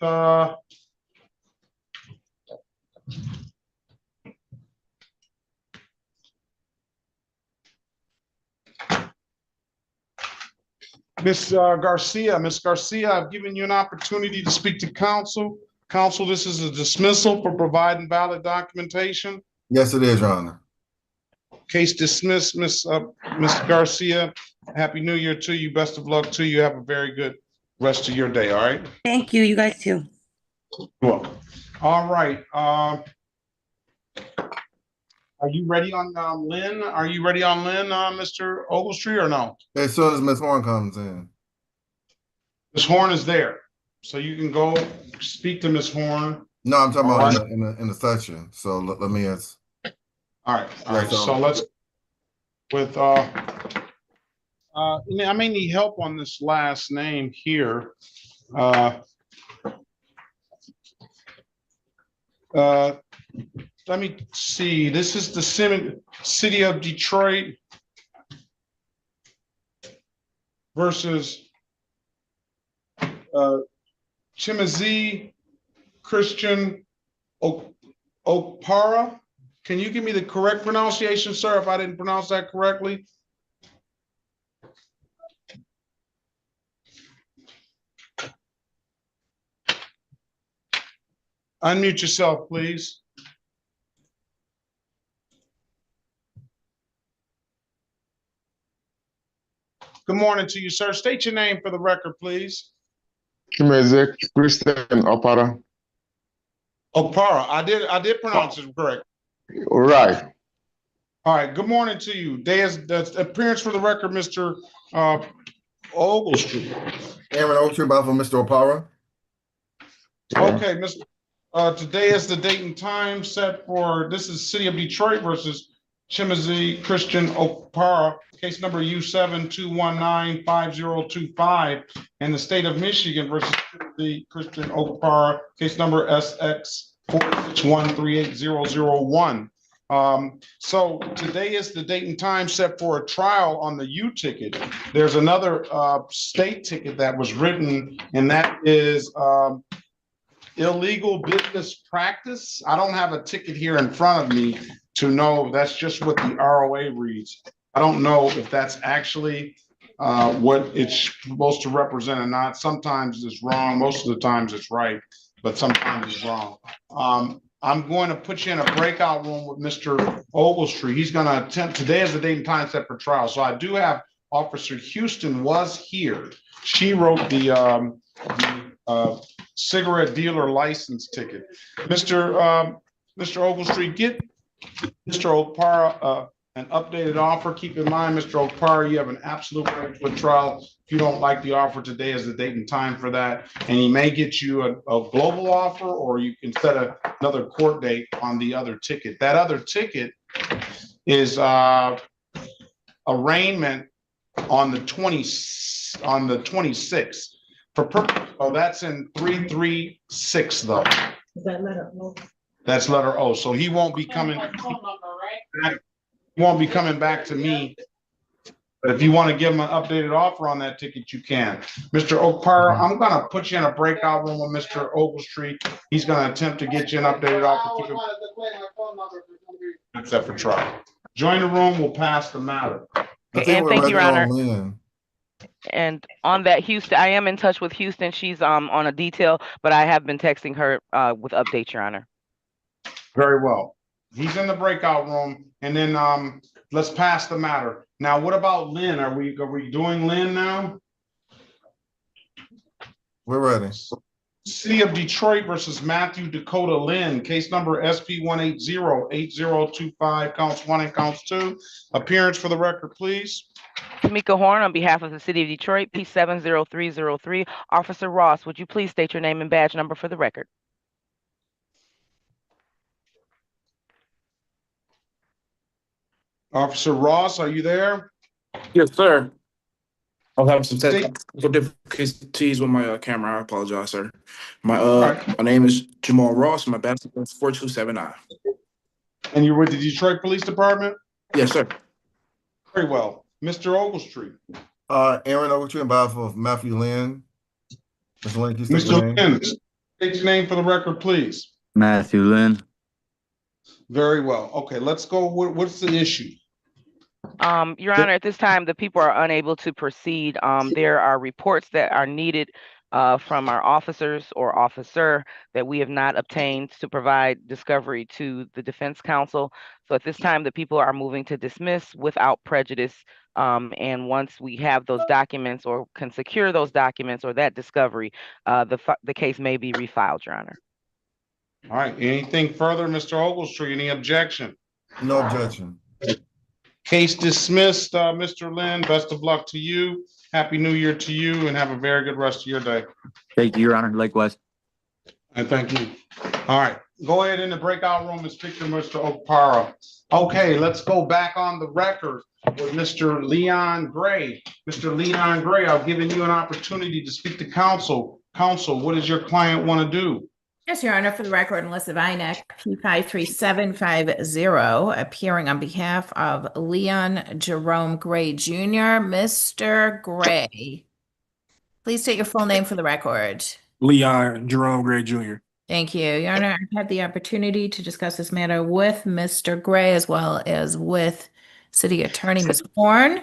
Ms. Garcia. Ms. Garcia, I've given you an opportunity to speak to counsel. Counsel, this is a dismissal for providing valid documentation. Yes, it is, Your Honor. Case dismissed, Ms. Garcia. Happy New Year to you. Best of luck to you. Have a very good rest of your day, all right? Thank you. You guys too. Well, all right. Are you ready on Lynn? Are you ready on Lynn, Mr. Ogletree, or no? As soon as Ms. Horn comes in. Ms. Horn is there, so you can go speak to Ms. Horn. No, I'm talking about right. in the section. So let me ask. All right, all right. So let's with I may need help on this last name here. Let me see. This is the city of Detroit versus Chimazee Christian Okpara. Can you give me the correct pronunciation, sir, if I didn't pronounce that correctly? Unmute yourself, please. Good morning to you, sir. State your name for the record, please. Chimezek Christian Opara. Okpara. I did pronounce it correct. Right. All right. Good morning to you. The appearance for the record, Mr. Ogletree. Aaron Ogletree, about for Mr. Opara. Okay, Mr. Today is the date and time set for, this is City of Detroit versus Chimazee Christian Okpara, case number U7-219-5025, and the state of Michigan versus Chimazee Christian Okpara, case number SX461380001. So today is the date and time set for a trial on the U ticket. There's another state ticket that was written, and that is illegal business practice. I don't have a ticket here in front of me to know. That's just what the ROA reads. I don't know if that's actually what it's supposed to represent or not. Sometimes it's wrong. Most of the times it's right, but sometimes it's wrong. I'm going to put you in a breakout room with Mr. Ogletree. He's going to attempt, today is the date and time set for trial. So I do have Officer Houston was here. She wrote the cigarette dealer license ticket. Mr. Ogletree, get Mr. Okpara an updated offer. Keep in mind, Mr. Okpara, you have an absolute right to a trial. If you don't like the offer, today is the date and time for that. And he may get you a global offer, or you can set another court date on the other ticket. That other ticket is arraignment on the 26th. For purpose, that's in 336 though. Is that letter O? That's letter O. So he won't be coming. He won't be coming back to me. But if you want to give him an updated offer on that ticket, you can. Mr. Okpara, I'm going to put you in a breakout room with Mr. Ogletree. He's going to attempt to get you an updated offer. Except for trial. Join the room. We'll pass the matter. And thank you, Your Honor. And on that, Houston, I am in touch with Houston. She's on a detail, but I have been texting her with updates, Your Honor. Very well. He's in the breakout room, and then let's pass the matter. Now, what about Lynn? Are we doing Lynn now? We're ready. City of Detroit versus Matthew Dakota Lynn, case number SP 1808025, counts 1 and counts 2. Appearance for the record, please. Tamika Horn, on behalf of the City of Detroit, P70303. Officer Ross, would you please state your name and badge number for the record? Officer Ross, are you there? Yes, sir. I'll have some technical difficulties with my camera. I apologize, sir. My name is Jamal Ross. My badge number is 4279. And you're with the Detroit Police Department? Yes, sir. Very well. Mr. Ogletree. Aaron Ogletree on behalf of Matthew Lynn. Mr. Lynn, can you state your Mr. name? Lynn, state your name for the record, please. Matthew Lynn. Very well. Okay, let's go. What's the issue? Your Honor, at this time, the people are unable to proceed. There are reports that are needed from our officers or officer that we have not obtained to provide discovery to the defense counsel. So at this time, the people are moving to dismiss without prejudice. And once we have those documents or can secure those documents or that discovery, the case may be refiled, Your Honor. All right. Anything further, Mr. Ogletree? Any objection? No objection. Case dismissed, Mr. Lynn. Best of luck to you. Happy New Year to you, and have a very good rest of your day. Thank you, Your Honor. Likewise. And thank you. All right, go ahead in the breakout room and speak to Mr. Okpara. Okay, let's go back on the record with Mr. Leon Gray. Mr. Leon Gray, I've given you an opportunity to speak to counsel. Counsel, what does your client want to do? Yes, Your Honor, for the record, Melissa Vinek, P53750, appearing on behalf of Leon Jerome Gray Jr. Mr. Gray, please state your full name for the record. Leon Jerome Gray Jr. Thank you. Your Honor, I've had the opportunity to discuss this matter with Mr. Gray as well as with City Attorney Ms. Horn.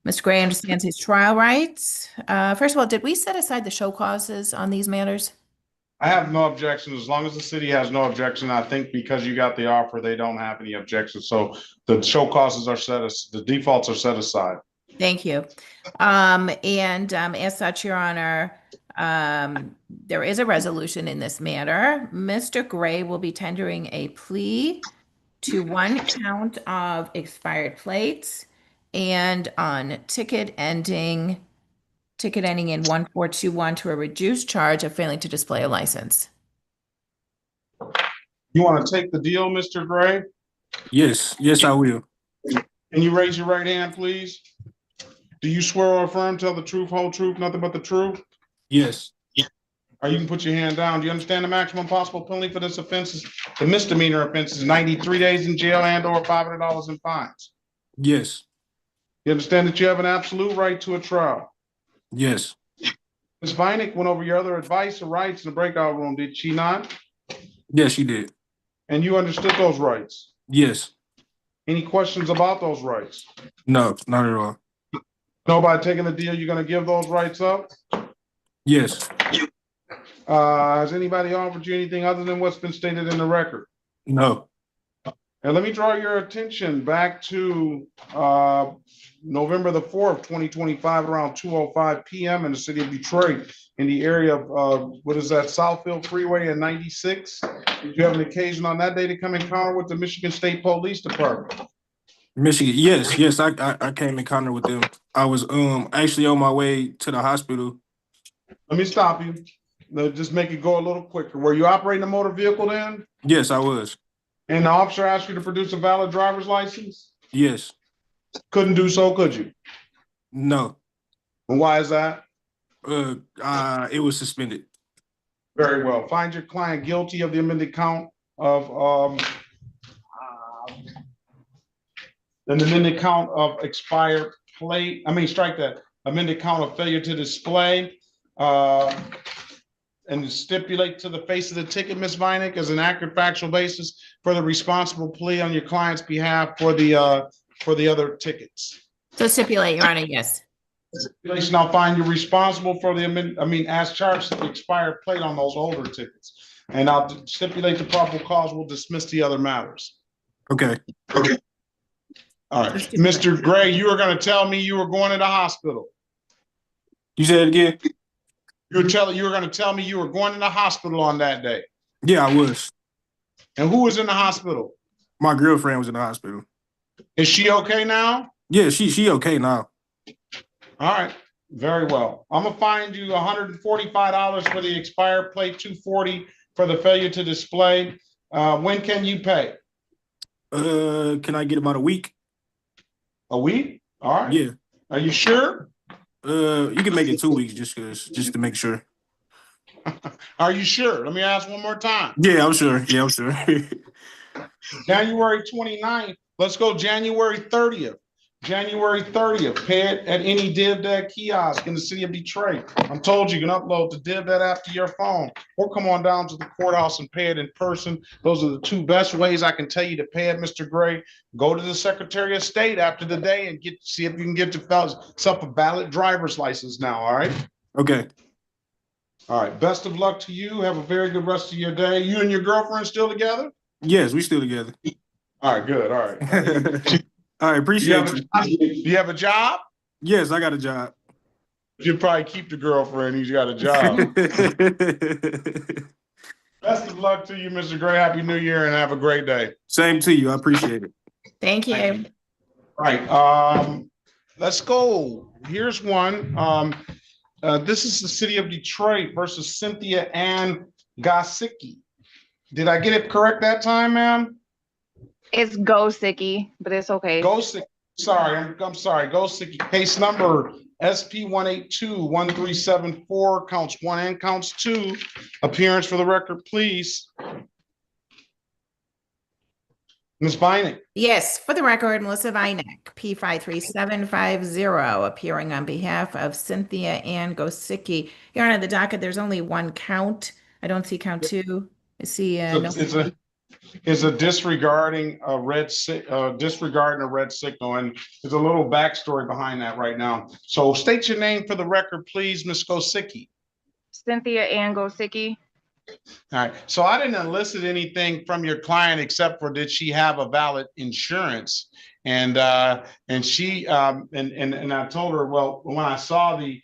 Mr. Gray understands his trial rights. First of all, did we set aside the show causes on these matters? I have no objection. As long as the city has no objection, I think because you got the offer, they don't have any objections. So the show causes are the defaults are set aside. Thank you. As such, Your Honor, there is a resolution in this matter. Mr. Gray will be tendering a plea to 1 count of expired plates and on ticket ending in 1421 to a reduced charge of failing to display a license. You want to take the deal, Mr. Gray? Yes, I will. Can you raise your right hand, please? Do you swear or affirm, tell the truth, whole truth, nothing but the truth? Yes. Or you can put your hand down. Do you understand the maximum possible penalty for this offense? The misdemeanor offense is 93 days in jail and or $500 in fines. Yes. You understand that you have an absolute right to a trial? Yes. Ms. Vinek went over your other advice or rights in the breakout room, did she not? Yes, she did. And you understood those rights? Yes. Any questions about those rights? No, not at all. Nobody taking the deal, you're going to give those rights up? Yes. Has anybody offered you anything other than what's been stated in the record? No. And let me draw your attention back to November the 4th, 2025, around 2:05 p.m. in the city of Detroit, in the area of, what is that, Southfield Freeway and 96. Did you have an occasion on that day to come encounter with the Michigan State Police Department? Michigan, yes, I came in contact with them. I was actually on my way to the hospital. Let me stop you. Just make it go a little quicker. Were you operating a motor vehicle then? Yes, I was. And the officer asked you to produce a valid driver's license? Yes. Couldn't do so, could you? No. And why is that? It was suspended. Very well. Find your client guilty of the amended count of expired plate. Strike that. Amended count of failure to display. And stipulate to the face of the ticket, Ms. Vinek, as an accurate factual basis for the responsible plea on your client's behalf for the other tickets. So stipulate, Your Honor, yes. Stipulation, I'll find you responsible for the as charged to the expired plate on those older tickets. And I'll stipulate the probable cause will dismiss the other matters. Okay. All right. Mr. Gray, you were going to tell me you were going to the hospital. You said it again? You were gonna tell me you were going to the hospital on that day. Yeah, I was. And who was in the hospital? My girlfriend was in the hospital. Is she okay now? Yeah, she okay now. All right, very well. I'm gonna find you $145 for the expired plate, $240 for the failure to display. When can you pay? Can I get about a week? A week? All right. Yeah. Are you sure? You can make it 2 weeks just to make sure. Are you sure? Let me ask one more time. Yeah, I'm sure. Yeah, I'm sure. January 29th. Let's go January 30th. January 30th. Pay it at any DivDad kiosk in the city of Detroit. I'm told you can upload the DivDad app to your phone or come on down to the courthouse and pay it in person. Those are the two best ways I can tell you to pay it, Mr. Gray. Go to the Secretary of State after the day and see if you can get yourself a valid driver's license now. All right. Okay. All right. Best of luck to you. Have a very good rest of your day. You and your girlfriend still together? Yes, we still together. All right. Good. All right. All right. Appreciate you. Do you have a job? Yes, I got a job. You probably keep the girlfriend. He's got a job. Best of luck to you, Mr. Gray. Happy New Year and have a great day. Same to you. I appreciate it. Thank you. All right. Let's go. Here's one. This is the city of Detroit versus Cynthia Ann Gosicki. Did I get it correct that time, ma'am? It's Gosicki, but it's okay. Gosicki. Sorry, I'm sorry. Gosicki. Case number SP 182-1374, counts 1 and counts 2. Appearance for the record, please. Ms. Vinek. Yes, for the record, Melissa Vinek, P53750, appearing on behalf of Cynthia Ann Gosicki. Your Honor, the docket, there's only one count. I don't see count 2. I see It's a disregarding a red signal, and there's a little backstory behind that right now. So state your name for the record, please, Ms. Gosicki. Cynthia Ann Gosicki. All right. So I didn't elicit anything from your client except for did she have a valid insurance? And she and I told her, well, when I saw the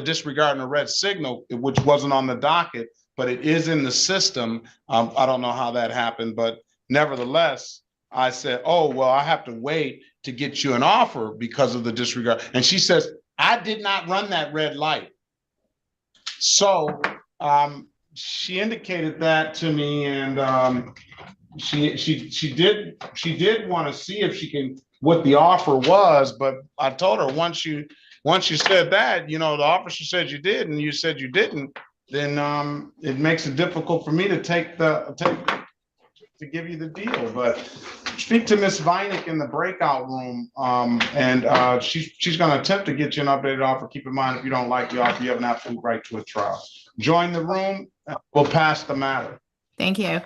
disregarding a red signal, which wasn't on the docket, but it is in the system. I don't know how that happened, but nevertheless, I said, oh, well, I have to wait to get you an offer because of the disregard. And she says, I did not run that red light. So she indicated that to me, and she did want to see if she can what the offer was, but I told her once you said that, the officer said you did, and you said you didn't, then it makes it difficult for me to to give you the deal. But speak to Miss Vinek in the breakout room, and she's going to attempt to get you an updated offer. Keep in mind, if you don't like the offer, you have an absolute right to a trial. Join the room. We'll pass the matter. Thank you.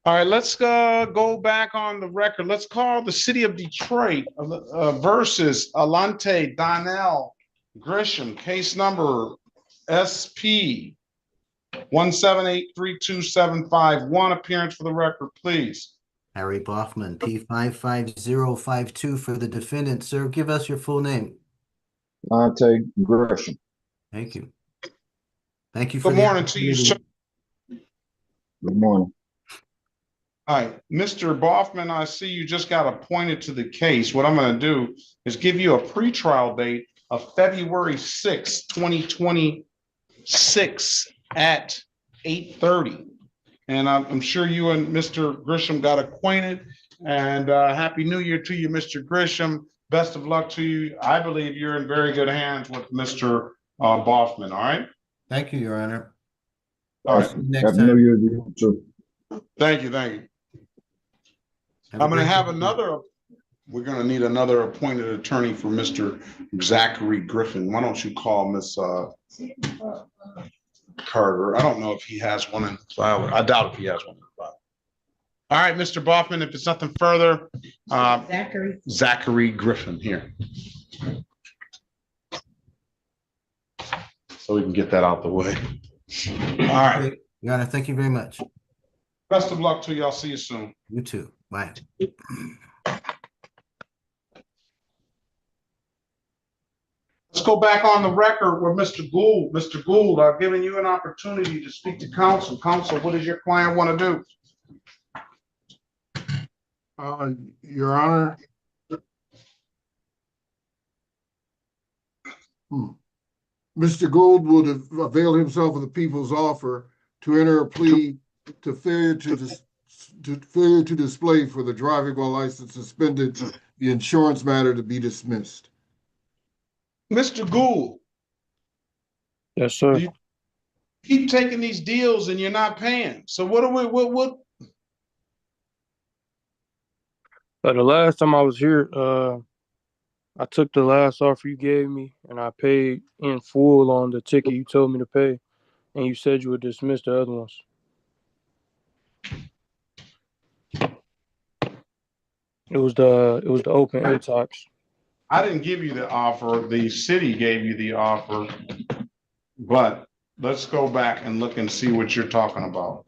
All right, let's go back on the record. Let's call the city of Detroit versus Alante Donnell Grisham, case number SP 178-32751. Appearance for the record, please. Harry Boffman, P55052 for the defendant. Sir, give us your full name. Monte Gresham. Thank you. Thank you for Good morning to you, sir. Good morning. All right, Mr. Boffman, I see you just got appointed to the case. What I'm going to do is give you a pretrial date of February 6, 2026 at 8:30. And I'm sure you and Mr. Grisham got acquainted. And Happy New Year to you, Mr. Grisham. Best of luck to you. I believe you're in very good hands with Mr. Boffman. All right. Thank you, Your Honor. All right. Next Happy New time. Year to you too. Thank you. Thank you. Have a I'm going to great have day. we're going to need another appointed attorney for Mr. Zachary Griffin. Why don't you call Miss Carter? I don't know if he has one in the file. I doubt if he has one in the file. All right, Mr. Boffman, if it's nothing further, Zachary Griffin here. So we can get that out the way. All right. Your Honor, thank you very much. Best of luck to you. I'll see you soon. You too. Bye. Let's go back on the record with Mr. Gould. Mr. Gould, I've given you an opportunity to speak to counsel. Counsel, what does your client want to do? Your Honor. Mr. Gould would avail himself of the people's offer to enter a plea to failure to display for the driving while license suspended, the insurance matter to be dismissed. Mr. Gould. Yes, sir. You keep taking these deals and you're not paying. So what are we, what? The last time I was here, I took the last offer you gave me and I paid in full on the ticket you told me to pay, and you said you would dismiss the other ones. It was the open air talks. I didn't give you the offer. The city gave you the offer, but let's go back and look and see what you're talking about.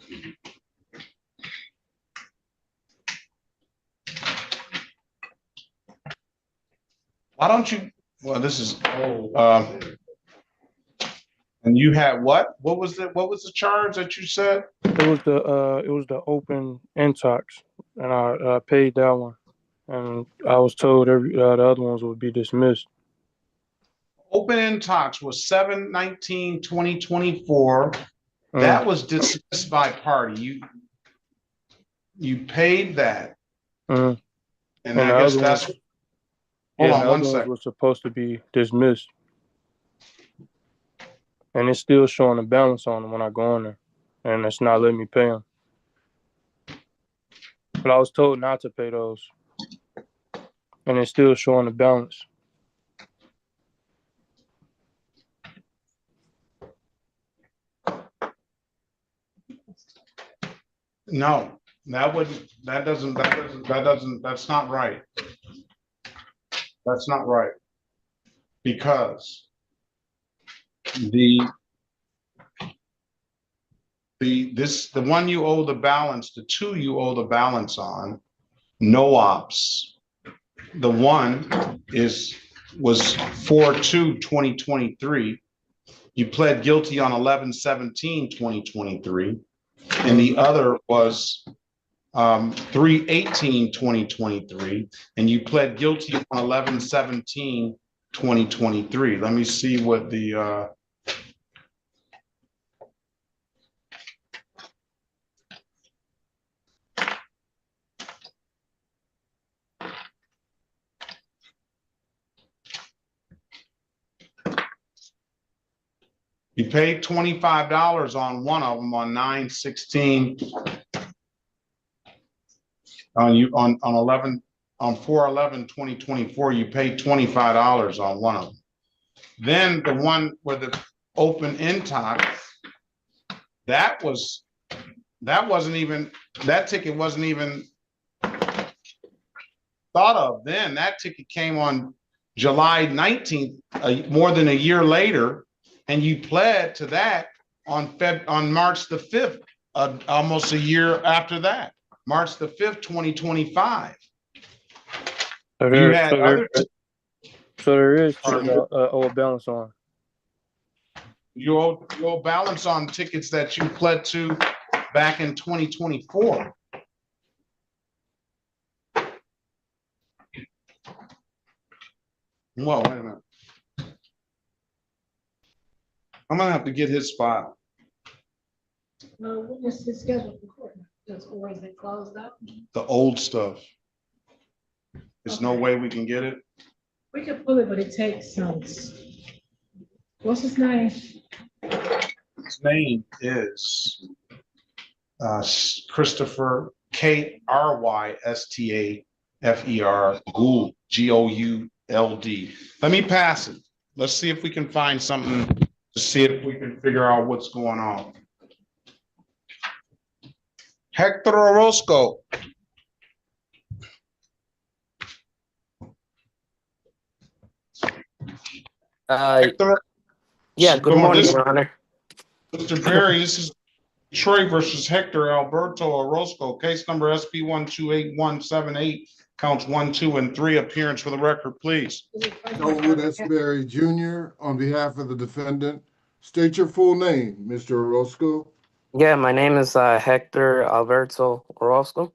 Why don't you, well, this is, and you had what? What was the charge that you said? It was the open end talks, and I paid that one, and I was told the other ones would be dismissed. Open end talks was 7/19/2024. That was dismissed by party. You paid that, and I guess that's. Hold on one second. Was supposed to be dismissed, and it's still showing a balance on them when I go on there, and it's not letting me pay them. But I was told not to pay those, and it's still showing a balance. No, that's not right. That's not right. Because the one you owe the balance, the two you owe the balance on, no ops. The one was 4/2/2023. You pled guilty on 11/17/2023, and the other was 3/18/2023, and you pled guilty on 11/17/2023. Let me see what the you paid $25 on one of them on 9/16. On 4/11/2024, you paid $25 on one of them. Then the one with the open end talk, that ticket wasn't even thought of then. That ticket came on July 19th, more than a year later, and you pled to that on March the 5th, almost a year after that. March the 5th, 2025. So there is a balance on. You owe balance on tickets that you pled to back in 2024. Whoa, wait a minute. I'm gonna have to get his file. When is his schedule for court? Or is it closed up? The old stuff. There's no way we can get it. We could pull it, but it takes what's his name? His name is Christopher Krystaffer Gould, Gould. Let me pass it. Let's see if we can find something to see if we can figure out what's going on. Hector Orozco. Yeah, good morning, Your Honor. Mr. Perry, this is Detroit versus Hector Alberto Orozco, case number SP 128178 Counts 1, 2, and 3. Appearance for the record, please. Elwood S. Berry Jr. on behalf of the defendant. State your full name, Mr. Orozco. Yeah, my name is Hector Alberto Orozco.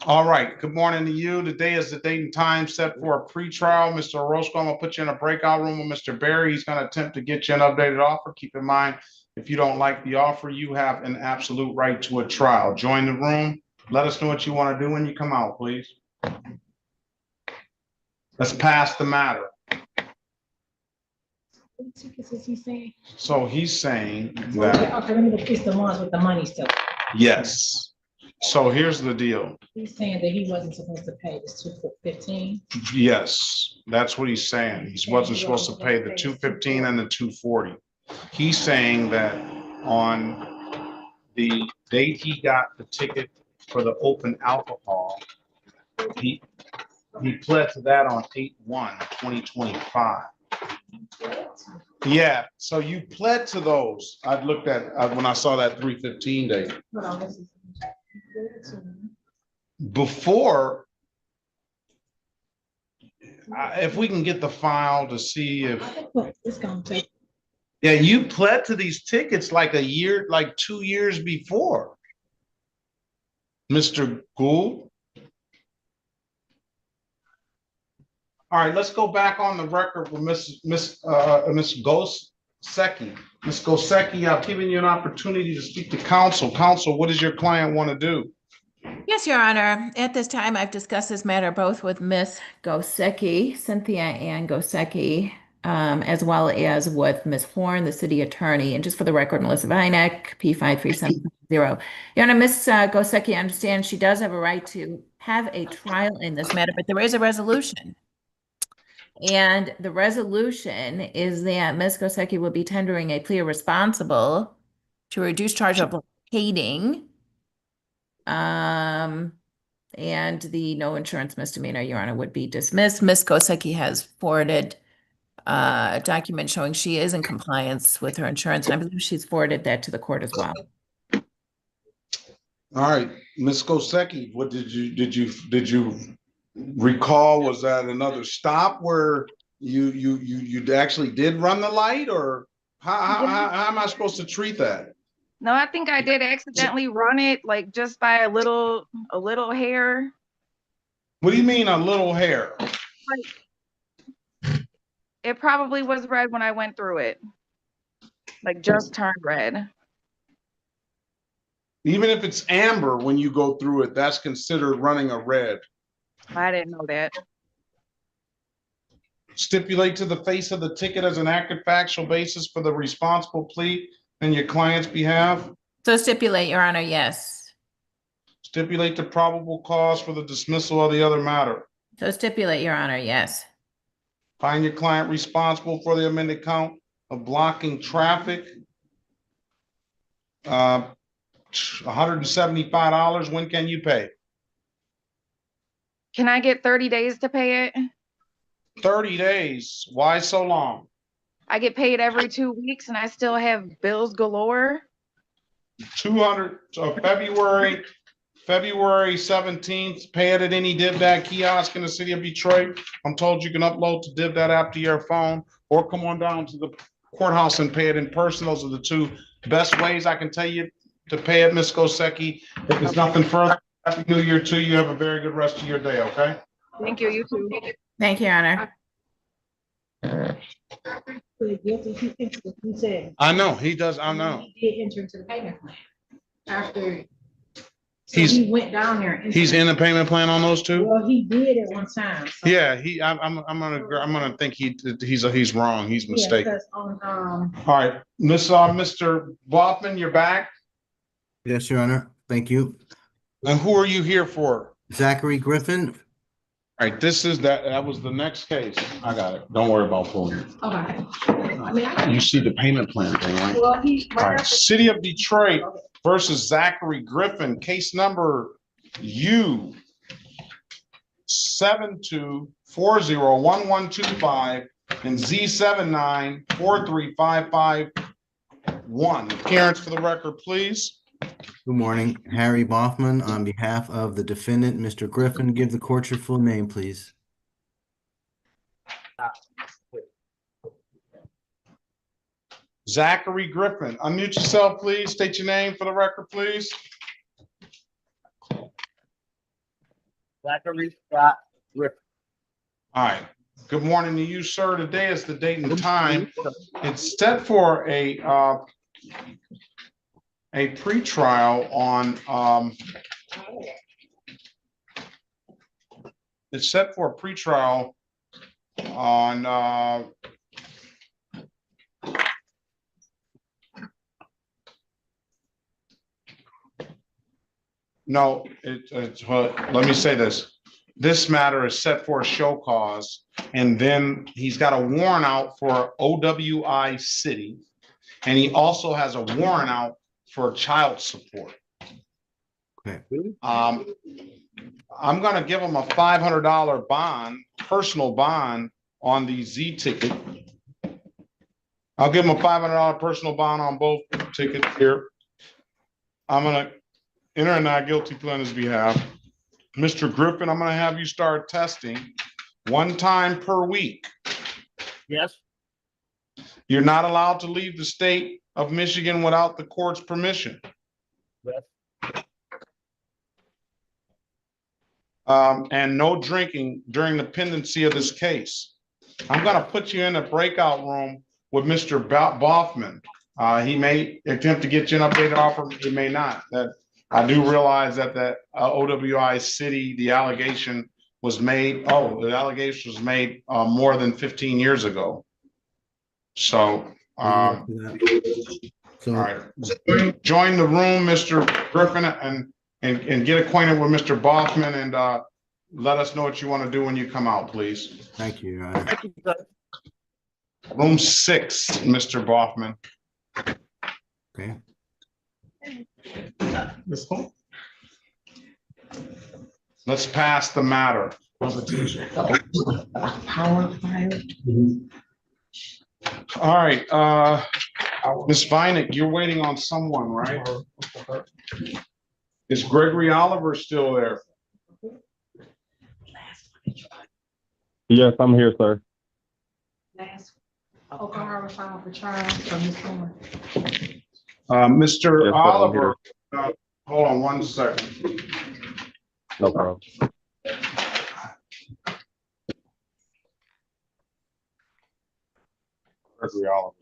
All right, good morning to you. Today is the date and time set for a pretrial. Mr. Orozco, I'm gonna put you in a breakout room with Mr. Berry. He's gonna attempt to get you an updated offer. Keep in mind, if you don't like the offer, you have an absolute right to a trial. Join the room. Let us know what you want to do when you come out, please. Let's pass the matter. What tickets is he saying? So he's saying that, Okay, let me it's the ones with the money stuff. yes. So here's the deal. He's saying that he wasn't supposed to pay this 215. Yes, that's what he's saying. He wasn't supposed to pay the 215 and the 240. He's saying that on the date he got the ticket for the open alcohol, he pled to that on 8/1/2025. Yeah, so you pled to those. I looked at when I saw that 315 date. Before, if we can get the file to see if It's gonna take. yeah, you pled to these tickets like a year, like 2 years before, Mr. Gould. All right, let's go back on the record with Miss Gosecki. Miss Gosecki, I've given you an opportunity to speak to counsel. Counsel, what does your client want to do? Yes, Your Honor. At this time, I've discussed this matter both with Ms. Gosecki, Cynthia Ann Gosecki, as well as with Ms. Horn, the city attorney. And just for the record, Melissa Vinek, P53750. Your Honor, Ms. Gosecki understands she does have a right to have a trial in this matter, but there is a resolution. And the resolution is that Ms. Gosecki will be tendering a plea responsible to reduce charge of locating. And the no insurance misdemeanor, Your Honor, would be dismissed. Ms. Gosecki has forwarded a document showing she is in compliance with her insurance, and I believe she's forwarded that to the court as well. All right, Ms. Gosecki, what did you recall? Was that another stop where you actually did run the light, or how am I supposed to treat that? No, I think I did accidentally run it, like just by a little hair. What do you mean a little hair? Like, it probably was red when I went through it. Like just turned red. Even if it's amber when you go through it, that's considered running a red. I didn't know that. Stipulate to the face of the ticket as an active factual basis for the responsible plea in your client's behalf. So stipulate, Your Honor, yes. Stipulate the probable cause for the dismissal of the other matter. So stipulate, Your Honor, yes. Find your client responsible for the amended count of blocking traffic. $175. When can you pay? Can I get 30 days to pay it? 30 days. Why so long? I get paid every 2 weeks and I still have bills galore. 200, February 17th, pay it at any DivDat kiosk in the city of Detroit. I'm told you can upload to DivDat app to your phone or come on down to the courthouse and pay it in person. Those are the two best ways I can tell you to pay it, Ms. Gosecki. If there's nothing further, Happy New Year to you. Have a very good rest of your day, okay? Thank you, you too. Thank you, Your Honor. He said. I know, he does, I know. He did enter into the payment plan after. So he went down there. He's in the payment plan on those two? Well, he did at one time. So. Yeah, I'm gonna think he's wrong. He's mistaken. Yeah, on, all right, Mr. Boffman, you're back. Yes, Your Honor. Thank you. And who are you here for? Zachary Griffin. All right, that was the next case. I got it. Don't worry about pulling it. Okay. You see the payment plan thing, right? Well, all right, City of Detroit versus Zachary Griffin, case number U 72401125 and Z79435551. Appearance for the record, please. Good morning. Harry Boffman, on behalf of the defendant, Mr. Griffin, give the court your full name, please. Zachary Griffin, unmute yourself, please. State your name for the record, please. Zachary Scott Griffin. All right. Good morning to you, sir. Today is the date and time. It's set for a pretrial on it's set for a pretrial on no, it's let me say this. This matter is set for a show cause, and then he's got a warrant out for OWI City, and he also has a warrant out for child support. Okay. I'm gonna give him a $500 bond, personal bond on the Z ticket. I'll give him a $500 personal bond on both tickets here. I'm gonna enter a not guilty plea on his behalf. Mr. Griffin, I'm gonna have you start testing 1 time per week. Yes. You're not allowed to leave the state of Michigan without the court's permission. Yes. And no drinking during the pendency of this case. I'm gonna put you in a breakout room with Mr. Boffman. He may attempt to get you an updated offer, he may not. That I do realize that the OWI City, the allegation was made, more than 15 years ago. So, all right, join the room, Mr. Griffin, and get acquainted with Mr. Boffman, and let us know what you want to do when you come out, please. Thank you, Your Honor. Room 6, Mr. Boffman. Okay. Let's pass the matter. All right, Ms. Vinik, you're waiting on someone, right? Is Gregory Oliver still there? Yes, I'm here, sir. Mr. Yes, sir, Oliver, hold on 1 second. No problem. Gregory Oliver.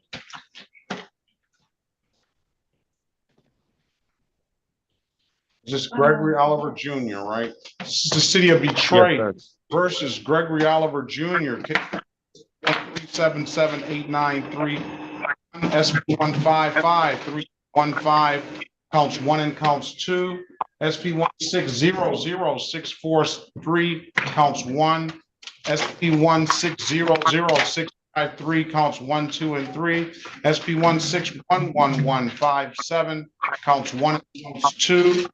This is Gregory Oliver Jr., right? This is the city of Detroit versus Gregory Oliver Jr. 377-893 SP 155-315 counts 1 and counts 2. SP 1600643 counts 1. SP 1600653 counts 1, 2, and 3. SP 1611157 counts 1 and counts 2.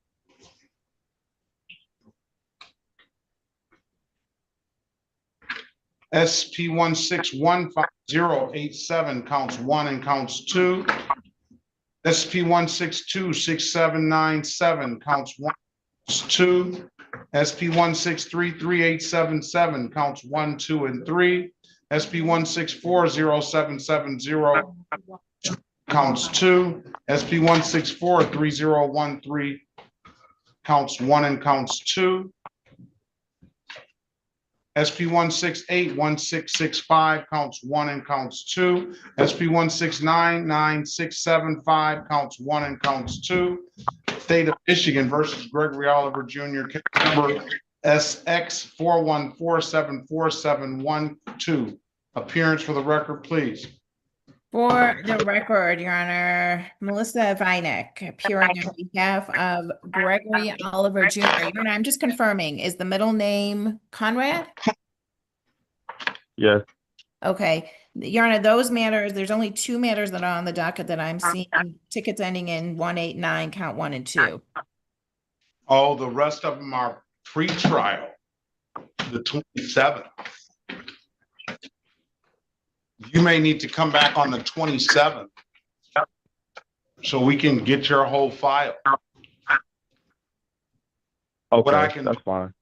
SP 1615087 counts 1 and counts 2. SP 1626797 counts 1 and 2. SP 1633877 counts 1, 2, and 3. SP 1640770 counts 2. SP 1643013 counts 1 and counts 2. SP 1681665 counts 1 and counts 2. SP 1699675 counts 1 and counts 2. State of Michigan versus Gregory Oliver Jr. Case number SX 4147471. Appearance for the record, please. For the record, Your Honor, Melissa Vinek, appearing on behalf of Gregory Oliver Jr. Your Honor, I'm just confirming, is the middle name Conrad? Yes. Okay. Your Honor, those matters, there's only 2 matters that are on the docket that I'm seeing, tickets ending in 189, count 1 and 2. Oh, the rest of them are pre-trial, the 27th. You may need to come back on the 27th. so we can get your whole file. Okay, I can that's fine.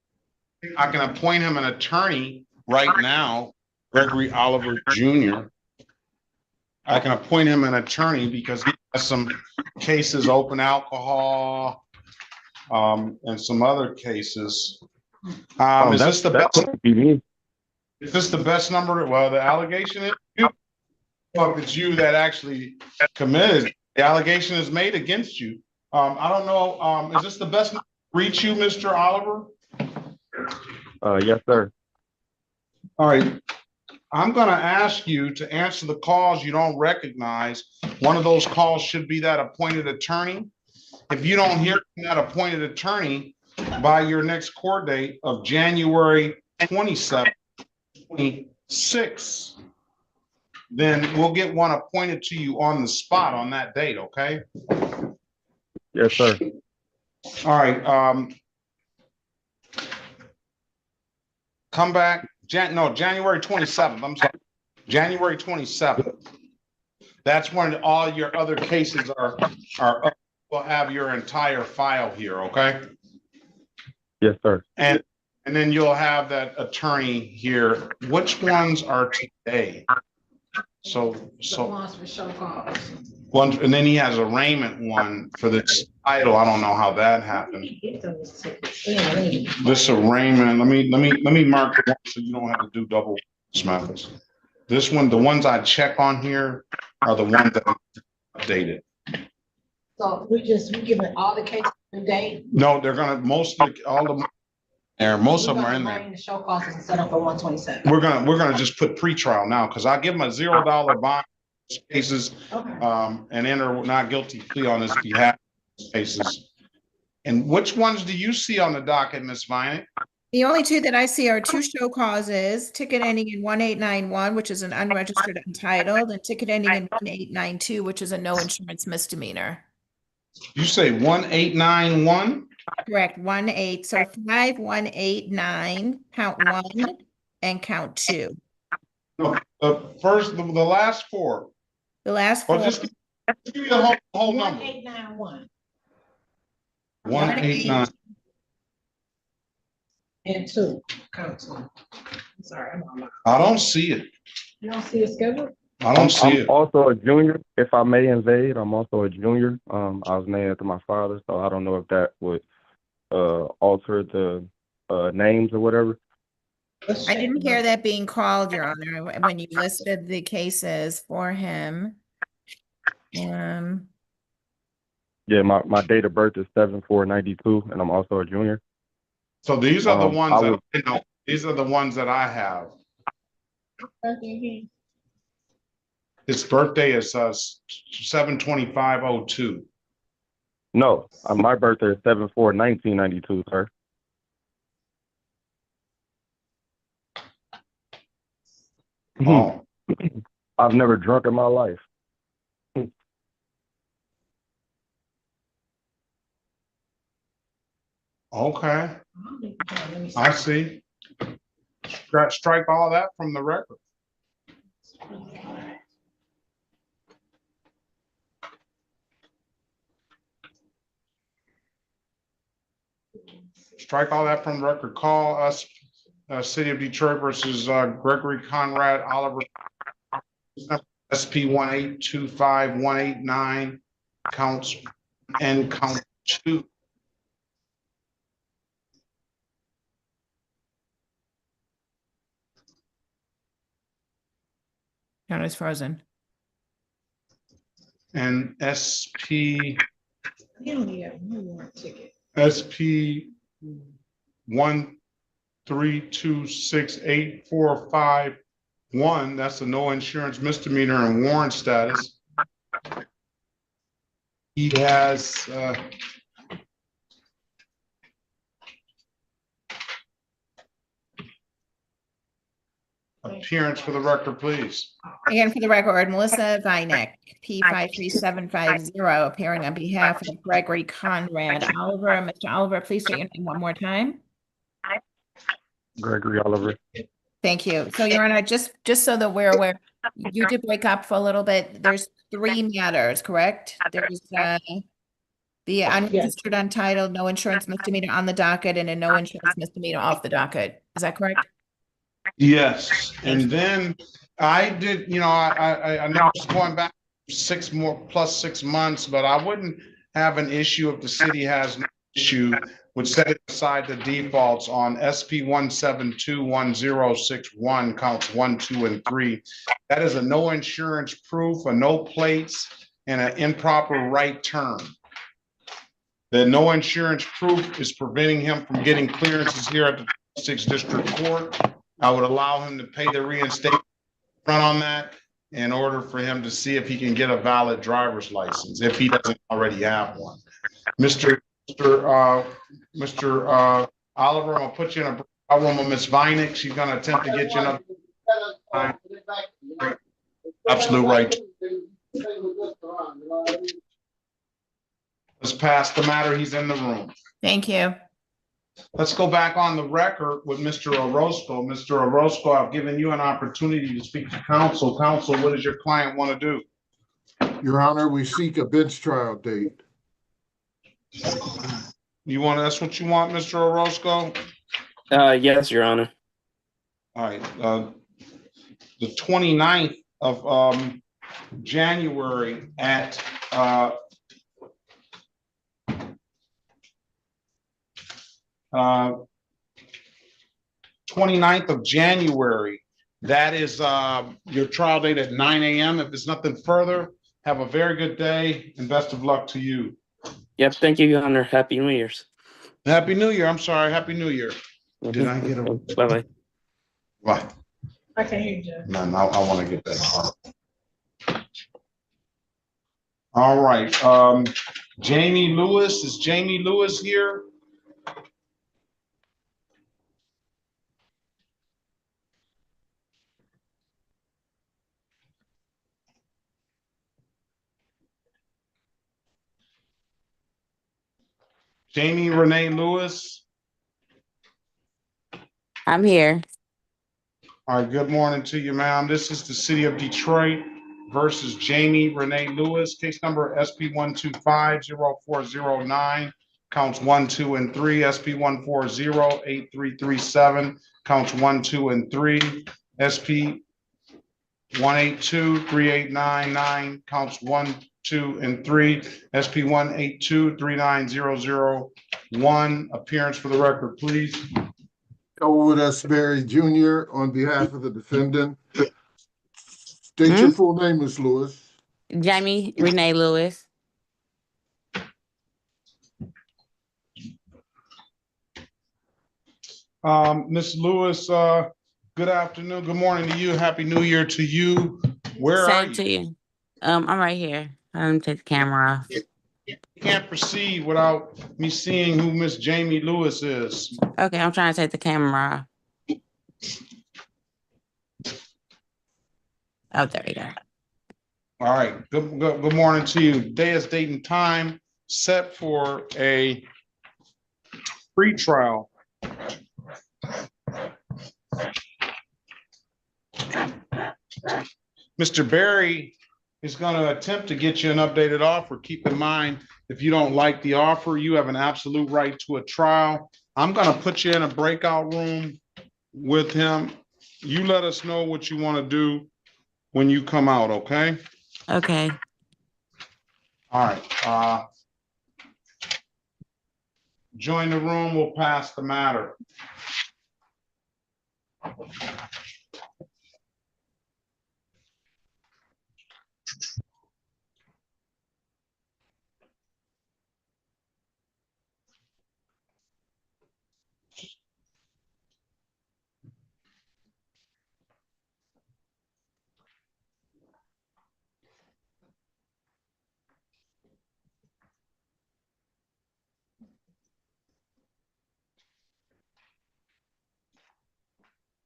I can appoint him an attorney right now, Gregory Oliver Jr. I can appoint him an attorney because he has some cases, open alcohol, and some other cases. Is this the best? Is this the best number? Well, the allegation is you. Well, it's you that actually committed. The allegation is made against you. I don't know. Is this the best number to reach you, Mr. Oliver? Yes, sir. All right. I'm going to ask you to answer the calls you don't recognize. One of those calls should be that appointed attorney. If you don't hear from that appointed attorney by your next court date of January 27th, 26, then we'll get one appointed to you on the spot on that date, okay? Yes, sir. All right. Come back. January 27th. I'm sorry. January 27th. That's when all your other cases are up. We'll have your entire file here, okay? Yes, sir. And then you'll have that attorney here. Which ones are today? So ones for show cause. one, and then he has a arraignment one for this title. I don't know how that happened. This arraignment, let me mark it so you don't have to do double smells. This one, the ones I check on here are the ones that are updated. So we giving all the cases today? No, they're gonna most of them are in there. The show causes and set up for 127. We're gonna just put pretrial now because I give them a $0 bond cases, and enter not guilty plea on his behalf cases. And which ones do you see on the docket, Ms. Vinek? The only two that I see are two show causes, ticket ending in 1891, which is an unregistered untitled, and ticket ending in 1892, which is a no insurance misdemeanor. You say 1891? Correct, 18, so 5189, count 1 and count 2. No, the last four. The last four. Or just give me the whole number. 1891. 189. And 2. Count 2. I'm sorry, I'm on my. I don't see it. You don't see a schedule? I don't see it. I'm also a junior. If I may invade, I'm also a junior. I was named after my father, so I don't know if that would alter the names or whatever. I didn't hear that being called, Your Honor, when you listed the cases for him. Yeah, my date of birth is 7/4/92, and I'm also a junior. So these are the ones these are the ones that I have. His birthday is 7/25/02. No, my birthday is 7/4/1992, sir. Oh. I've never drunk in my life. Okay. I see. Strike all that from the record. Strike all that from the record. Call us, City of Detroit versus Gregory Conrad Oliver, SP 1825189, counts and count 2. Count is frozen. And SP. You only have one warrant ticket. SP 1326845. That's a no insurance misdemeanor and warrant status. He has appearance for the record, please. Again, for the record, Melissa Vinek, P53750, appearing on behalf of Gregory Conrad Oliver. Mr. Oliver, please state your name one more time. Gregory Oliver. Thank you. So, Your Honor, just so that we're aware, You did break up for a little bit. There's three matters, correct? There's the unregistered, untitled, no insurance misdemeanor on the docket, and a no insurance misdemeanor off the docket. Is that correct? Yes, and then I did, I know it's going back 6 months, but I wouldn't have an issue if the city has an issue with setting aside the defaults on SP 1721061 counts 1, 2, and 3. That is a no insurance proof, a no plates, and an improper right turn. The no insurance proof is preventing him from getting clearances here at the 6th District Court. I would allow him to pay the reinstatement front on that in order for him to see if he can get a valid driver's license, if he doesn't already have one. Mr. Oliver, I'm gonna put you in a room with Ms. Vinik. She's gonna attempt to get you another. Absolute right. Let's pass the matter. He's in the room. Thank you. Let's go back on the record with Mr. Orozco. Mr. Orozco, I've given you an opportunity to speak to counsel. Counsel, what does your client want to do? Your Honor, we seek a bench trial date. That's what you want, Mr. Orozco? Yes, Your Honor. All right. The 29th of January at 29th of January. That is your trial date at 9 a.m. If there's nothing further, have a very good day and best of luck to you. Yep, thank you, Your Honor. Happy New Year's. Happy New Year. I'm sorry. Happy New Year. Did I get a... Bye-bye. What? I can hear you, Judge. No, I want to get that card. All right. Jamie Lewis. Is Jamie Lewis here? Jamie Renee Lewis. I'm here. All right, good morning to you, ma'am. This is the City of Detroit versus Jamie Renee Lewis, case number SP 125-0409, counts 1, 2, and 3, SP 140-8337, counts 1, 2, and 3, SP 182-3899, counts 1, 2, and 3, SP 182-39001. Appearance for the record, please. Elwood S. Berry Jr. on behalf of the defendant. State your full name, Ms. Lewis. Jamie Renee Lewis. Ms. Lewis, good afternoon, good morning to you. Happy New Year to you. Where are Same you? to you. I'm right here. Take the camera off. You can't proceed without me seeing who Miss Jamie Lewis is. Okay, I'm trying to take the camera off. Oh, there you go. All right, good morning to you. Day is date and time set for a pre-trial. Mr. Berry is going to attempt to get you an updated offer. Keep in mind, if you don't like the offer, you have an absolute right to a trial. I'm going to put you in a breakout room with him. You let us know what you want to do when you come out, okay? Okay. All right. Join the room. We'll pass the matter.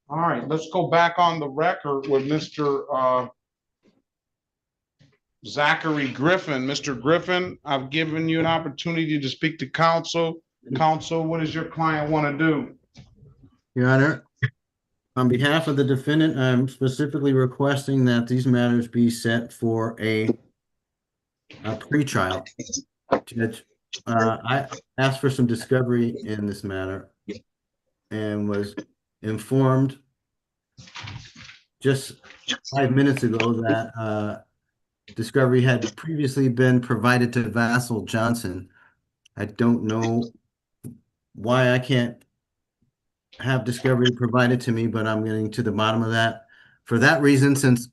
All right, let's go back on the record with Mr. Zachary Griffin. Mr. Griffin, I've given you an opportunity to speak to counsel. Counsel, what does your client want to do? Your Honor, On behalf of the defendant, I'm specifically requesting that these matters be set for a pretrial. Judge, I asked for some discovery in this matter and was informed just 5 minutes ago that discovery had previously been provided to Vassal Johnson. I don't know why I can't have discovery provided to me, but I'm getting to the bottom of that. For that reason, since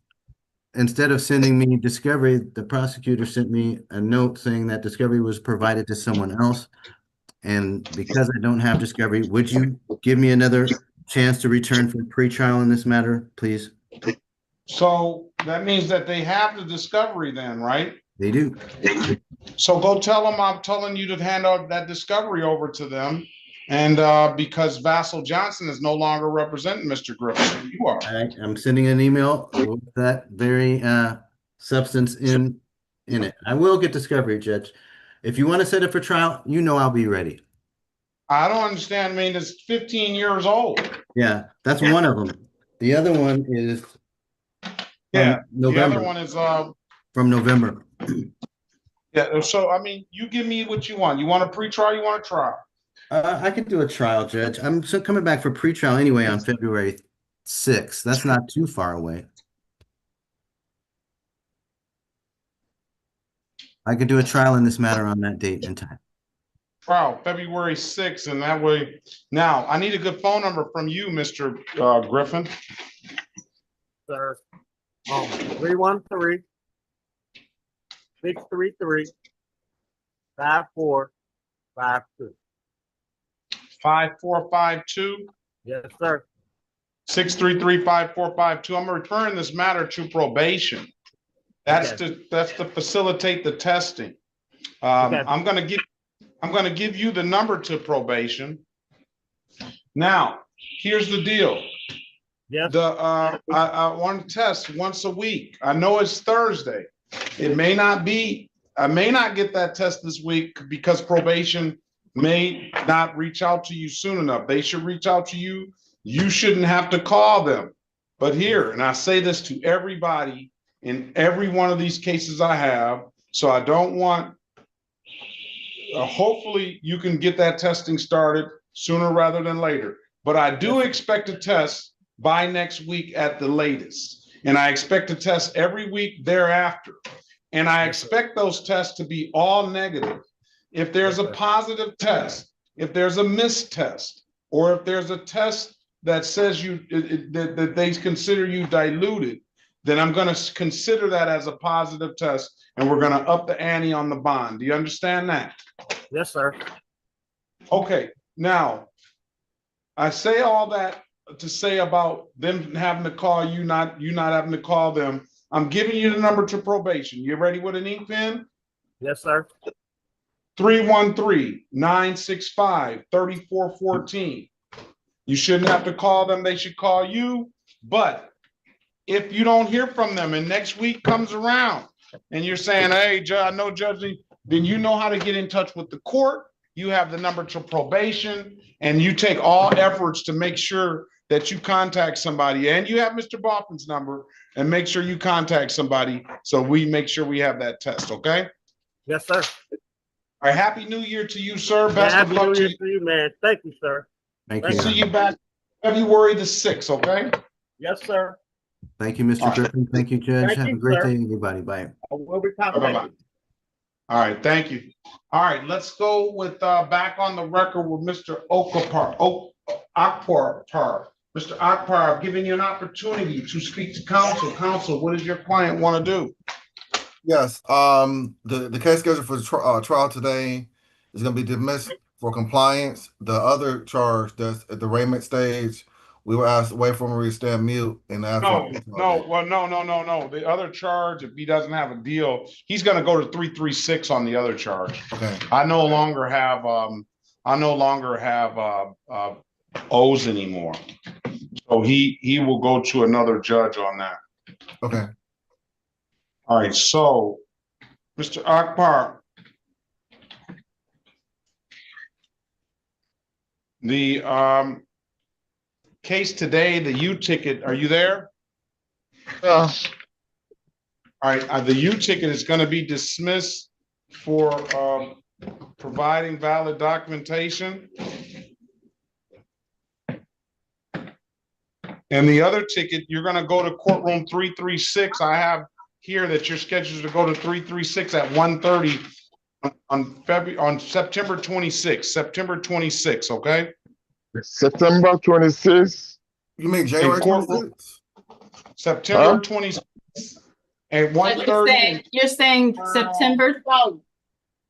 instead of sending me discovery, the prosecutor sent me a note saying that discovery was provided to someone else. And because I don't have discovery, would you give me another chance to return for pretrial in this matter, please? So that means that they have the discovery then, right? They do. So go tell them I'm telling you to hand out that discovery over to them. And because Vassal Johnson is no longer representing Mr. Griffin, you are. I'm sending an email with that very substance in it. I will get discovery, Judge. If you want to set it for trial, you know I'll be ready. I don't understand. I mean, it's 15 years old. Yeah, that's one of them. The other one is Yeah, November. the other one is From November. yeah. So I mean, you give me what you want. You want a pre-trial? You want a trial? I could do a trial, Judge. I'm coming back for pretrial anyway on February 6th. That's not too far away. I could do a trial in this matter on that date and time. Trial February 6th, and that way. Now I need a good phone number from you, Mr. Griffin. Sir, 313-633-5452. Five four five two. Yes, sir. 633-5452. I'm referring this matter to probation. That's to facilitate the testing. I'm gonna give you the number to probation. Now, here's the deal. Yes. I want to test once a week. I know it's Thursday. It may not be. I may not get that test this week because probation may not reach out to you soon enough. They should reach out to you. You shouldn't have to call them. But here, and I say this to everybody in every one of these cases I have, so I don't want, hopefully you can get that testing started sooner rather than later. But I do expect a test by next week at the latest. And I expect to test every week thereafter. And I expect those tests to be all negative. If there's a positive test, if there's a missed test, or if there's a test that says that they consider you diluted, then I'm going to consider that as a positive test, and we're going to up the ante on the bond. Do you understand that? Yes, sir. Okay. Now, I say all that to say about them having to call you, not having to call them. I'm giving you the number to probation. You ready with an ink pen? Yes, sir. 313-965-3414. You shouldn't have to call them. They should call you. But if you don't hear from them and next week comes around and you're saying, hey, Judge, I know Judge, then you know how to get in touch with the court. You have the number to probation, and you take all efforts to make sure that you contact somebody, and you have Mr. Boffin's number, and make sure you contact somebody so we make sure we have that test, okay? Yes, sir. All right, Happy New Year to you, sir. Best Happy of luck New to Year you. to you, man. Thank you, sir. Thank Let's you. see you back February the 6th, okay? Yes, sir. Thank you, Mr. Griffin. Thank you, Judge. Thank Have a you, great sir. day, everybody. Bye. I will be Bye-bye. contacted. All right, thank you. All right, let's go with back on the record with Mr. Akbar. Mr. Akbar, I've given you an opportunity to speak to counsel. Counsel, what does your client want to do? Yes, the case scheduled for trial today is going to be dismissed for compliance. The other charge that's at the arraignment stage, we were asked to wait for him to stand mute and ask for. No. The other charge, if he doesn't have a deal, he's going to go to 336 on the other charge. Okay. I no longer have O's anymore. So he will go to another judge on that. Okay. All right, so Mr. Akbar, the case today, the U ticket, are you there? Yeah. All right, the U ticket is going to be dismissed for providing valid documentation. And the other ticket, you're going to go to courtroom 336. I have here that you're scheduled to go to 336 at 1:30 on September 26th. September 26th, okay? September 26th. You mean January courtroom- 26th? September 26th at 1:30. You're saying September?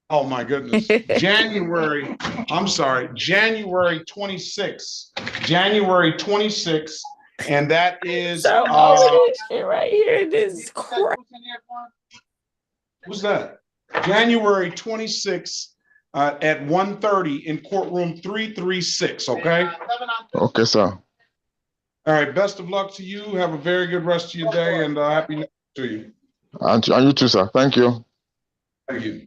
Oh my goodness. January 26th. January 26th. And that is So all this shit right here, this is crazy. who's that? January 26th at 1:30 in courtroom 336, okay? Okay, sir. All right, best of luck to you. Have a very good rest of your day and happy New Year to you. And you too, sir. Thank you. Thank you.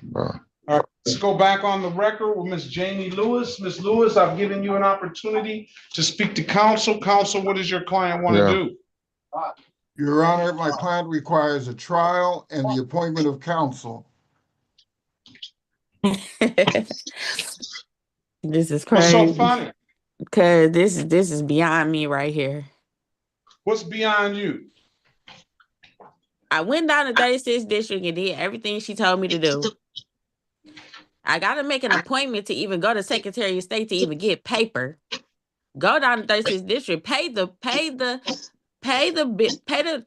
Bye. All right, let's go back on the record with Miss Jamie Lewis. Miss Lewis, I've given you an opportunity to speak to counsel. Counsel, what does your client want to do? Your Honor, my client requires a trial and the appointment of counsel. This is What's crazy. so funny? Because this is beyond me right here. What's beyond you? I went down to 36th district and did everything she told me to do. I got to make an appointment to even go to Secretary of State to even get paper. Go down to 36th district, pay the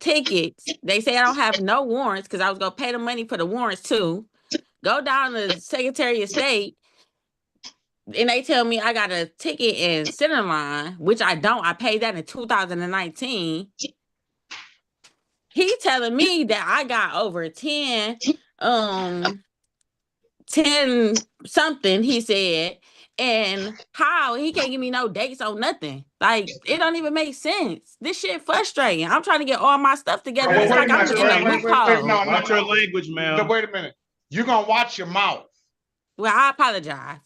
tickets. They say I don't have no warrants because I was gonna pay the money for the warrants too. Go down to Secretary of State, and they tell me I got a ticket in center line, which I don't. I paid that in 2019. He telling me that I got over 10 something, he said, and how he can't give me no dates on nothing. Like, it don't even make sense. This shit frustrating. I'm trying to get all my stuff together. It's like I'm in a loophole. No, watch your language, man. Wait a minute. You're gonna watch your mouth. Well, I apologize.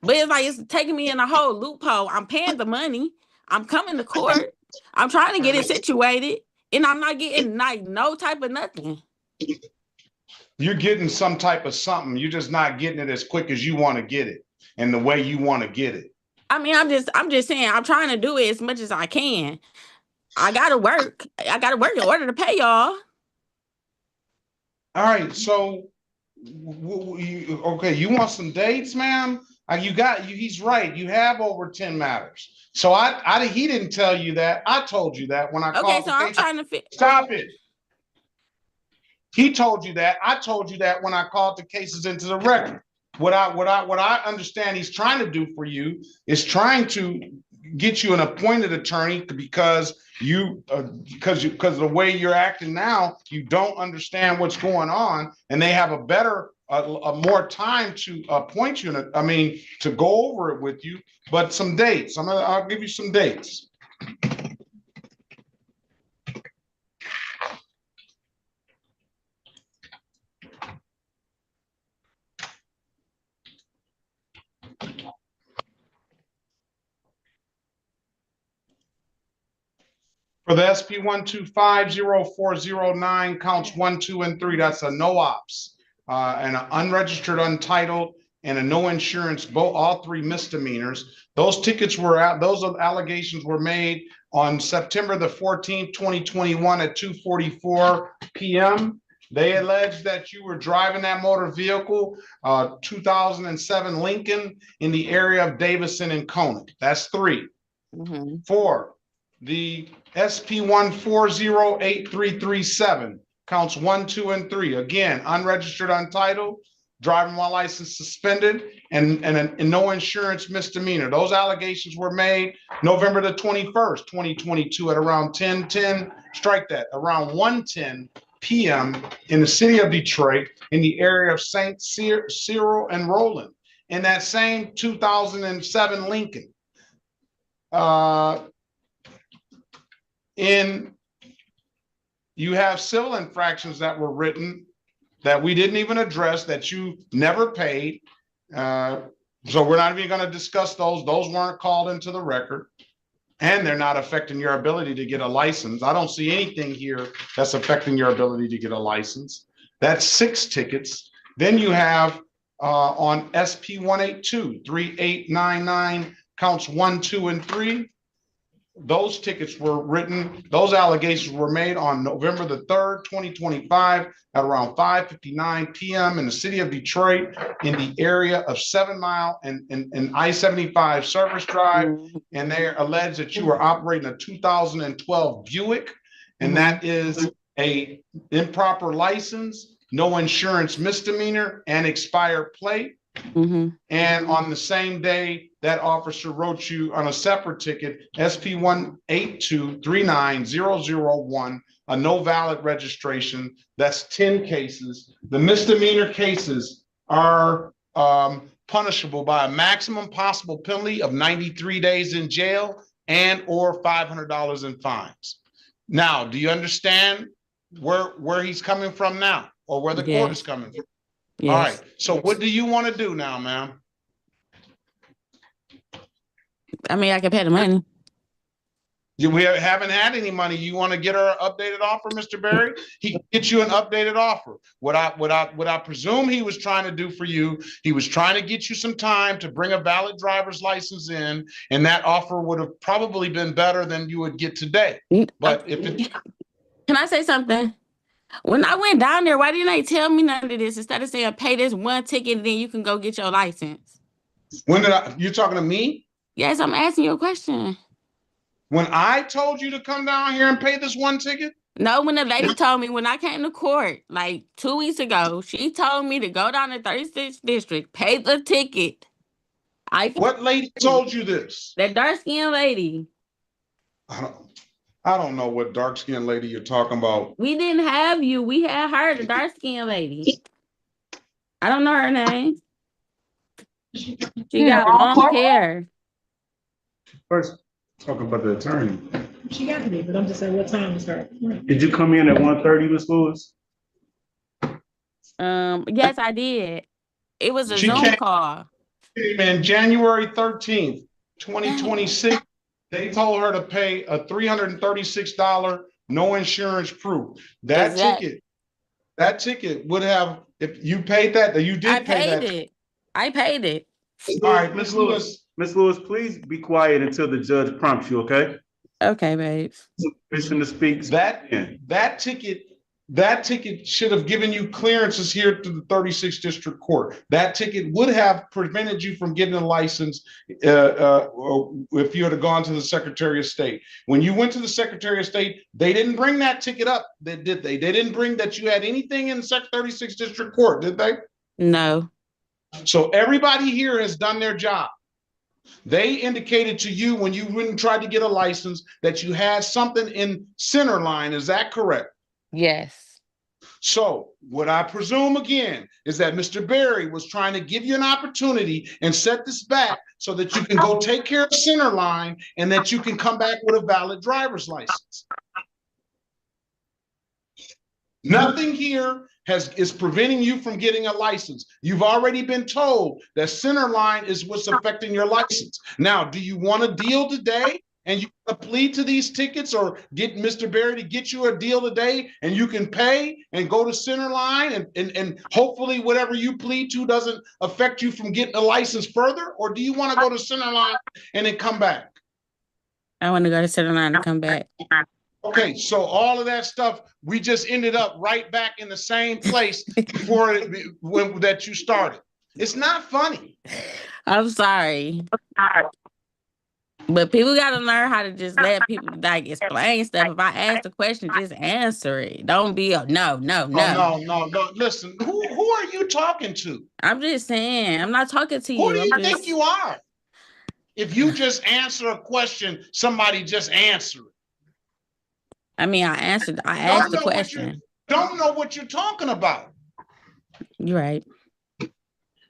But it's like it's taking me in a whole loophole. I'm paying the money. I'm coming to court. I'm trying to get it situated. And I'm not getting like no type of nothing. You're getting some type of something. You're just not getting it as quick as you want to get it and the way you want to get it. I mean, I'm just saying I'm trying to do it as much as I can. I gotta work. I gotta work in order to pay y'all. All right, so okay, you want some dates, ma'am? He's right. You have over 10 matters. So he didn't tell you that. I told you that when I called. Okay, so I'm trying to stop it. He told you that. I told you that when I called the cases into the record. What I understand he's trying to do for you is trying to get you an appointed attorney because because of the way you're acting now, you don't understand what's going on, and they have a better more time to appoint you. To go over it with you. But some dates. I'll give you some dates. For the SP 125-0409, counts 1, 2, and 3, that's a no ops, and an unregistered, untitled, and a no insurance, all three misdemeanors. Those tickets were out, those allegations were made on September the 14th, 2021 at 2:44 p.m. They alleged that you were driving that motor vehicle, 2007 Lincoln, in the area of Davison and Conant. That's 3. 4, the SP 1408337, counts 1, 2, and 3. Again, unregistered, untitled, driving while license suspended, and no insurance misdemeanor. Those allegations were made November the 21st, 2022 at around 10:10, strike that, around 1:10 p.m. in the city of Detroit in the area of St. Cyril and Roland in that same 2007 Lincoln. You have civil infractions that were written that we didn't even address, that you never paid. So we're not even going to discuss those. Those weren't called into the record. and they're not affecting your ability to get a license. I don't see anything here that's affecting your ability to get a license. That's 6 tickets. Then you have on SP 182, 3899 counts 1, 2, and 3. Those tickets were written, those allegations were made on November the 3rd, 2025 at around 5:59 p.m. in the city of Detroit in the area of 7 Mile and I-75 Service Drive. And they allege that you were operating a 2012 Buick, and that is a improper license, no insurance misdemeanor, and expired plate. And on the same day, that officer wrote you on a separate ticket, SP 182390001, a no valid registration. That's 10 cases. The misdemeanor cases are punishable by a maximum possible penalty of 93 days in jail and or $500 in fines. Now, do you understand where he's coming from now, or where the court is coming from? All right. So what do you want to do now, ma'am? I mean, I can pay the money. We haven't had any money. You want to get her an updated offer, Mr. Berry? He can get you an updated offer. What I presume he was trying to do for you, he was trying to get you some time to bring a valid driver's license in, and that offer would have probably been better than you would get today. But if it... Can I say something? When I went down there, why didn't they tell me none of this? Instead of saying pay this one ticket and then you can go get your license. When did you talking to me? Yes, I'm asking you a question. When I told you to come down here and pay this one ticket? No, when the lady told me when I came to court like 2 weeks ago, she told me to go down to 36th District, pay the ticket. What lady told you this? That dark-skinned lady. I don't know what dark-skinned lady you're talking about. We didn't have you. We had her, the dark-skinned lady. I don't know her name. She got long hair. First, talking about the attorney. She got me, but I'm just saying, what time is her? Did you come in at 1:30, Ms. Lewis? Yes, I did. It was a Zoom call. Man, January 13th, 2026. They told her to pay a $336 no insurance proof. That ticket would have, if you paid that, you did pay that. I paid it. All right, Ms. Lewis. Ms. Lewis, please be quiet until the judge prompts you, okay? Okay, babe. Permission to speak. That ticket should have given you clearances here to the 36th District Court. That ticket would have prevented you from getting a license if you had gone to the Secretary of State. When you went to the Secretary of State, they didn't bring that ticket up, did they? They didn't bring that you had anything in the 36th District Court, did they? No. So everybody here has done their job. They indicated to you when you went and tried to get a license that you had something in center line. Is that correct? Yes. So what I presume again is that Mr. Berry was trying to give you an opportunity and set this back so that you can go take care of center line and that you can come back with a valid driver's license. Nothing here is preventing you from getting a license. You've already been told that center line is what's affecting your license. Now, do you want a deal today? And you want to plead to these tickets or get Mr. Berry to get you a deal today and you can pay and go to center line and hopefully whatever you plead to doesn't affect you from getting a license further? Or do you want to go to center line and then come back? I want to go to center line and come back. Okay, so all of that stuff, we just ended up right back in the same place that you started. It's not funny. I'm sorry. But people got to learn how to just let people like explain stuff. If I ask the question, just answer it. Don't be no. Listen, who are you talking to? I'm just saying. I'm not talking to you. Who do you think you are? If you just answer a question, somebody just answer it. I mean, I asked the question. Don't know what you're talking about. You're right.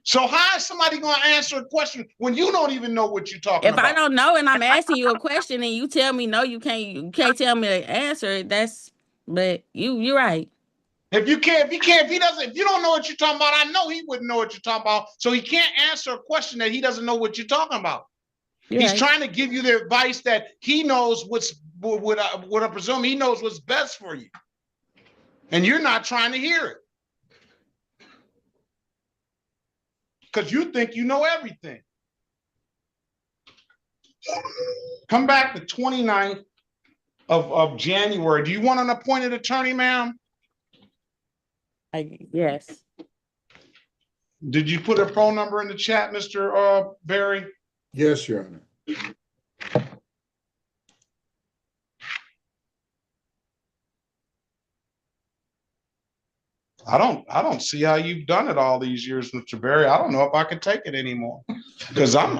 So how is somebody going to answer a question when you don't even know what you're talking about? If I don't know and I'm asking you a question and you tell me no, you can't tell me to answer it. But you're right. If you don't know what you're talking about, I know he wouldn't know what you're talking about. So he can't answer a question that he doesn't know what you're talking about. He's trying to give you the advice that he knows what I presume he knows what's best for you. And you're not trying to hear it. Because you think you know everything. Come back the 29th of January. Do you want an appointed attorney, ma'am? Yes. Did you put a phone number in the chat, Mr. Barry? Yes, Your Honor. I don't see how you've done it all these years, Mr. Barry. I don't know if I can take it anymore. Because I've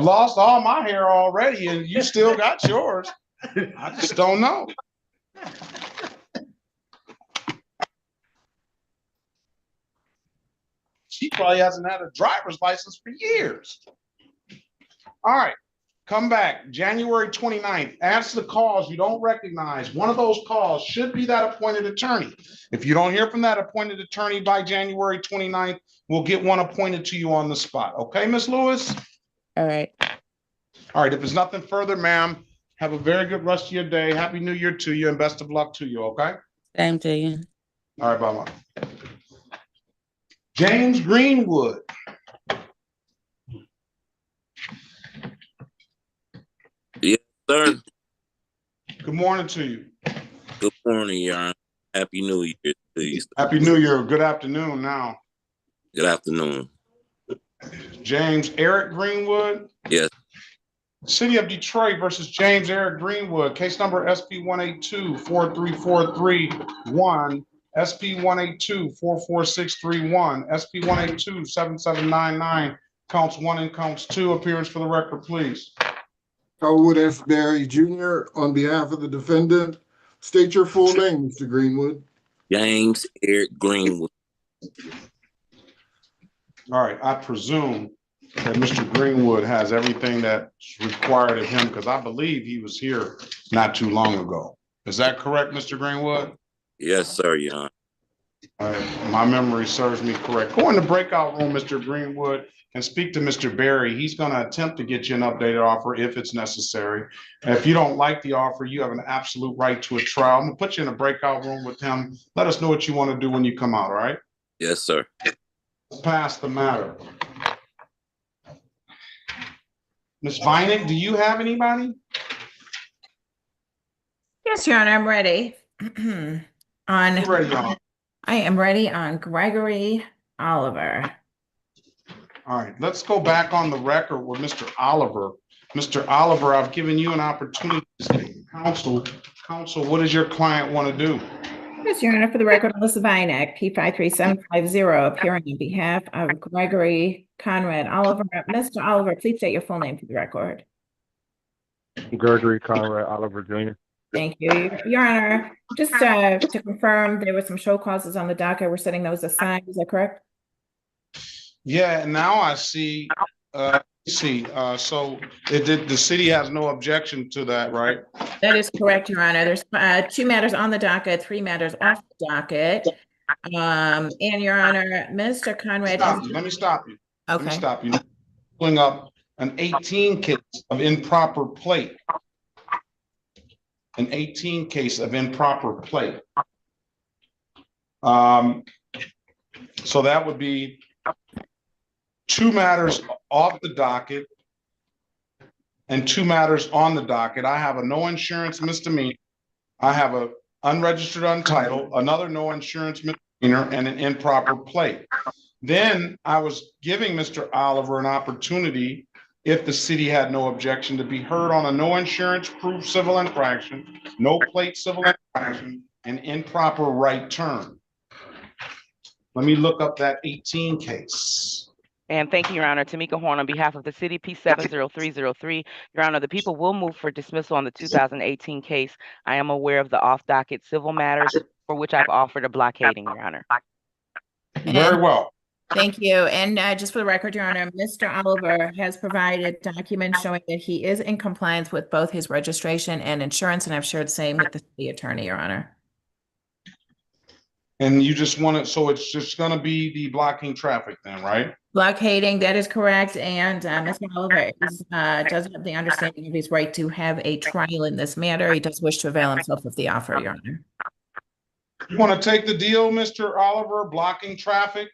lost all my hair already and you still got yours. I just don't know. She probably hasn't had a driver's license for years. All right. Come back January 29th. Answer the calls you don't recognize. One of those calls should be that appointed attorney. If you don't hear from that appointed attorney by January 29th, we'll get one appointed to you on the spot. Okay, Ms. Lewis? All right. All right. If there's nothing further, ma'am, have a very good rest of your day. Happy New Year to you and best of luck to you. Okay? Same to you. All right. Bye-bye. James Greenwood. Yes, sir. Good morning to you. Good morning, Your Honor. Happy New Year to you. Happy New Year. Good afternoon now. Good afternoon. James Eric Greenwood. Yes. City of Detroit versus James Eric Greenwood. Case number SP 182-43431. SP 182-44631. SP 182-7799. Counts 1 and counts 2. Appearance for the record, please. Elwood F. Berry Jr. on behalf of the defendant. State your full name, Mr. Greenwood. James Eric Greenwood. All right, I presume that Mr. Greenwood has everything that's required of him because I believe he was here not too long ago. Is that correct, Mr. Greenwood? Yes, sir, Your Honor. All right, my memory serves me correct. Go in the breakout room, Mr. Greenwood, and speak to Mr. Barry. He's going to attempt to get you an updated offer if it's necessary. And if you don't like the offer, you have an absolute right to a trial. I'm going to put you in a breakout room with him. Let us know what you want to do when you come out, all right? Yes, sir. Let's pass the matter. Ms. Vinek, do you have anybody? Yes, Your Honor, I'm ready. You're ready on. I am ready on Gregory Oliver. All right, let's go back on the record with Mr. Oliver. Mr. Oliver, I've given you an opportunity to speak to counsel. Counsel, what does your client want to do? Yes, Your Honor, for the record, Melissa Vinek, P53750, appearing on behalf of Gregory Conrad Oliver. Mr. Oliver, please state your full name for the record. Gregory Conrad Oliver Jr. Thank you. Your Honor, just to confirm, there were some show causes on the docket. We're setting those aside. Is that correct? Yeah, now I see. So the city has no objection to that, right? That is correct, Your Honor. There's 2 matters on the docket, 3 matters off the docket. And Your Honor, Mr. Conrad. Let me stop you. Okay. Let me stop you. Pulling up an 18 case of improper plate. An 18 case of improper plate. So that would be 2 matters off the docket and 2 matters on the docket. I have a no insurance misdemeanor. I have a unregistered untitled, another no insurance misdemeanor, and an improper plate. Then I was giving Mr. Oliver an opportunity, if the city had no objection, to be heard on a no insurance proof civil infraction, no plate civil infraction, and improper right turn. Let me look up that 18 case. And thank you, Your Honor. Tamika Horn on behalf of the city, P70303. Your Honor, the people will move for dismissal on the 2018 case. I am aware of the off-docket civil matters for which I've offered a blockading, Your Honor. Very well. Thank you. And just for the record, Your Honor, Mr. Oliver has provided documents showing that he is in compliance with both his registration and insurance, and I've shared the same with the city attorney, Your Honor. And you just want it, so it's just going to be the blocking traffic then, right? Blockading, that is correct. And Mr. Oliver does have the understanding of his right to have a trial in this matter. He does wish to avail himself of the offer, Your Honor. You want to take the deal, Mr. Oliver, blocking traffic,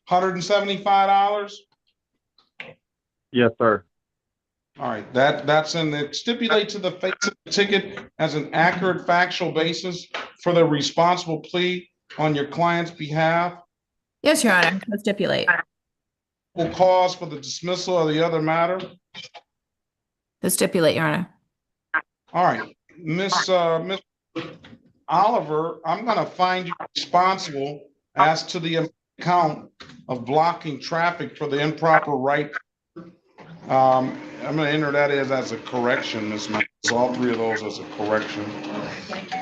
$175? Yes, sir. All right, that's in the stipulate to the face of the ticket as an accurate factual basis for the responsible plea on your client's behalf. Yes, Your Honor, let's stipulate. Will cause for the dismissal of the other matter. Let's stipulate, Your Honor. All right, Miss Oliver, I'm going to find you responsible as to the account of blocking traffic for the improper right. I'm going to enter that as a correction, Ms. Max. All three of those as a correction.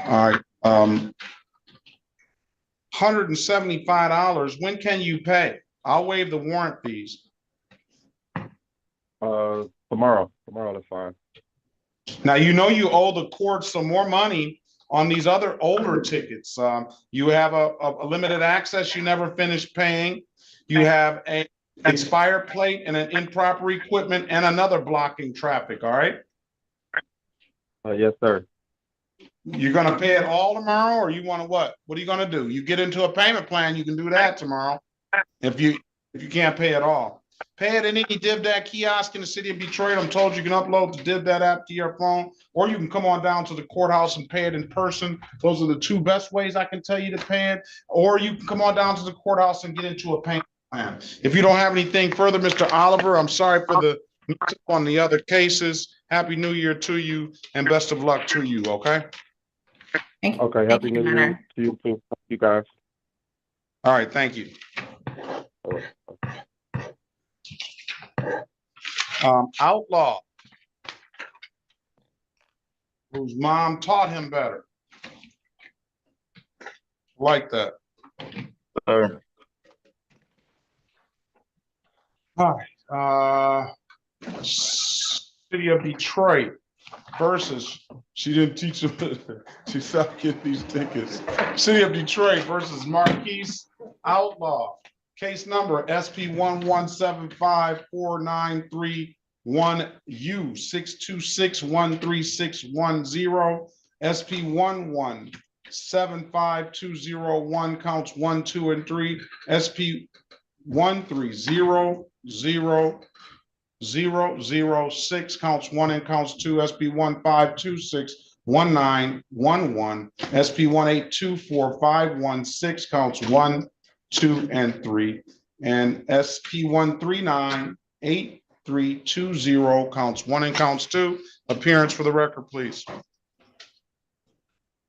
All right. $175. When can you pay? I'll waive the warrant fees. Tomorrow. Tomorrow is fine. Now, you know you owe the court some more money on these other older tickets. You have a limited access you never finished paying. You have a expired plate and an improper equipment and another blocking traffic, all right? Yes, sir. You're gonna pay it all tomorrow, or you wanna what? What are you gonna do? You get into a payment plan, you can do that tomorrow. If you can't pay it all. Pay it in any DivDat kiosk in the city of Detroit. I'm told you can upload the DivDat app to your phone, or you can come on down to the courthouse and pay it in person. Those are the two best ways I can tell you to pay it. Or you can come on down to the courthouse and get into a payment plan. If you don't have anything further, Mr. Oliver, I'm sorry for the mix-up on the other cases. Happy New Year to you and best of luck to you, okay? Thank you. Okay, happy New Year to you too. You guys. All right, thank you. Outlaw, whose mom taught him better. Like that. All right. City of Detroit versus, she didn't teach him, she stopped getting these tickets. City of Detroit versus Marquise Outlaw. Case number SP11754931U 626-13610, SP11752001 counts 1, 2, and 3, SP 130006 counts 1 and counts 2, SP 15261911, SP 1824516 counts 1, 2, and 3, and SP 1398320 counts 1 and counts 2. Appearance for the record, please.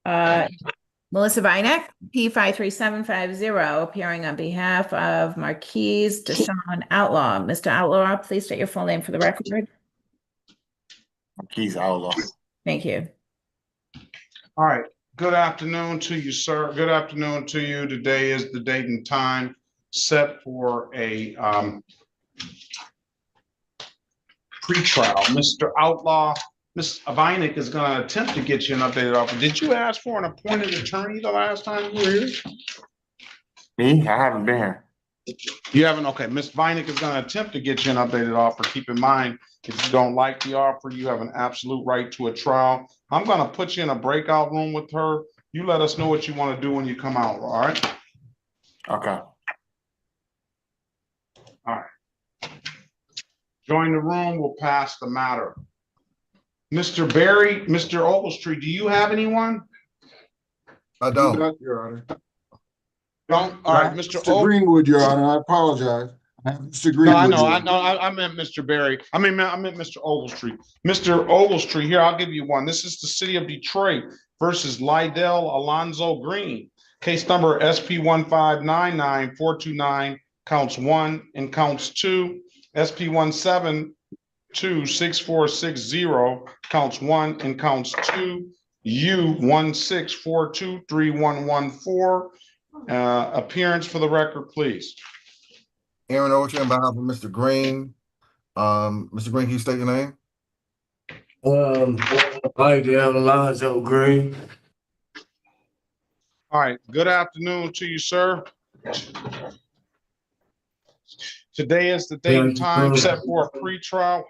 Melissa Vinek, P53750, appearing on behalf of Marquise Deshawn Outlaw. Mr. Outlaw, please state your full name for the record. Marquise Outlaw. Thank you. All right. Good afternoon to you, sir. Good afternoon to you. Today is the date and time set for a pre-trial. Mr. Outlaw, Ms. Vinek is going to attempt to get you an updated offer. Did you ask for an appointed attorney the last time you were here? Me? I haven't been here. You haven't? Okay. Ms. Vinek is going to attempt to get you an updated offer. Keep in mind, if you don't like the offer, you have an absolute right to a trial. I'm going to put you in a breakout room with her. You let us know what you want to do when you come out. All right? Okay. All right. Join the room. We'll pass the matter. Mr. Barry, Mr. Ogletree, do you have anyone? I don't. Your Honor. Don't? All right, Mr. Greenwood, Your Honor, I apologize. I have Mr. Greenwood. No, I know. I meant Mr. Barry. I meant Mr. Ogletree. Mr. Ogletree, here, I'll give you one. This is the City of Detroit versus Lydell Alonzo Green. Case number SP 1599429, counts 1 and counts 2. SP 1726460, counts 1 and counts 2. U 16423114. Appearance for the record, please. Aaron Ocean on behalf of Mr. Green. Mr. Green, can you state your name? Lydell Alonzo Green. All right. Good afternoon to you, sir. Today is the date and time set for a pretrial.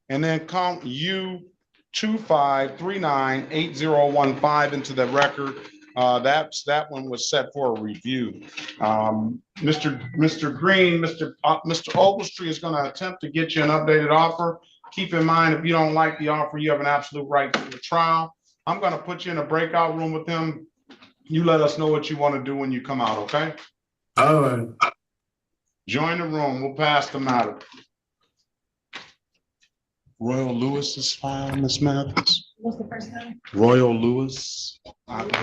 And then count U25398015 into the record. That one was set for a review. Mr. Green, Mr. Ogletree is going to attempt to get you an updated offer. Keep in mind, if you don't like the offer, you have an absolute right to the trial. I'm going to put you in a breakout room with him. You let us know what you want to do when you come out, okay? All right. Join the room. We'll pass the matter. Royal Lewis is filed, Ms. Mathis. What's the first name? Royal Lewis.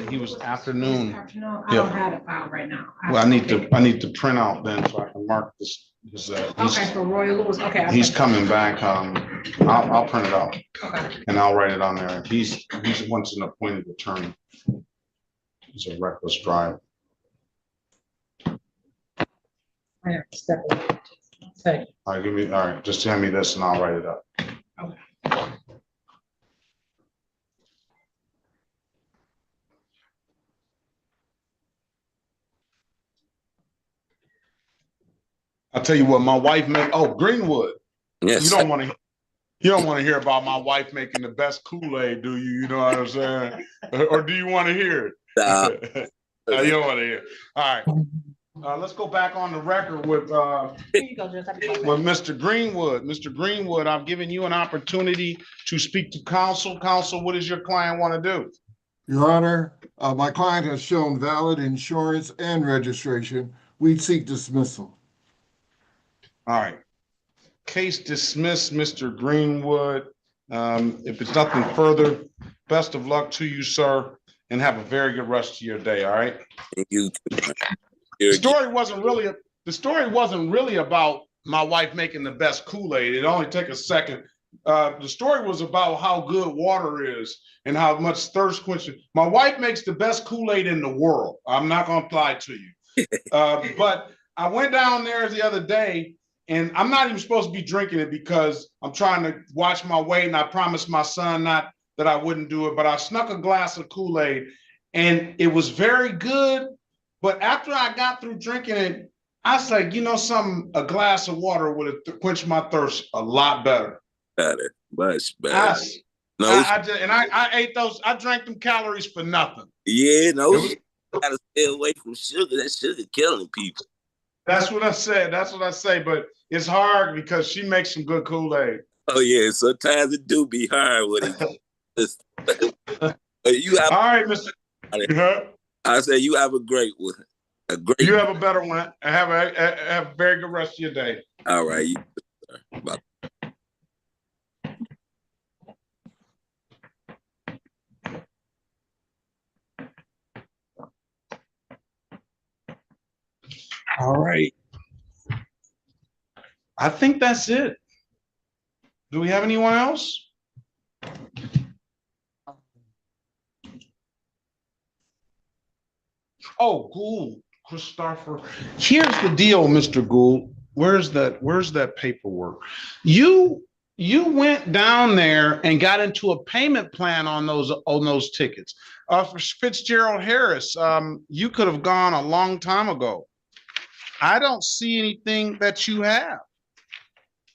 He was afternoon. I Yeah. don't have it filed right now. Well, I need to print out then so I can mark this. Okay, for Royal Lewis, okay. He's coming back. I'll print it out Okay. and I'll write it on there. He's once an appointed attorney. He's a reckless driver. I have to step away. Say. All right, just hand me this and I'll write it up. Okay. I'll tell you what, my wife made. Oh, Greenwood. Yes. You don't want to hear about my wife making the best Kool-Aid, do you? You know what I'm saying? Or do you want to hear it? No, you don't want to hear it. All right. Let's go back on the record with Mr. Greenwood. Mr. Greenwood, I've given you an opportunity to speak to counsel. Counsel, what does your client want to do? Your Honor, my client has shown valid insurance and registration. We seek dismissal. All right. Case dismissed, Mr. Greenwood. If it's nothing further, best of luck to you, sir, and have a very good rest of your day, all right? Thank you. The story wasn't really about my wife making the best Kool-Aid. It only took a second. The story was about how good water is and how much thirst quenching. My wife makes the best Kool-Aid in the world. I'm not going to lie to you. But I went down there the other day, and I'm not even supposed to be drinking it because I'm trying to watch my weight, and I promised my son not that I wouldn't do it, but I snuck a glass of Kool-Aid, and it was very good. But after I got through drinking it, I was like, you know something, a glass of water would have quenched my thirst a lot better. Much better. I ate those, I drank them calories for nothing. Yeah, no, you gotta stay away from sugar. That sugar killing people. That's what I said. That's what I say. But it's hard because she makes some good Kool-Aid. Oh yeah, sometimes it do be hard with it. You have all right, Mr. I say you have a great one. You have a better one. Have a very good rest of your day. All right. Bye. All right. I think that's it. Do we have anyone else? Oh, Gould, Christopher. Here's the deal, Mr. Gould. Where's that paperwork? You went down there and got into a payment plan on those tickets. For Fitzgerald Harris, you could have gone a long time ago. I don't see anything that you have.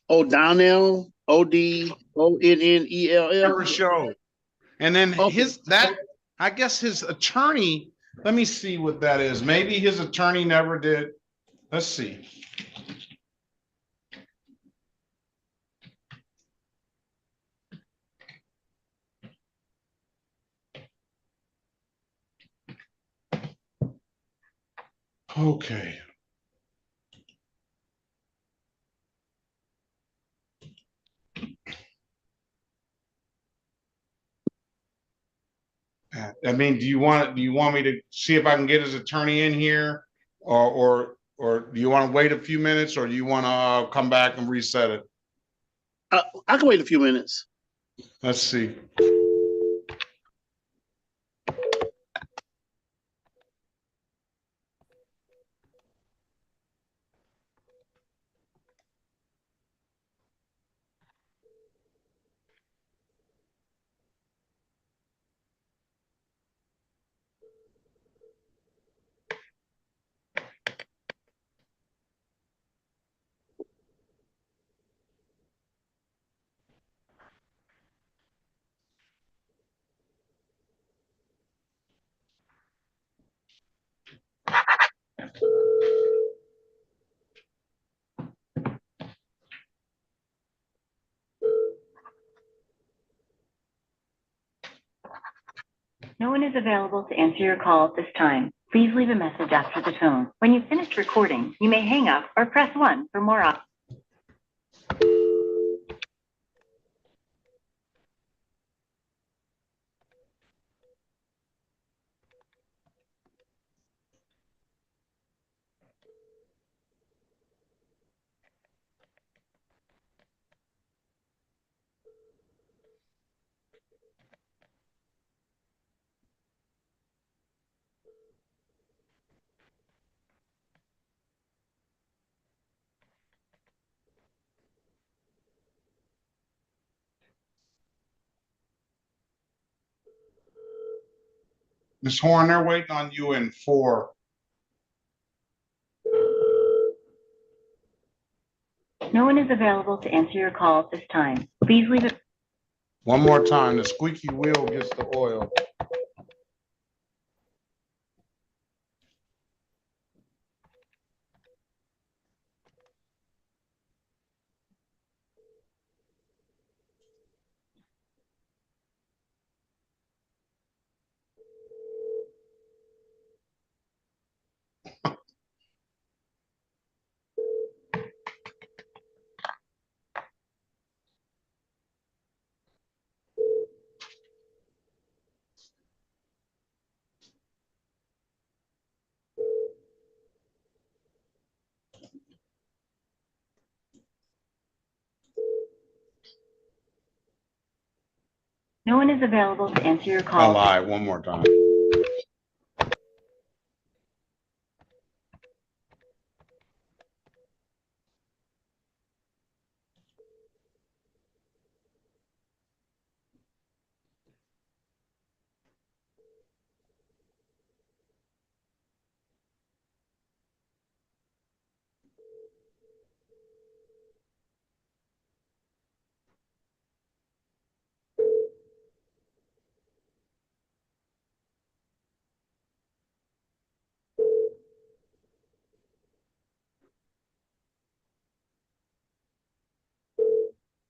Oh, Donnell, ODONNELL. Never showed. And then I guess his attorney, let me see what that is. Maybe his attorney never did. Let's see. Okay. I mean, do you want me to see if I can get his attorney in here, or do you want to wait a few minutes, or do you want to come back and reset it? I can wait a few minutes. Let's see. No one is available to answer your call at this time. Please leave a message after the tone. When you've finished recording, you may hang up or press 1 for more options. Ms. Horn, they're waiting on you in 4. No one is available to answer your call at this time. Please leave it. One more time, the squeaky wheel gets the oil. No one is available to answer your I call. lied, one more time.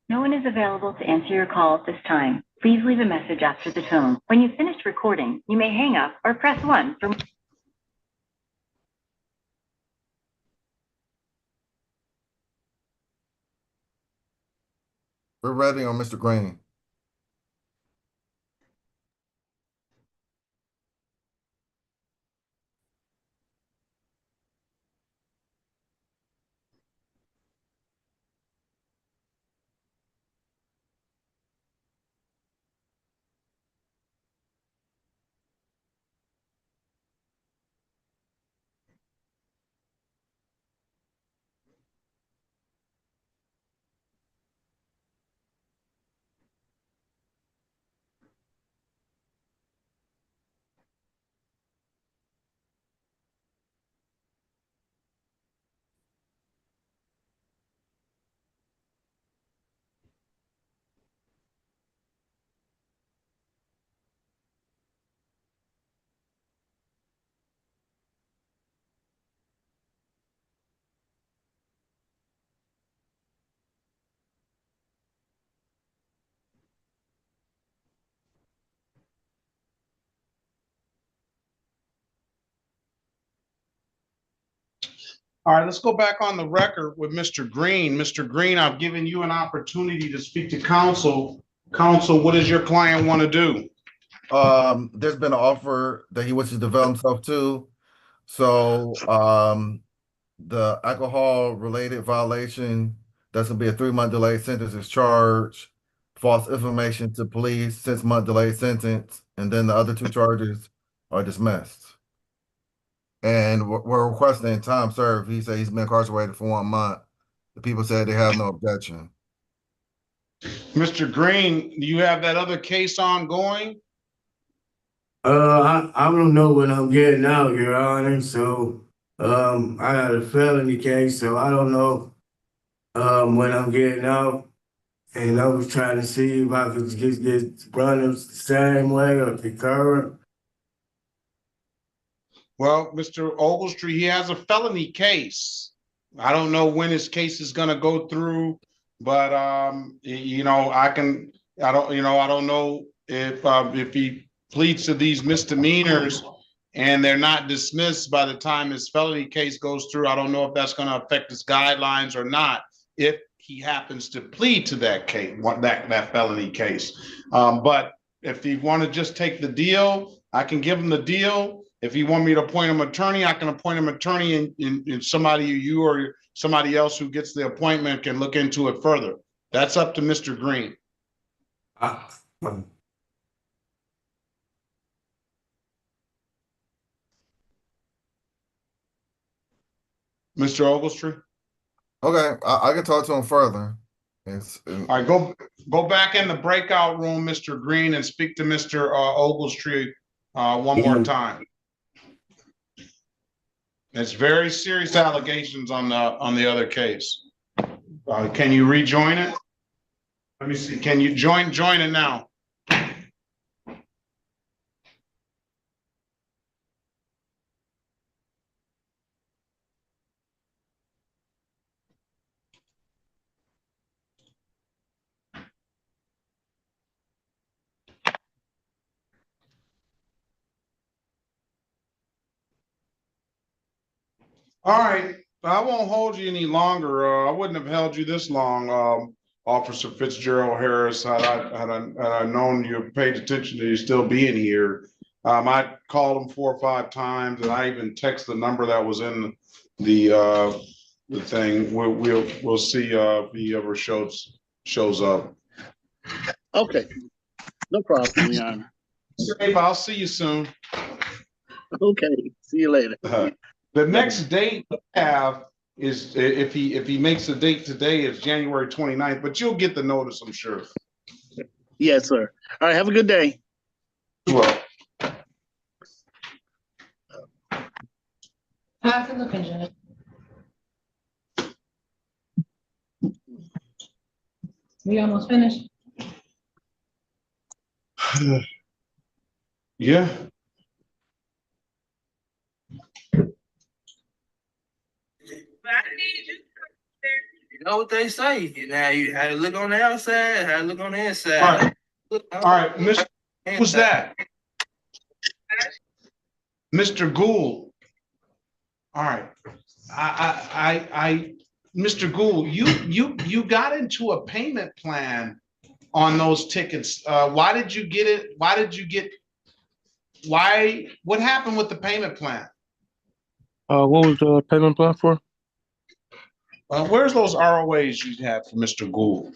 No one is available to answer your call at this time. Please leave a message after the tone. When you've finished recording, you may hang up or press 1 for. We're ready on Mr. Green. All right, let's go back on the record with Mr. Green. Mr. Green, I've given you an opportunity to speak to counsel. Counsel, what does your client want to do? There's been an offer that he wishes to develop himself to. So the alcohol related violation, that's gonna be a 3-month delayed sentence is charged. False information to police, 6-month delayed sentence, and then the other 2 charges are dismissed. And we're requesting time served. He said he's been incarcerated for 1 month. The people said they have no objection. Mr. Green, do you have that other case ongoing? I don't know what I'm getting out, Your Honor. So, I got a felony case, so I don't know, when I'm getting out. And I was trying to see if I could get run the same way or concurrent. Well, Mr. Ogletree, he has a felony case. I don't know when his case is gonna go through, but you know, I don't know if he pleads to these misdemeanors and they're not dismissed by the time his felony case goes through, I don't know if that's going to affect his guidelines or not, if he happens to plead to that case, that felony case. But if you want to just take the deal, I can give him the deal. If you want me to appoint him attorney, I can appoint him attorney, and somebody, you or somebody else who gets the appointment can look into it further. That's up to Mr. Green. Mr. Ogletree? Okay, I can talk to him further. All right, go back in the breakout room, Mr. Green, and speak to Mr. Ogletree one more time. It's very serious allegations on the other case. Can you rejoin it? Let me see. Can you join it now? All right, I won't hold you any longer. I wouldn't have held you this long, Officer Fitzgerald Harris, had I known you paid attention to you still being here. I called him 4 or 5 times, and I even text the number that was in the thing. We'll see if he ever shows up. Okay, no problem, Your Honor. I'll see you soon. Okay, see you later. The next date we have is, if he makes the date today, is January 29th, but you'll get the notice, I'm sure. Yes, sir. All right, have a good day. Well, How's it looking, Judge? We almost finished? yeah. You know what they say. Now you had to look on the outside, had to look on the inside. All right, Mr. Who's that? Mr. Gould. All right. Mr. Gould, you got into a payment plan on those tickets. Why did you get it? What happened with the payment plan? What was the payment plan for? Where's those ROAs you had for Mr. Gould?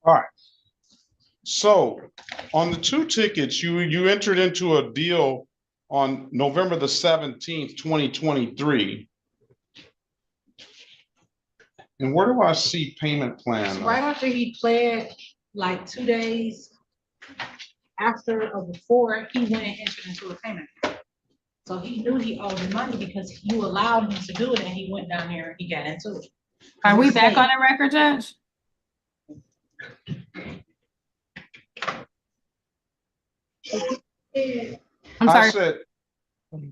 All right. So on the 2 tickets, you entered into a deal on November the 17th, 2023. And where do I see payment plan? Right after he pled, like 2 days after or before, he went and entered into a payment. So he knew he owed the money because you allowed him to do it, and he went down there and he got into it. Are we back on the record, Judge? I'm sorry. I said,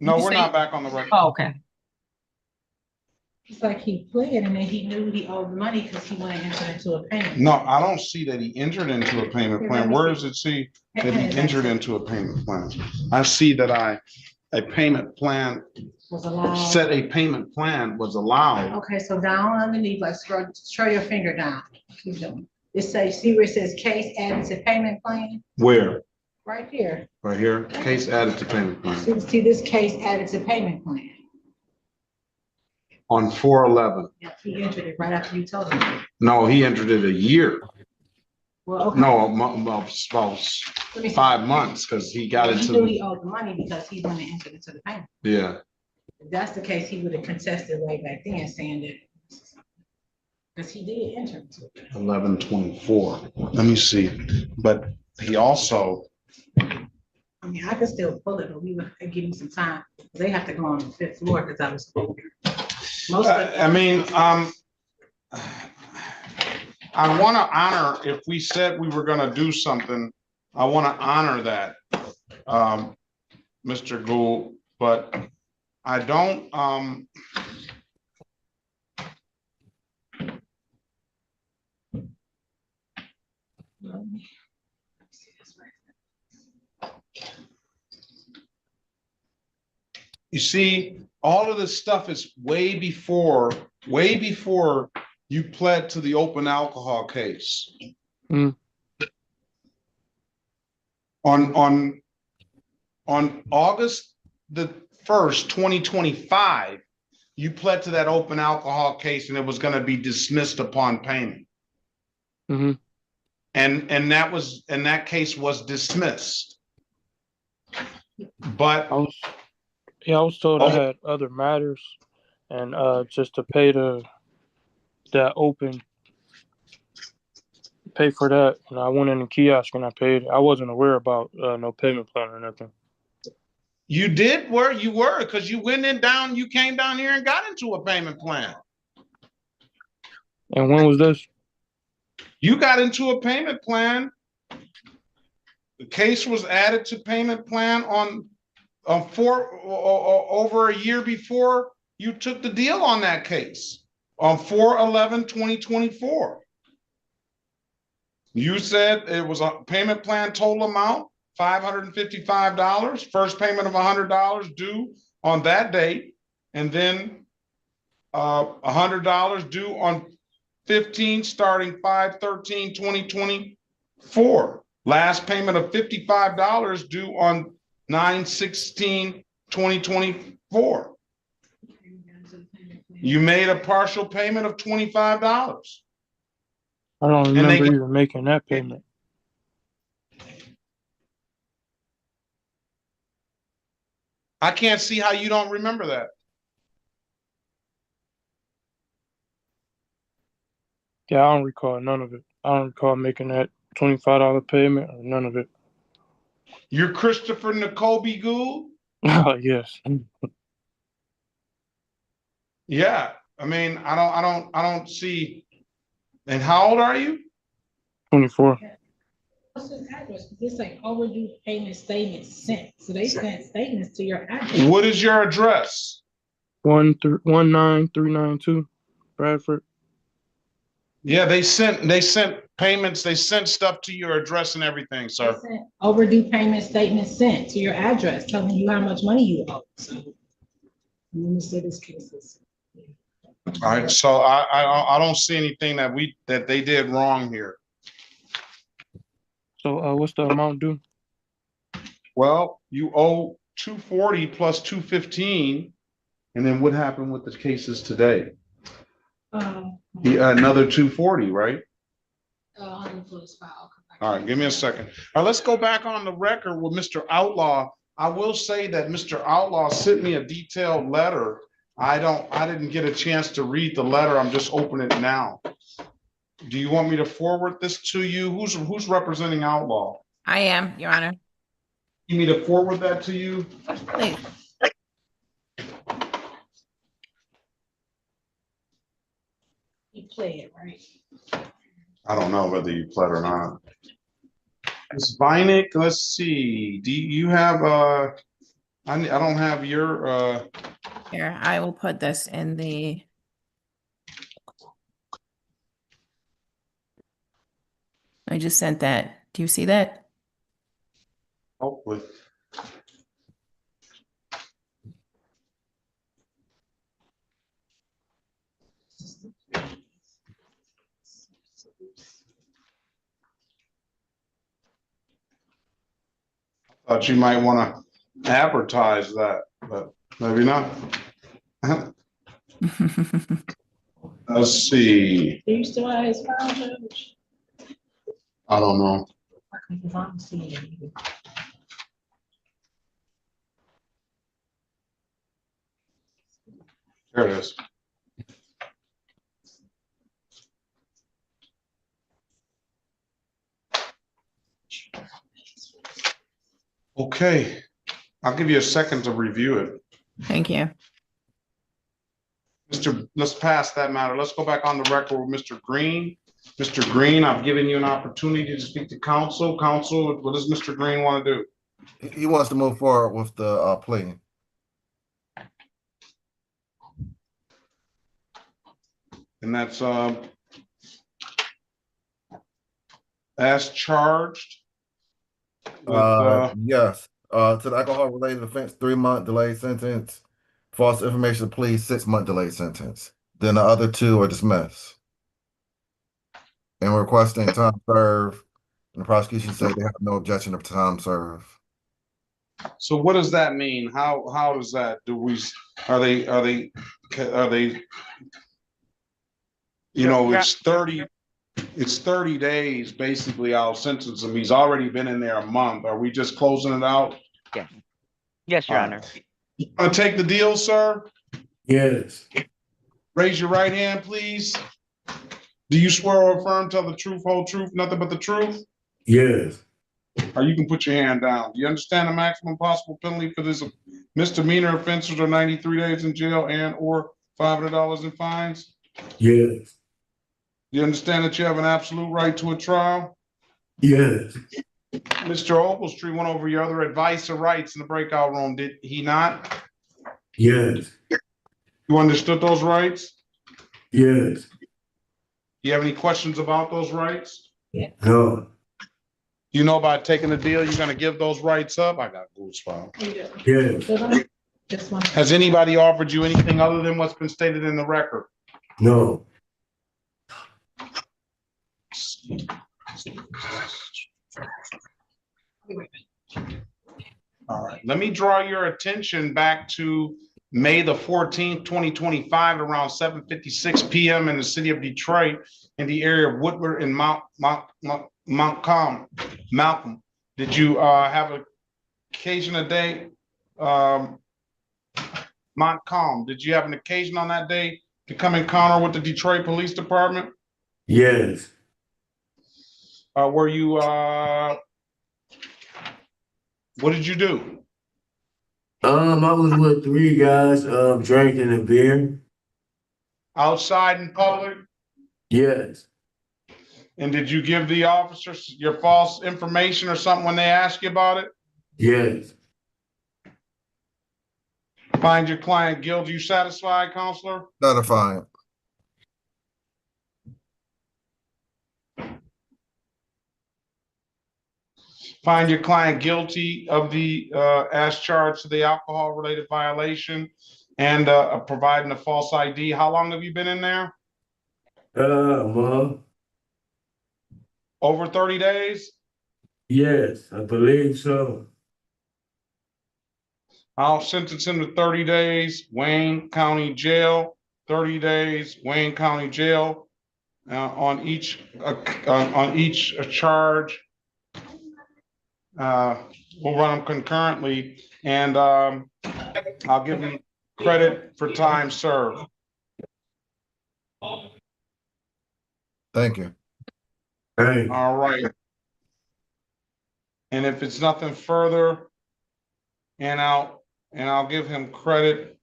no, we're not back on the record. Oh, okay. It's like he pled and then he knew he owed the money because he went and entered into a payment. No, I don't see that he entered into a payment plan. Where does it see that he entered into a payment plan? I see that a payment plan Was allowed. set a payment plan was allowed. Okay, so down underneath, like show your finger down. Keep going. It says, see where it says case added to payment plan? Where? Right here. Right here, case added to payment plan. See this case added to payment plan? On 4/11. Yeah, he entered it right after you told him. No, he entered it a year. Well, okay. No, about 5 months, because he got He into knew he owed the money because he went and entered into the payment. yeah. If that's the case, he would have contested way back then saying that, because he did enter into it. 11/24. Let me see. But he also. I mean, I could still pull it, but we would give him some time. They have to go on the 5th floor because I was. I mean, I want to honor, if we said we were going to do something, I want to honor that. Mr. Gould, but I don't, you see, all of this stuff is way before you pled to the open alcohol case. Mm. On August the 1st, 2025, you pled to that open alcohol case and it was going to be dismissed upon payment. Mm-hmm. And that case was dismissed. But I was told I had other matters and just to pay that open, pay for that. And I went in the kiosk and I paid. I wasn't aware about no payment plan or nothing. you did where you were, because you went in down, you came down here and got into a payment plan. And when was this? You got into a payment plan. The case was added to payment plan on over a year before you took the deal on that case on 4/11/2024. You said it was a payment plan total amount $555, first payment of $100 due on that date, and then $100 due on 15 starting 5/13/2024. Last payment of $55 due on 9/16/2024. You made a partial payment of $25. I don't remember even making that payment. I can't see how you don't remember that. Yeah, I don't recall none of it. I don't recall making that $25 payment or none of it. You're Christopher N'Kobe Gould? Yes. Yeah. I mean, I don't see. And how old are you? 24. What's his address? This like overdue payment statements sent. So they sent statements to your address. What is your address? 19392 Bradford. Yeah, they sent payments, they sent stuff to your address and everything, sir. They sent overdue payment statements sent to your address telling you how much money you owe. So let me see this case. All right, so I don't see anything that they did wrong here. So what's the amount due? Well, you owe $240 plus $215, and then what happened with the cases today? Another $240, right? All right, give me a second. All right, let's go back on the record with Mr. Outlaw. I will say that Mr. Outlaw sent me a detailed letter. I didn't get a chance to read the letter. I'm just opening it now. Do you want me to forward this to you? Who's representing Outlaw? I am, Your Honor. You need me to forward that to you? Please. You play it, right? I don't know whether you played or not. Ms. Vinik, let's see. Do you have I don't have your Here, I will put this in the. I just sent that. Do you see that? hopefully. Thought you might want to advertise that, but maybe not. Let's see. Do you still have his file, Judge? I don't know. Because I'm seeing it. There it is. Okay, I'll give you a second to review it. Thank you. Let's pass that matter. Let's go back on the record with Mr. Green. Mr. Green, I've given you an opportunity to speak to counsel. Counsel, what does Mr. Green want to do? He wants to move forward with the plea. And that's as charged with Yes. To the alcohol-related offense, 3-month delayed sentence. False information plea, 6-month delayed sentence. Then the other two are dismissed. And we're requesting time served. And the prosecution said they have no objection to time served. So what does that mean? How does that, are they, you know, it's 30 days basically I'll sentence him. He's already been in there a month. Are we just closing it out? Yes. Yes, Your Honor. You want to take the deal, sir? Yes. Raise your right hand, please. Do you swear or affirm tell the truth, whole truth, nothing but the truth? Yes. Or you can put your hand down. Do you understand the maximum possible penalty for this misdemeanor offenses are 93 days in jail and or $500 in fines? Yes. Do you understand that you have an absolute right to a trial? Yes. Mr. Ogletree went over your other advice or rights in the breakout room, did he not? Yes. You understood those rights? Yes. Do you have any questions about those rights? No. You know about taking the deal, you're gonna give those rights up? I got goosebumps. Yes. Has anybody offered you anything other than what's been stated in the record? No. All right, let me draw your attention back to May the 14th, 2025, at around 7:56 p.m. in the city of Detroit, in the area of Woodward and Malcolm. Did you have an occasion a day? Montcalm, did you have an occasion on that day to come encounter with the Detroit Police Department? Yes. Were you, what did you do? I was with 3 guys, drinking a beer. Outside in public? Yes. And did you give the officers your false information or something when they asked you about it? Yes. Find your client guilty. You satisfied, counselor? Satisfied. Find your client guilty of the as charged to the alcohol-related violation and providing a false ID. How long have you been in there? Mom. Over 30 days? Yes, I believe so. I'll sentence him to 30 days, Wayne County Jail, 30 days, Wayne County Jail, on each charge. We'll run them concurrently, and I'll give him credit for time served. Thank you. All right. And if it's nothing further, and I'll give him credit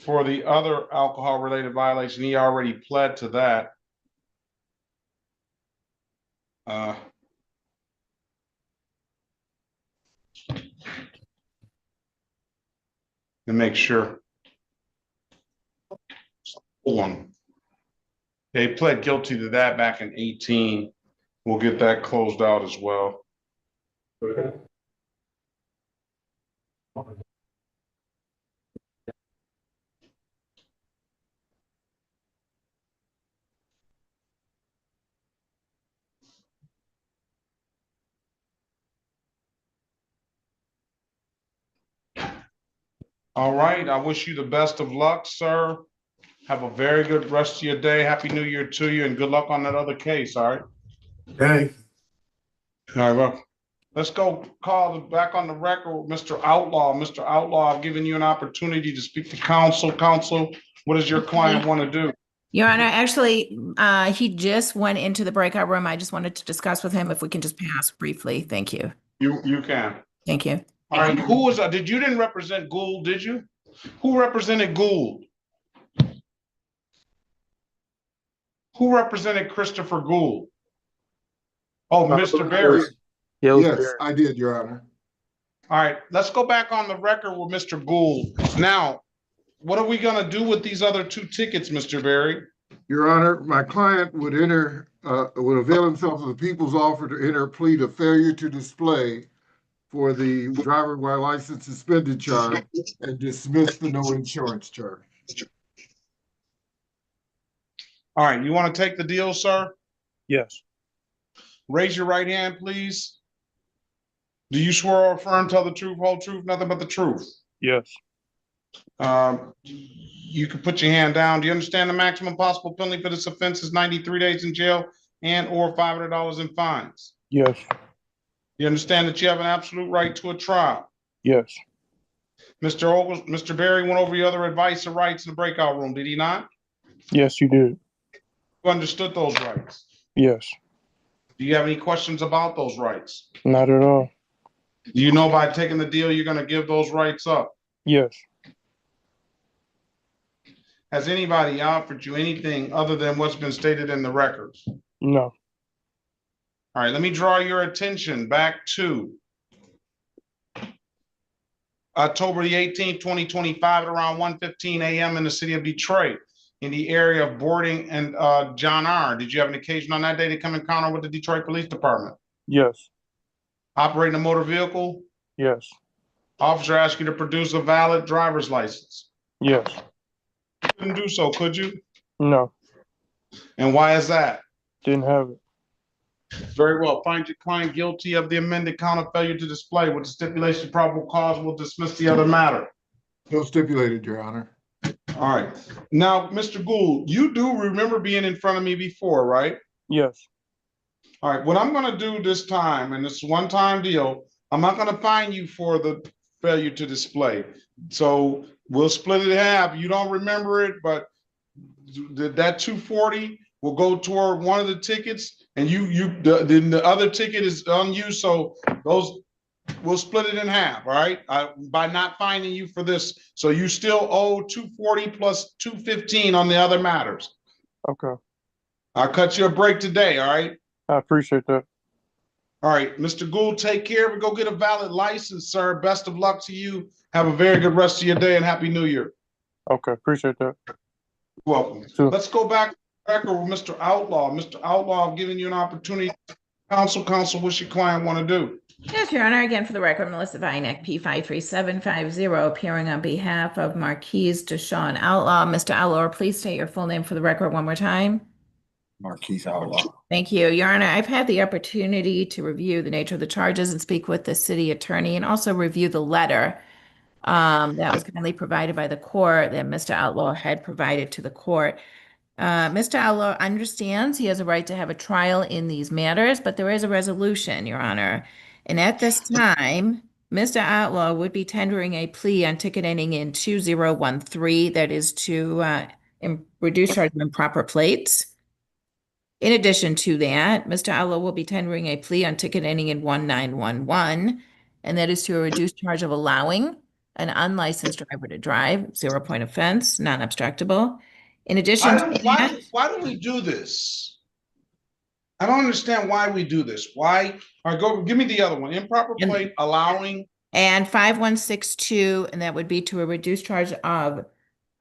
for the other alcohol-related violation. He already pled to that. To make sure. They pled guilty to that back in 18. We'll get that closed out as well. All right, I wish you the best of luck, sir. Have a very good rest of your day. Happy New Year to you, and good luck on that other case, all right? Thanks. All right, well, let's go call back on the record with Mr. Outlaw. Mr. Outlaw, I've given you an opportunity to speak to counsel. Counsel, what does your client want to do? Your Honor, actually, he just went into the breakout room. I just wanted to discuss with him if we can just pass briefly. Thank you. You can. Thank you. All right, who was, you didn't represent Gould, did you? Who represented Gould? Who represented Christopher Gould? Oh, Mr. Berry. Yes, I did, Your Honor. All right, let's go back on the record with Mr. Gould. Now, what are we gonna do with these other 2 tickets, Mr. Berry? Your Honor, my client would would avail himself of the people's offer to enter a plea to failure to display for the driver while license suspended charge and dismiss the no insurance charge. All right, you want to take the deal, sir? Yes. Raise your right hand, please. Do you swear or affirm, tell the truth, whole truth, nothing but the truth? Yes. You can put your hand down. Do you understand the maximum possible penalty for this offense is 93 days in jail and or $500 in fines? Yes. You understand that you have an absolute right to a trial? Yes. Mr. Berry went over your other advice or rights in the breakout room, did he not? Yes, you did. You understood those rights? Yes. Do you have any questions about those rights? Not at all. Do you know by taking the deal, you're going to give those rights up? Yes. Has anybody offered you anything other than what's been stated in the records? No. All right, let me draw your attention back to October the 18th, 2025 at around 1:15 a.m. in the city of Detroit in the area of Boarding and John R. Did you have an occasion on that day to come in encounter with the Detroit Police Department? Yes. Operating a motor vehicle? Yes. Officer asked you to produce a valid driver's license. Yes. You couldn't do so, could you? No. And why is that? Didn't have it. Very well. Find your client guilty of the amended count of failure to display with the stipulation of probable cause. Will dismiss the other matter. So stipulated, Your Honor. All right. Now, Mr. Gould, you do remember being in front of me before, right? Yes. All right. What I'm going to do this time, and it's a one-time deal, I'm not going to fine you for the failure to display. So we'll split it in half. You don't remember it, but that 240 will go toward one of the tickets, and then the other ticket is unused. So those we'll split it in half. All right, by not fining you for this, so you still owe 240 plus 215 on the other matters. Okay. I'll cut you a break today. All right. I appreciate that. All right, Mr. Gould, take care of it. Go get a valid license, sir. Best of luck to you. Have a very good rest of your day and Happy New Year. Okay, appreciate that. You're welcome. Sure. Let's go back to the record with Mr. Outlaw. Mr. Outlaw, I'm giving you an opportunity. Counsel, what's your client want to do? Yes, Your Honor. Again, for the record, Melissa Vinek, P53750, appearing on behalf of Marquise Deshawn Outlaw. Mr. Outlaw, please state your full name for the record one more time. Marquise Outlaw. Thank you, Your Honor. I've had the opportunity to review the nature of the charges and speak with the city attorney and also review the letter that was kindly provided by the court that Mr. Outlaw had provided to the court. Mr. Outlaw understands he has a right to have a trial in these matters, but there is a resolution, Your Honor. And at this time, Mr. Outlaw would be tendering a plea on ticket ending in 2013, that is to reduce charge of improper plates. In addition to that, Mr. Outlaw will be tendering a plea on ticket ending in 1911, and that is to a reduced charge of allowing an unlicensed driver to drive, 0-point offense, non-obstructable. In addition to that, why do we do this? I don't understand why we do this. Why? All right, go give me the other one. Improper plate, allowing. And 5162, and that would be to a reduced charge of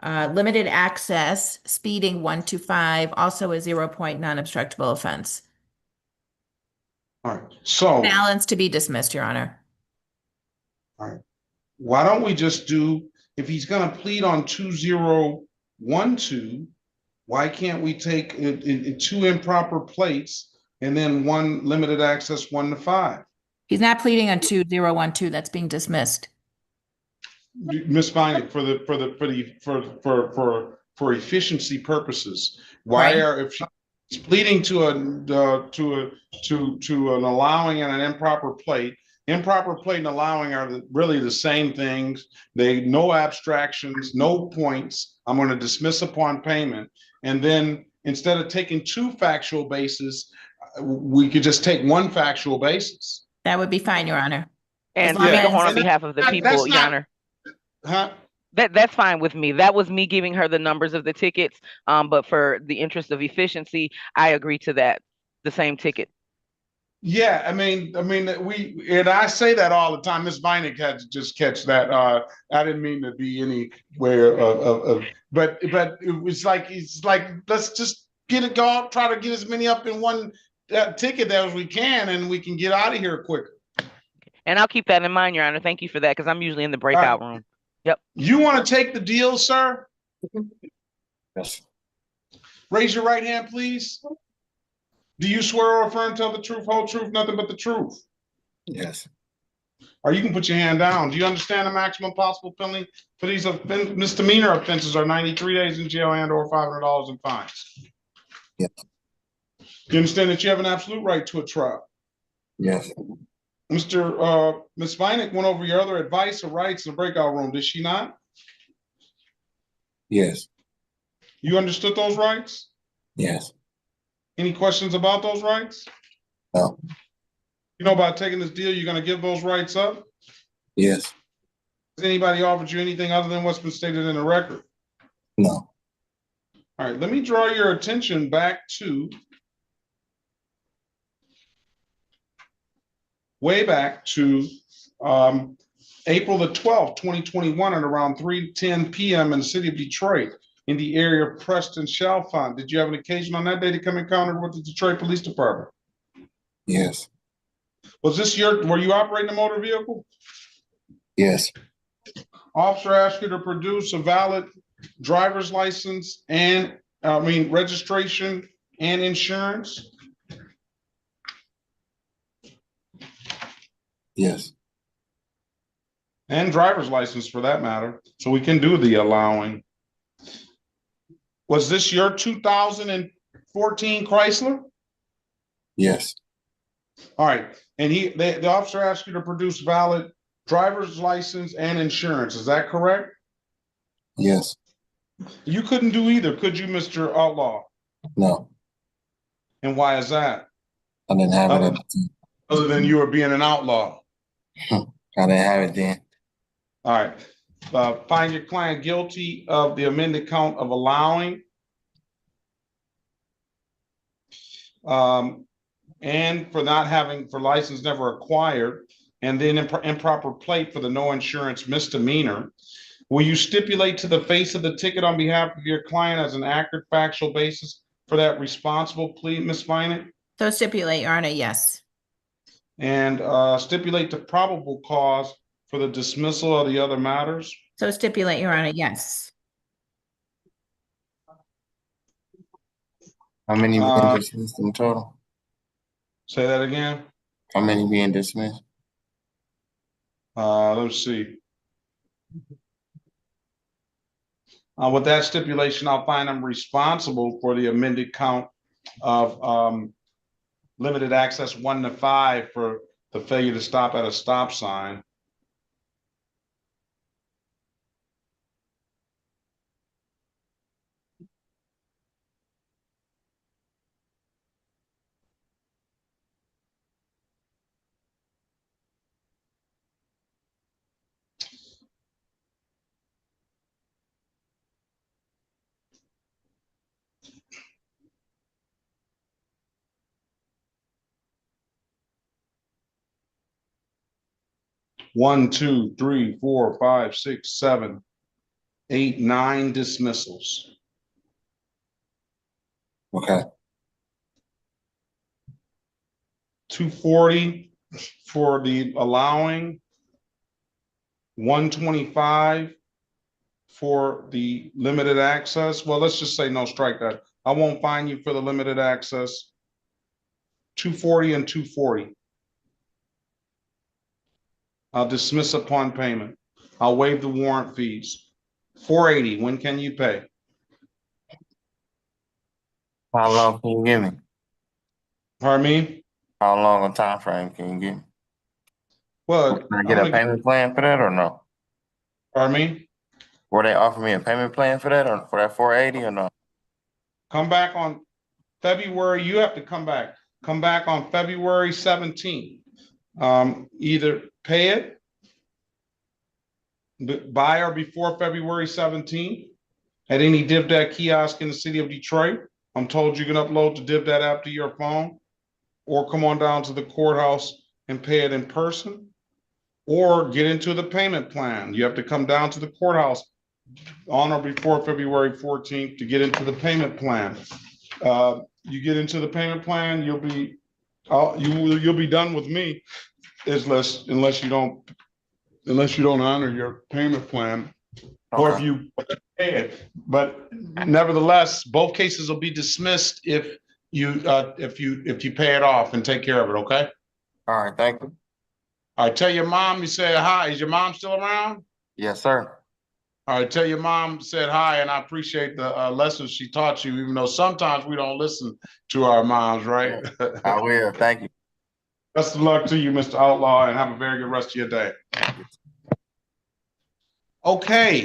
limited access, speeding 125, also a 0-point non-obstructable offense. All right, so. Balance to be dismissed, Your Honor. All right. Why don't we just do, if he's going to plead on 2012, why can't we take 2 improper plates and then 1 limited access 1 to 5? He's not pleading on 2012. That's being dismissed. Miss Vinek, for efficiency purposes, why Right. are if she's pleading to an allowing and an improper plate and allowing are really the same things. They no abstractions, no points. I'm going to dismiss upon payment, and then instead of taking 2 factual bases, we could just take 1 factual basis. That would be fine, Your Honor. And speak on behalf of the people, Your Honor. Huh? That's fine with me. That was me giving her the numbers of the tickets. But for the interest of efficiency, I agree to that. The same ticket. Yeah, and I say that all the time. Miss Vinek had to just catch that. I didn't mean to be anywhere but it's like let's just get it going, try to get as many up in one ticket as we can, and we can get out of here quicker. And I'll keep that in mind, Your Honor. Thank you for that, because I'm usually in the breakout room. Yep. You want to take the deal, sir? Yes. Raise your right hand, please. Do you swear or affirm to tell the truth, whole truth, nothing but the truth? Yes. Or you can put your hand down. Do you understand the maximum possible penalty for these misdemeanor offenses are 93 days in jail and or $500 in fines? Yes. You understand that you have an absolute right to a trial? Yes. Ms. Vinek went over your other advice or rights in the breakout room, did she not? Yes. You understood those rights? Yes. Any questions about those rights? No. You know about taking this deal, you're going to give those rights up? Yes. Has anybody offered you anything other than what's been stated in the record? No. All right, let me draw your attention back to way back to April the 12th, 2021 at around 3:10 p.m. in the city of Detroit in the area of Preston Chalfont. Did you have an occasion on that day to come encounter with the Detroit Police Department? Yes. Were you operating a motor vehicle? Yes. Officer asked you to produce a valid driver's license and registration and insurance? Yes. And driver's license for that matter, so we can do the allowing. Was this your 2014 Chrysler? Yes. All right, and the officer asked you to produce valid driver's license and insurance, is that correct? Yes. You couldn't do either, could you, Mr. Outlaw? No. And why is that? I didn't have it at the time. Other than you were being an outlaw? I didn't have it then. All right. Find your client guilty of the amended count of allowing. And for not having, for license never acquired, and then improper plate for the no insurance misdemeanor. Will you stipulate to the face of the ticket on behalf of your client as an accurate factual basis for that responsible plea, Ms. Vinek? So stipulate, Your Honor, yes. And stipulate the probable cause for the dismissal of the other matters? So stipulate, Your Honor, yes. How many being dismissed in total? Say that again? How many being dismissed? Let's see. With that stipulation, I'll find them responsible for the amended count of limited access 1 to 5 for the failure to stop at a stop sign. One, two, three, 4, 5, 6, 7, 8, 9 dismissals. Okay. 240 for the allowing, 125 for the limited access. Well, let's just say no, strike that. I won't fine you for the limited access. 240 and 240. I'll dismiss upon payment. I'll waive the warrant fees. 480, when can you pay? How long can you give me? Pardon me? How long a time frame can you give me? Well, can I get a payment plan for that or no? Pardon me? Were they offering me a payment plan for that or for that 480 or no? Come back on February. You have to come back. Come back on February 17th. Either pay it by or before February 17th at any DivDat kiosk in the city of Detroit. I'm told you can upload the DivDat app to your phone. or come on down to the courthouse and pay it in person, or get into the payment plan. You have to come down to the courthouse on or before February 14th to get into the payment plan. You get into the payment plan, you'll be done with me, unless you don't honor your payment plan, or if you pay it. But nevertheless, both cases will be dismissed if you pay it off and take care of it. Okay. All right, thank you. All right. Tell your mom you said hi. Is your mom still around? Yes, sir. All right. Tell your mom said hi, and I appreciate the lessons she taught you, even though sometimes we don't listen to our moms, right? I will. Thank you. Best of luck to you, Mr. Outlaw, and have a very good rest of your day. Okay.